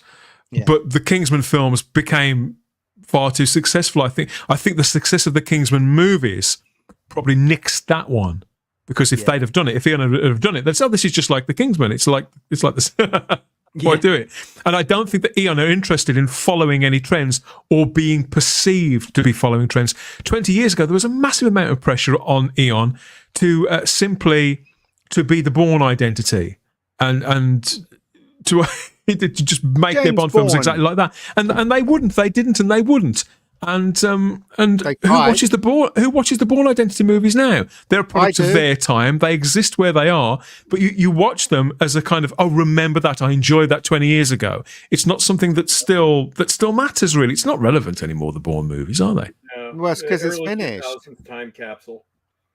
But the Kingsman films became far too successful. I think the success of the Kingsman movies probably nixed that one, because if they'd have done it, if Ian had have done it, they'd say, this is just like the Kingsman. It's like this. Why do it? And I don't think that Eon are interested in following any trends or being perceived to be following trends. 20 years ago, there was a massive amount of pressure on Eon to simply to be the Bourne identity and to just make their Bond films exactly like that. And they wouldn't. They didn't, and they wouldn't. And They who tried. watches the Bourne Identity movies now? They're a product of do. their time. They exist where they are, but you watch them as a kind of, oh, remember that, I enjoyed that 20 years ago. It's not something that still matters really. It's not relevant anymore. The Bourne movies, are they? No, Well, it's 'cause it's early finished. 2000s time capsule.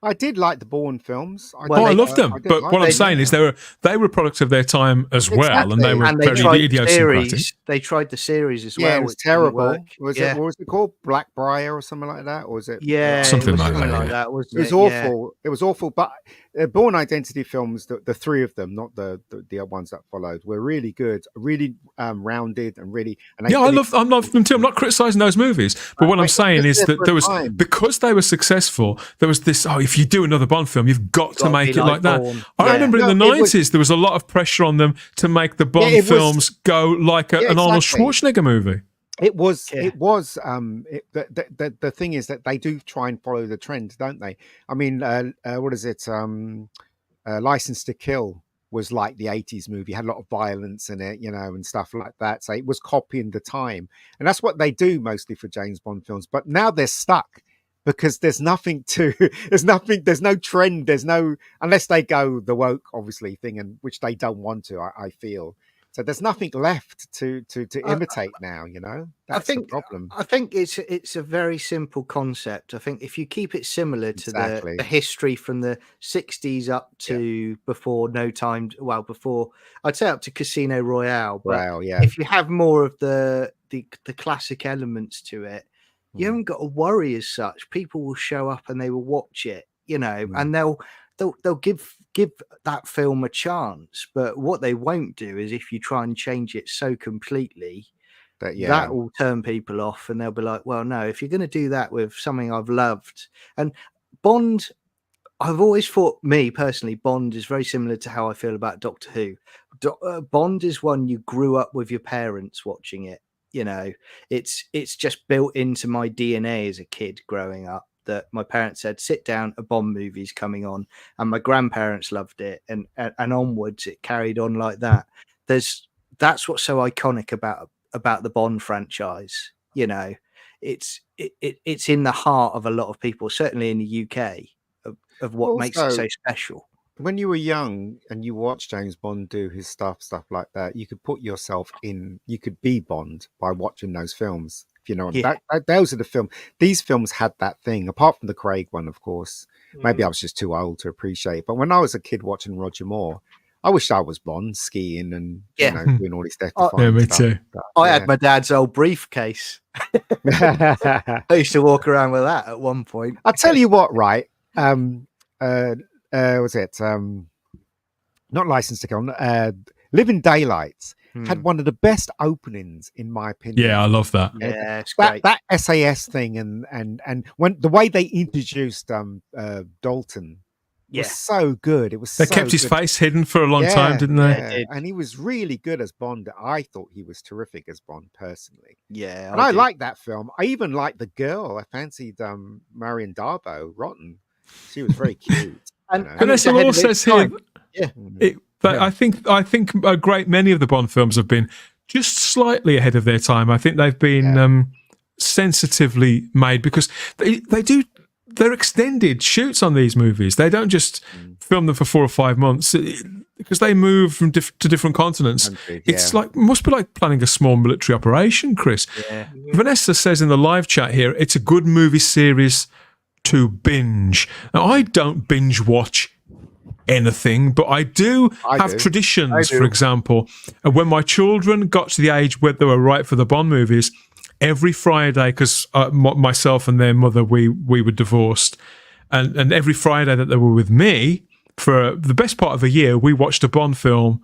I did like the Bourne films. Well, I they- love them, I did but like what I'm them, saying yeah. is they were a product of their time as well, and they Exactly. were and they very tried the idiosyncratic. series. They tried the series as Yeah, well. it was which didn't terrible. work. Was yeah. it? What was it called? Blackbriar or something like that? Or was it? Yeah, Something it was like something that, like yeah. that, It wasn't was it? Yeah. awful. It was awful. But Bourne Identity films, the three of them, not the other ones that followed, were really good, really rounded, and really. And they Yeah, I finished- love them too. I'm not criticizing those movies, but what I'm Right, saying just is there that for there a was, time. because they were successful, there was this, oh, if you do another Bond film, you've got to Gotta make be it like that. Bourne. I Yeah. remember in the No, it was- 90s there was a lot of pressure on them to make the Bond it was- films go like Yeah, an Arnold exactly. Schwarzenegger movie. It was. Yeah. It was. The thing is that they do try and follow the trend, don't they? I mean, what is it? License to Kill was like the 80s movie, had a lot of violence in it, and stuff like that. So it was copying the time. And that's what they do mostly for James Bond films. But now they're stuck because there's nothing to, there's no trend. There's no, unless they go the woke, obviously, thing, and which they don't want to, I feel. So there's nothing left to imitate now, That's the problem. I think it's a very simple concept. I think if you keep it similar to Exactly. the history from the 60s up to before before I'd say up to Casino Royale, but Wow, yeah. if you have more of the classic elements to it, you haven't got to worry as such. People will show up and they will watch it, and they'll give that film a chance. But what they won't do is if you try and change it so completely, that will turn people off, and they'll be like, well, no, if you're going to do that with something I've loved. And Bond, I've always thought, me personally, Bond is very similar to how I feel about Doctor Who. Bond is one you grew up with your parents watching it. It's just built into my DNA as a kid growing up, that my parents said, sit down, a Bond movie's coming on, and my grandparents loved it, and onwards it carried on like that. That's what's so iconic about the Bond franchise. It's in the heart of a lot of people, certainly in the UK, of what makes it so special. When you were young and you watched James Bond do his stuff like that, you could put yourself in, you could be Bond by watching those films. Those are the film. These films had that thing, apart from the Craig one, of course. Maybe I was just too old to appreciate it. But when I was a kid watching Roger Moore, I wish I was Bond, skiing and doing all this death-defying me stuff. too. I had my dad's old briefcase. I used to walk around with that at one point. I'll tell you what, right? Was it not License to Kill? Living Daylights had one of the best openings, in my opinion. Yeah, I love that. Yeah, it's great. That SAS thing and when the way they introduced Dalton was so good. It was They so kept his good. face hidden for a long time, didn't they? Yeah. And he was really good as Bond. I thought he was terrific as Bond, personally. Yeah, and I liked that film. I even liked the girl. I fancied Marion Darbo, Rotten. She was very cute. And Vanessa Law says here, I think a great many of the Bond films have been just slightly ahead of their time. I think they've been sensitively made because they're extended shoots on these movies. They don't just film them for 4 or 5 months because they move from to different continents. It's must be like planning a small military operation, Chris. Yeah. Vanessa says in the live chat here, it's a good movie series to binge. Now, I don't binge watch anything, but I do have traditions. For example, when my children got to the age where they were right for the Bond movies, every Friday, because myself and their mother, we were divorced, and every Friday that they were with me for the best part of a year, we watched a Bond film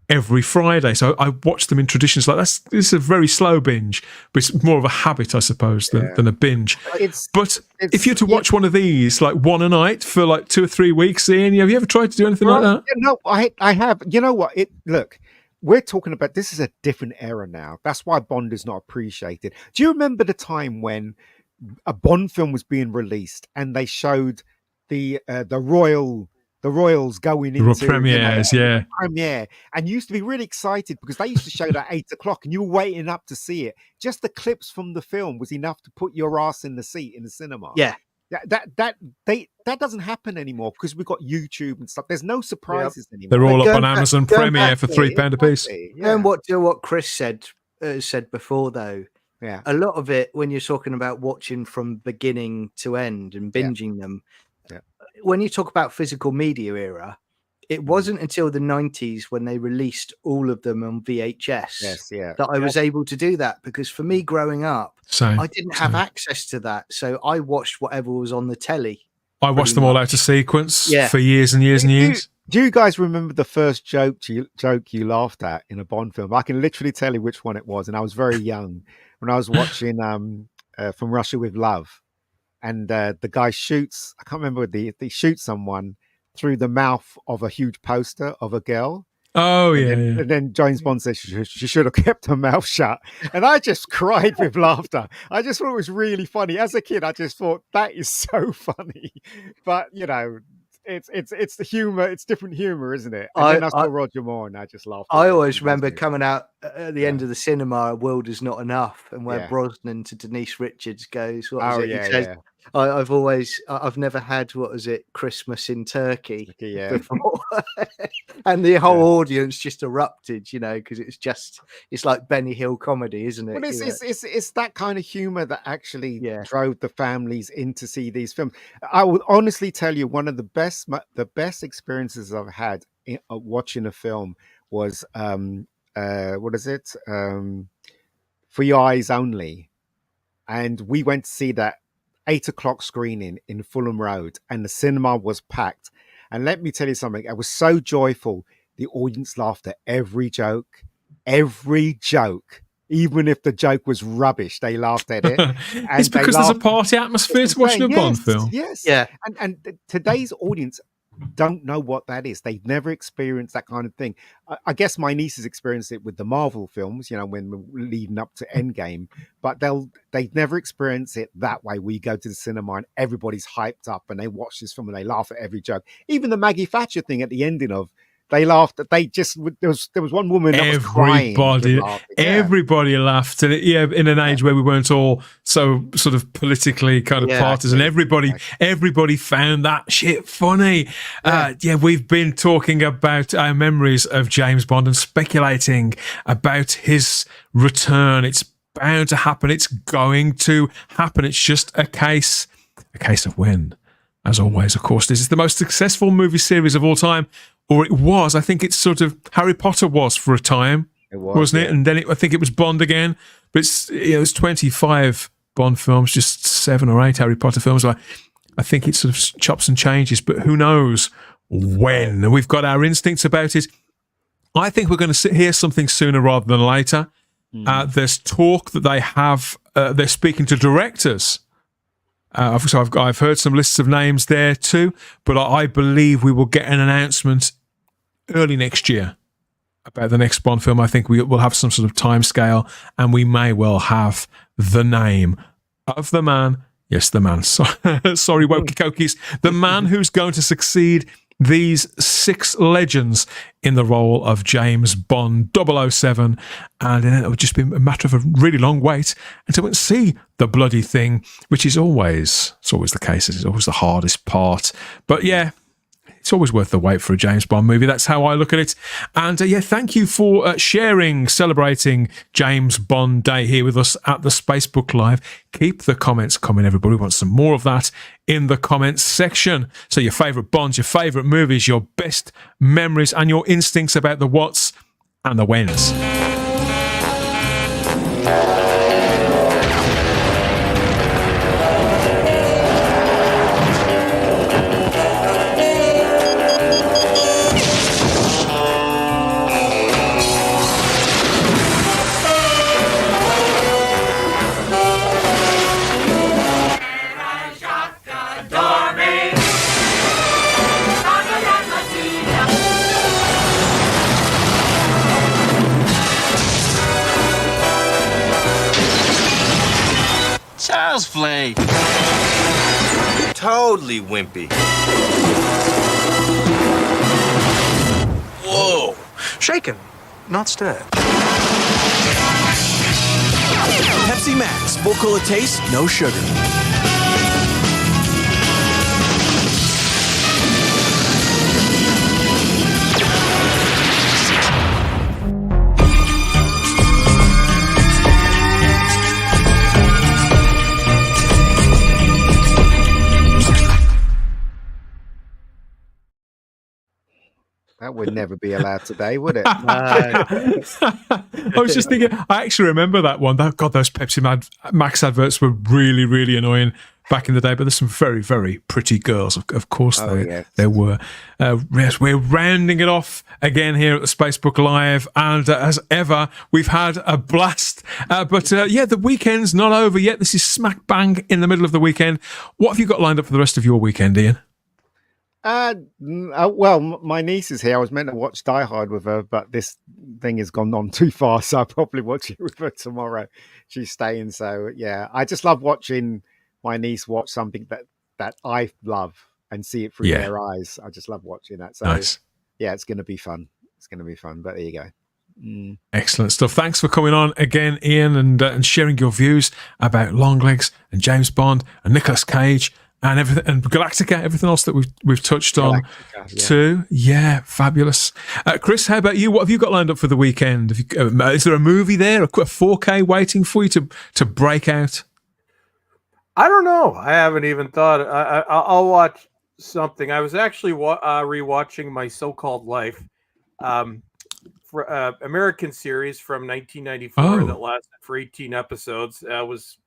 every Friday. So I watched them in traditions like that. It's a very slow binge, but it's more of a habit, I suppose, than a binge. But if you're to watch one of these, like one a night for like 2 or 3 weeks, Ian, have you ever tried to do anything like that? No, I have. You know what? Look, we're talking about, this is a different era now. That's why Bond is not appreciated. Do you remember the time when a Bond film was being released and they showed the royal the royals going There were into premieres, yeah. premiere, and you used to be really excited because they used to show that 8 o'clock, and you were waiting up to see it. Just the clips from the film was enough to put your ass in the seat in the cinema. Yeah. That doesn't happen anymore because we've got YouTube and stuff. There's no surprises anymore. They're all up on going back- Amazon going Premiere back for to £3 a piece. Yeah. And what Chris said before, though, Yeah. a lot of it, when you're talking about watching from beginning to end and binging them, when you talk about physical media era, it wasn't until the 90s when they released all of them on VHS that I was able to do that. Because for me growing up, I didn't have access to that. So I watched whatever was on the telly. I watched them all out of sequence for years and years and years. Do you guys remember the first joke you laughed at in a Bond film? I can literally tell you which one it was. And I was very young when I was watching From Russia with Love. And the guy shoots, I can't remember, they shoot someone through the mouth of a huge poster of a girl. Oh, And then James Bond says she should have kept her mouth shut. And I just cried with laughter. I just thought it was really funny. As a kid, I just thought that is so funny. But, it's the humor. It's different humor, isn't it? And then I saw Roger Moore and I just laughed. I always remember coming out at the end of the cinema, "A World Is Not Enough," and where Brosnan to Denise Richards goes, "What is it?" He says, I've never had, what was it, Christmas in Turkey before. And the whole audience just erupted, because it's like Benny Hill comedy, isn't it? Well, it's that kind of humor that actually drove the families in to see these films. I would honestly tell you, one of the best experiences I've had watching a film was what is it? For Your Eyes Only. And we went to see that 8 o'clock screening in Fulham Road, and the cinema was packed. And let me tell you something, I was so joyful. The audience laughed at every joke, even if the joke was rubbish, they laughed at it. And it's because there's a party atmosphere to watching a Bond film. Yes. And today's audience don't know what that is. They've never experienced that kind of thing. I guess my nieces experienced it with the Marvel films, when we're leading up to Endgame, but they've never experienced it that way. We go to the cinema and everybody's hyped up and they watch this film and they laugh at every joke. Even the Maggie Thatcher thing at the ending of, they laughed. There was one woman that was crying. Everybody laughed, and in an age where we weren't all so sort of politically kind of partisan. Everybody found that shit funny. We've been talking about our memories of James Bond and speculating about his return. It's bound to happen. It's going to happen. It's just a case of when. As always, of course, this is the most successful movie series of all time. Or it was. I think it's sort of Harry Potter was for a time, wasn't it? And then I think it was Bond again. But it's 25 Bond films, just 7 or 8 Harry Potter films. I think it sort of chops and changes, but who knows when? We've got our instincts about it. I think we're going to hear something sooner rather than later. There's talk that they have. They're speaking to directors. So I've heard some lists of names there too, but I believe we will get an announcement early next year about the next Bond film. I think we will have some sort of time scale, and we may well have the name of the man. Yes, the man. Sorry, Wokey Cokies. The man who's going to succeed these 6 legends in the role of James Bond 007, and then it would just be a matter of a really long wait until we can see the bloody thing, which is always the case. It's always the hardest part, but it's always worth the wait for a James Bond movie. That's how I look at it. And thank you for celebrating James Bond Day here with us at the Spacebook Live. Keep the comments coming, everybody. We want some more of that in the comments section. So your favourite Bonds, your favourite movies, your best memories, and your instincts about the whats and the whens. Child's play. Totally wimpy. Whoa! Shaken, not stirred. Pepsi Max, full color taste, no sugar. That would never be allowed today, would it? I was just thinking, I actually remember that one. God, those Pepsi Max adverts were really, really annoying back in the day, but there's some very, very pretty girls. Of course, there were. Yes, we're rounding it off again here at the Spacebook Live, and as ever, we've had a blast. But the weekend's not over yet. This is smack bang in the middle of the weekend. What have you got lined up for the rest of your weekend, Ian? Well, my niece is here. I was meant to watch Die Hard with her, but this thing has gone on too far, so I'll probably watch it with her tomorrow. She's staying, so yeah. I just love watching my niece watch something that I love and see it through their eyes. I just love watching that. So nice. Yeah, it's going to be fun. It's going to be fun, but there you go. Excellent stuff. Thanks for coming on again, Ian, and sharing your views about Longlegs and James Bond and Nicolas Cage and everything, and Galactica, everything else that we've touched on too. Yeah, fabulous. Chris, how about you? What have you got lined up for the weekend? Is there a movie there, a 4K waiting for you to break out? I don't know. I haven't even thought. I'll watch something. I was actually rewatching My So-Called Life, for American series from 1994 that lasted for 18 episodes. That was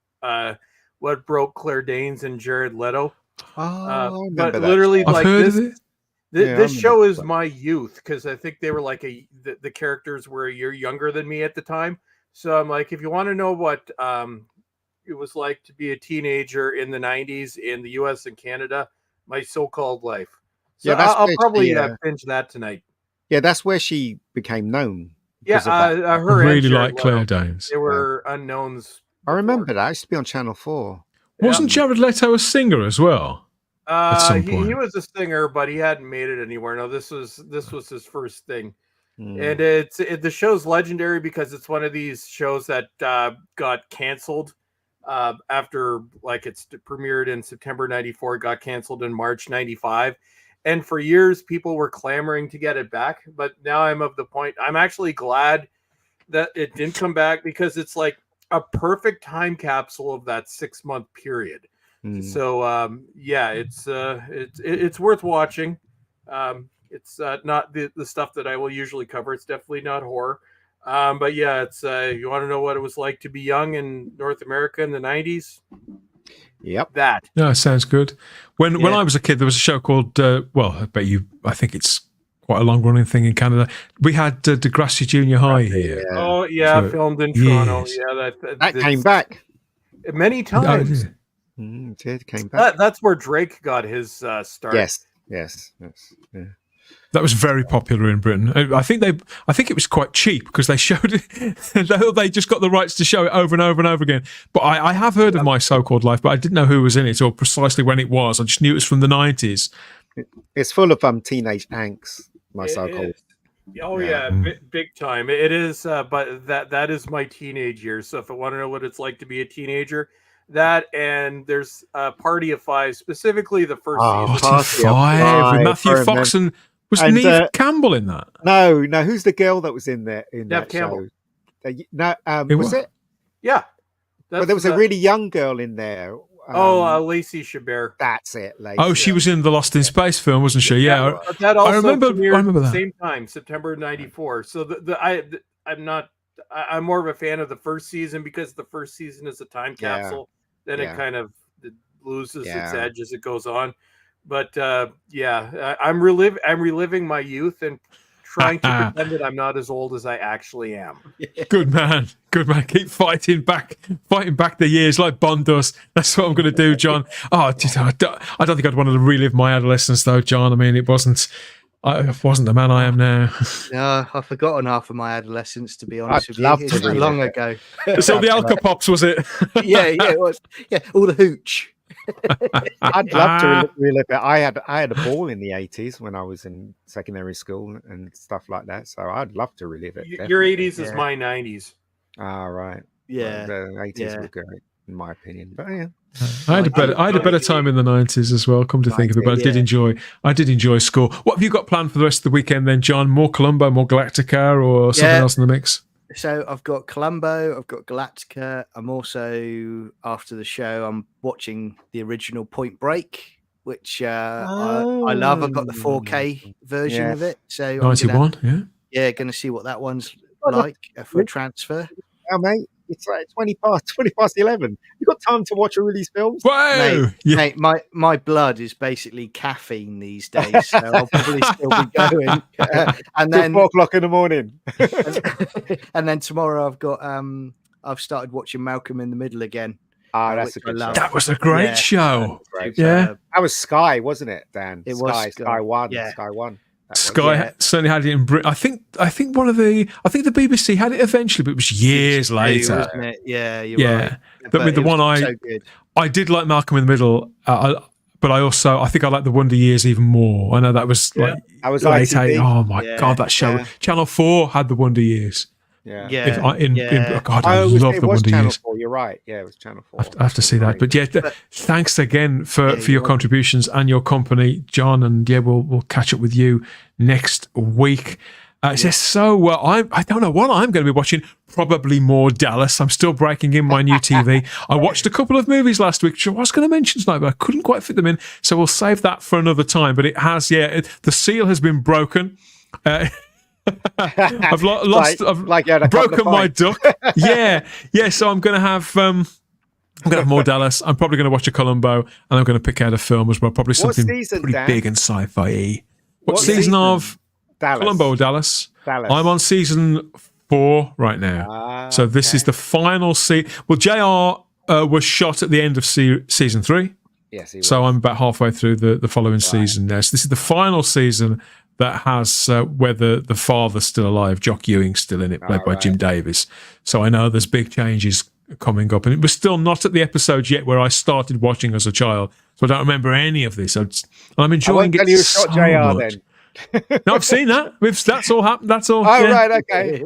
what broke Claire Danes and Jared Leto. But literally, like this show is my youth, because I think they were like the characters were a year younger than me at the time. So I'm like, if you want to know what it was like to be a teenager in the 90s in the US and Canada, My So-Called Life. So I'll probably binge that tonight. Yeah, that's where she became known. Yeah, her I really like Claire Danes. They were unknowns. I remember that. I used to be on Channel 4. Wasn't Jared Leto a singer as well? At some point? He was a singer, but he hadn't made it anywhere. No, this was his first thing. And the show's legendary because it's one of these shows that got canceled after, like, it's premiered in September 94, got canceled in March 95. And for years, people were clamoring to get it back. But now I'm of the point, I'm actually glad that it didn't come back, because it's like a perfect time capsule of that 6-month period. So it's worth watching. It's not the stuff that I will usually cover. It's definitely not horror. But yeah, it's you want to know what it was like to be young in North America in the 90s? Yep. That. Yeah, sounds good. When I was a kid, there was a show called I think it's quite a long-running thing in Canada. We had Degrassi Junior High here. Yeah. Oh yeah, filmed in Toronto. Yes. Yeah, that came back many times. It did, came back. That's where Drake got his start. Yes. Yeah. That was very popular in Britain. I think it was quite cheap because they showed it. They just got the rights to show it over and over and over again. But I have heard of My So-Called Life, but I didn't know who was in it or precisely when it was. I just knew it was from the 90s. It's full of teenage angst. My So-Called. Oh yeah, big time. It is, but that is my teenage years. So if I want to know what it's like to be a teenager, that, and there's Party of Five, specifically the first season. Party of Five with Matthew Fox and was Neve Campbell in that? No. Who's the girl that was in there? Neve Campbell. Was it? Yeah. But there was a really young girl in there. Lacey Chabert. That's it. Lacey. Oh, she was in the Lost in Space film, wasn't she? Yeah. That also I remember premiered at the that. same time, September 94. So I'm more of a fan of the first season because the first season is a time capsule. Then it kind of loses its edge as it goes on. But I'm reliving my youth and trying to pretend that I'm not as old as I actually am. Good man. Keep fighting back the years like Bond does. That's what I'm going to do, John. I don't think I'd want to relive my adolescence, though, John. I mean, it wasn't the man I am now. No, I've forgotten half of my adolescence, to be honest with you. It's read long ago. So the Alka Pops, was it? Yeah, it was. Yeah, all the hooch. I'd love to relive it. I had a ball in the 80s when I was in secondary school and stuff like that. So I'd love to relive it. Your Definitely. 80s is my 90s. Ah, right. Yeah. Well, the 80s were great, in my opinion. But yeah. I had a better time in the 90s as well, come to think of it, but I did enjoy school. What have you got planned for the rest of the weekend then, John? More Columbo, more Galactica, or something else in the mix? So I've got Columbo, I've got Galactica. I'm also, after the show, I'm watching the original Point Break, which I love. I've got the 4K version of it. So 91, going to see what that one's like for a transfer. Oh, mate, it's like 20 past 11. You got time to watch all these films? Whoa! Mate, my blood is basically caffeine these days, so I'll probably still be going. And then 4 o'clock in the morning. and then tomorrow I've started watching Malcolm in the Middle again. That's a good show. That was a great show. That was Sky, wasn't it, Dan? It was Sky One. Yeah. Sky One. Sky certainly had it in Britain. I think the BBC had it eventually, but it was years later. Wasn't it? Yeah, you're right. But with the one I did like Malcolm in the Middle, but I think I like the Wonder Years even more. I know that was like I was late ITV. 80s. Oh my god, that show! Channel 4 had the Wonder Years. Yeah. God, I love the Wonder Channel Years. 4. You're right. Yeah, it was Channel 4. I have to see that. But thanks again for your contributions and your company, John. And we'll catch up with you next week. I don't know what I'm going to be watching. Probably more Dallas. I'm still breaking in my new TV. I watched a couple of movies last week, which I was going to mention tonight, but I couldn't quite fit them in. So we'll save that for another time. But it has, the seal has been broken. I've lost. I've broken my duck. So I'm going to have. I'm going to have more Dallas. I'm probably going to watch a Columbo, and I'm going to pick out a film as well. Probably something pretty big and sci-fi. What season of Dallas? Columbo or Dallas? I'm on season 4 right now. So this is the final season. Well, JR was shot at the end of season 3. Yes, he was. So I'm about halfway through the following season now. So this is the final season that has where the father's still alive, Jock Ewing's still in it, played by Jim Davis. So I know there's big changes coming up, and it was still not at the episode yet where I started watching as a child, so I don't remember any of this. I'm enjoying it so much. Then. No, I've seen that. That's all happened. That's all. Right, okay.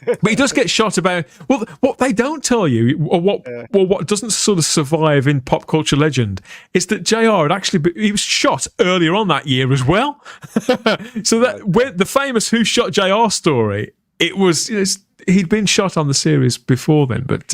But he does get shot about. Well, what they don't tell you, or what doesn't sort of survive in pop culture legend, is that JR he was shot earlier on that year as well. So that the famous "Who Shot JR" story, he'd been shot on the series before then, but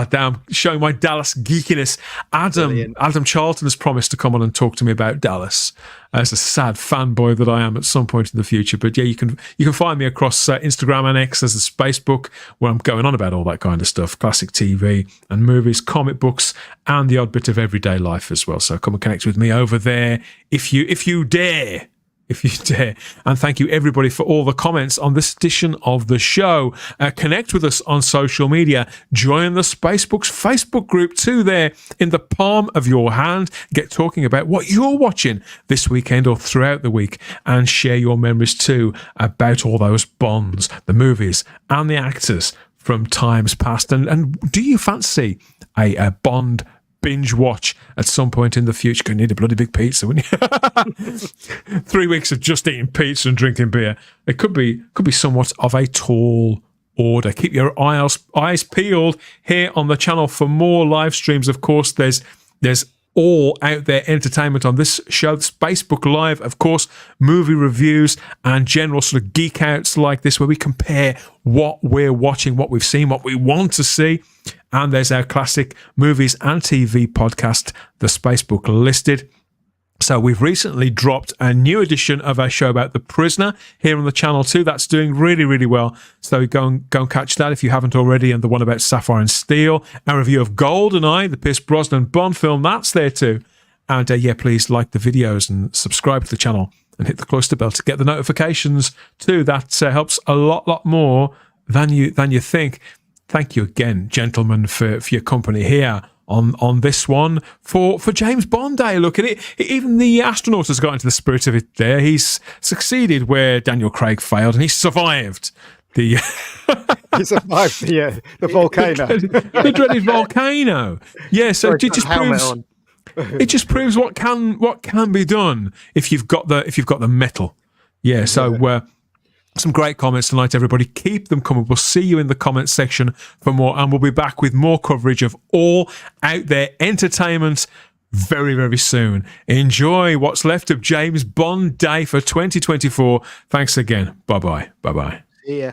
damn, showing my Dallas geekiness. Adam Charlton has promised to come on and talk to me about Dallas. As a sad fanboy that I am at some point in the future. But you can find me across Instagram and X as the Spacebook, where I'm going on about all that kind of stuff, classic TV and movies, comic books, and the odd bit of everyday life as well. So come and connect with me over there if you dare. If you dare. And thank you, everybody, for all the comments on this edition of the show. Connect with us on social media. Join the Spacebook's Facebook group too, there in the palm of your hand. Get talking about what you're watching this weekend or throughout the week, and share your memories too about all those Bonds, the movies, and the actors from times past. And do you fancy a Bond binge watch at some point in the future? Gonna need a bloody big pizza, wouldn't you? 3 weeks of just eating pizza and drinking beer. It could be somewhat of a tall order. Keep your eyes peeled here on the channel for more live streams. Of course, there's all out there entertainment on this show, Spacebook Live, of course, movie reviews and general sort of geek outs like this, where we compare what we're watching, what we've seen, what we want to see. And there's our classic movies and TV podcast, The Spacebook Listed. So we've recently dropped a new edition of our show about The Prisoner here on the channel too. That's doing really, really well. So go and catch that if you haven't already. And the one about Sapphire and Steel. Our review of GoldenEye, the Pierce Brosnan Bond film, that's there too. And please like the videos and subscribe to the channel and hit the cloister bell to get the notifications too. That helps a lot more than you think. Thank you again, gentlemen, for your company here on this one for James Bond Day. Look at it. Even the astronaut has got into the spirit of it there. He's succeeded where Daniel Craig failed, and he survived the the volcano. The dreaded volcano. Yeah, so it just proves It just proves what can be done if you've got the metal. Yeah. So some great comments tonight, everybody. Keep them coming. We'll see you in the comments section for more, and we'll be back with more coverage of all out there entertainment very, very soon. Enjoy what's left of James Bond Day for 2024. Thanks again. Bye bye. Bye bye. See ya.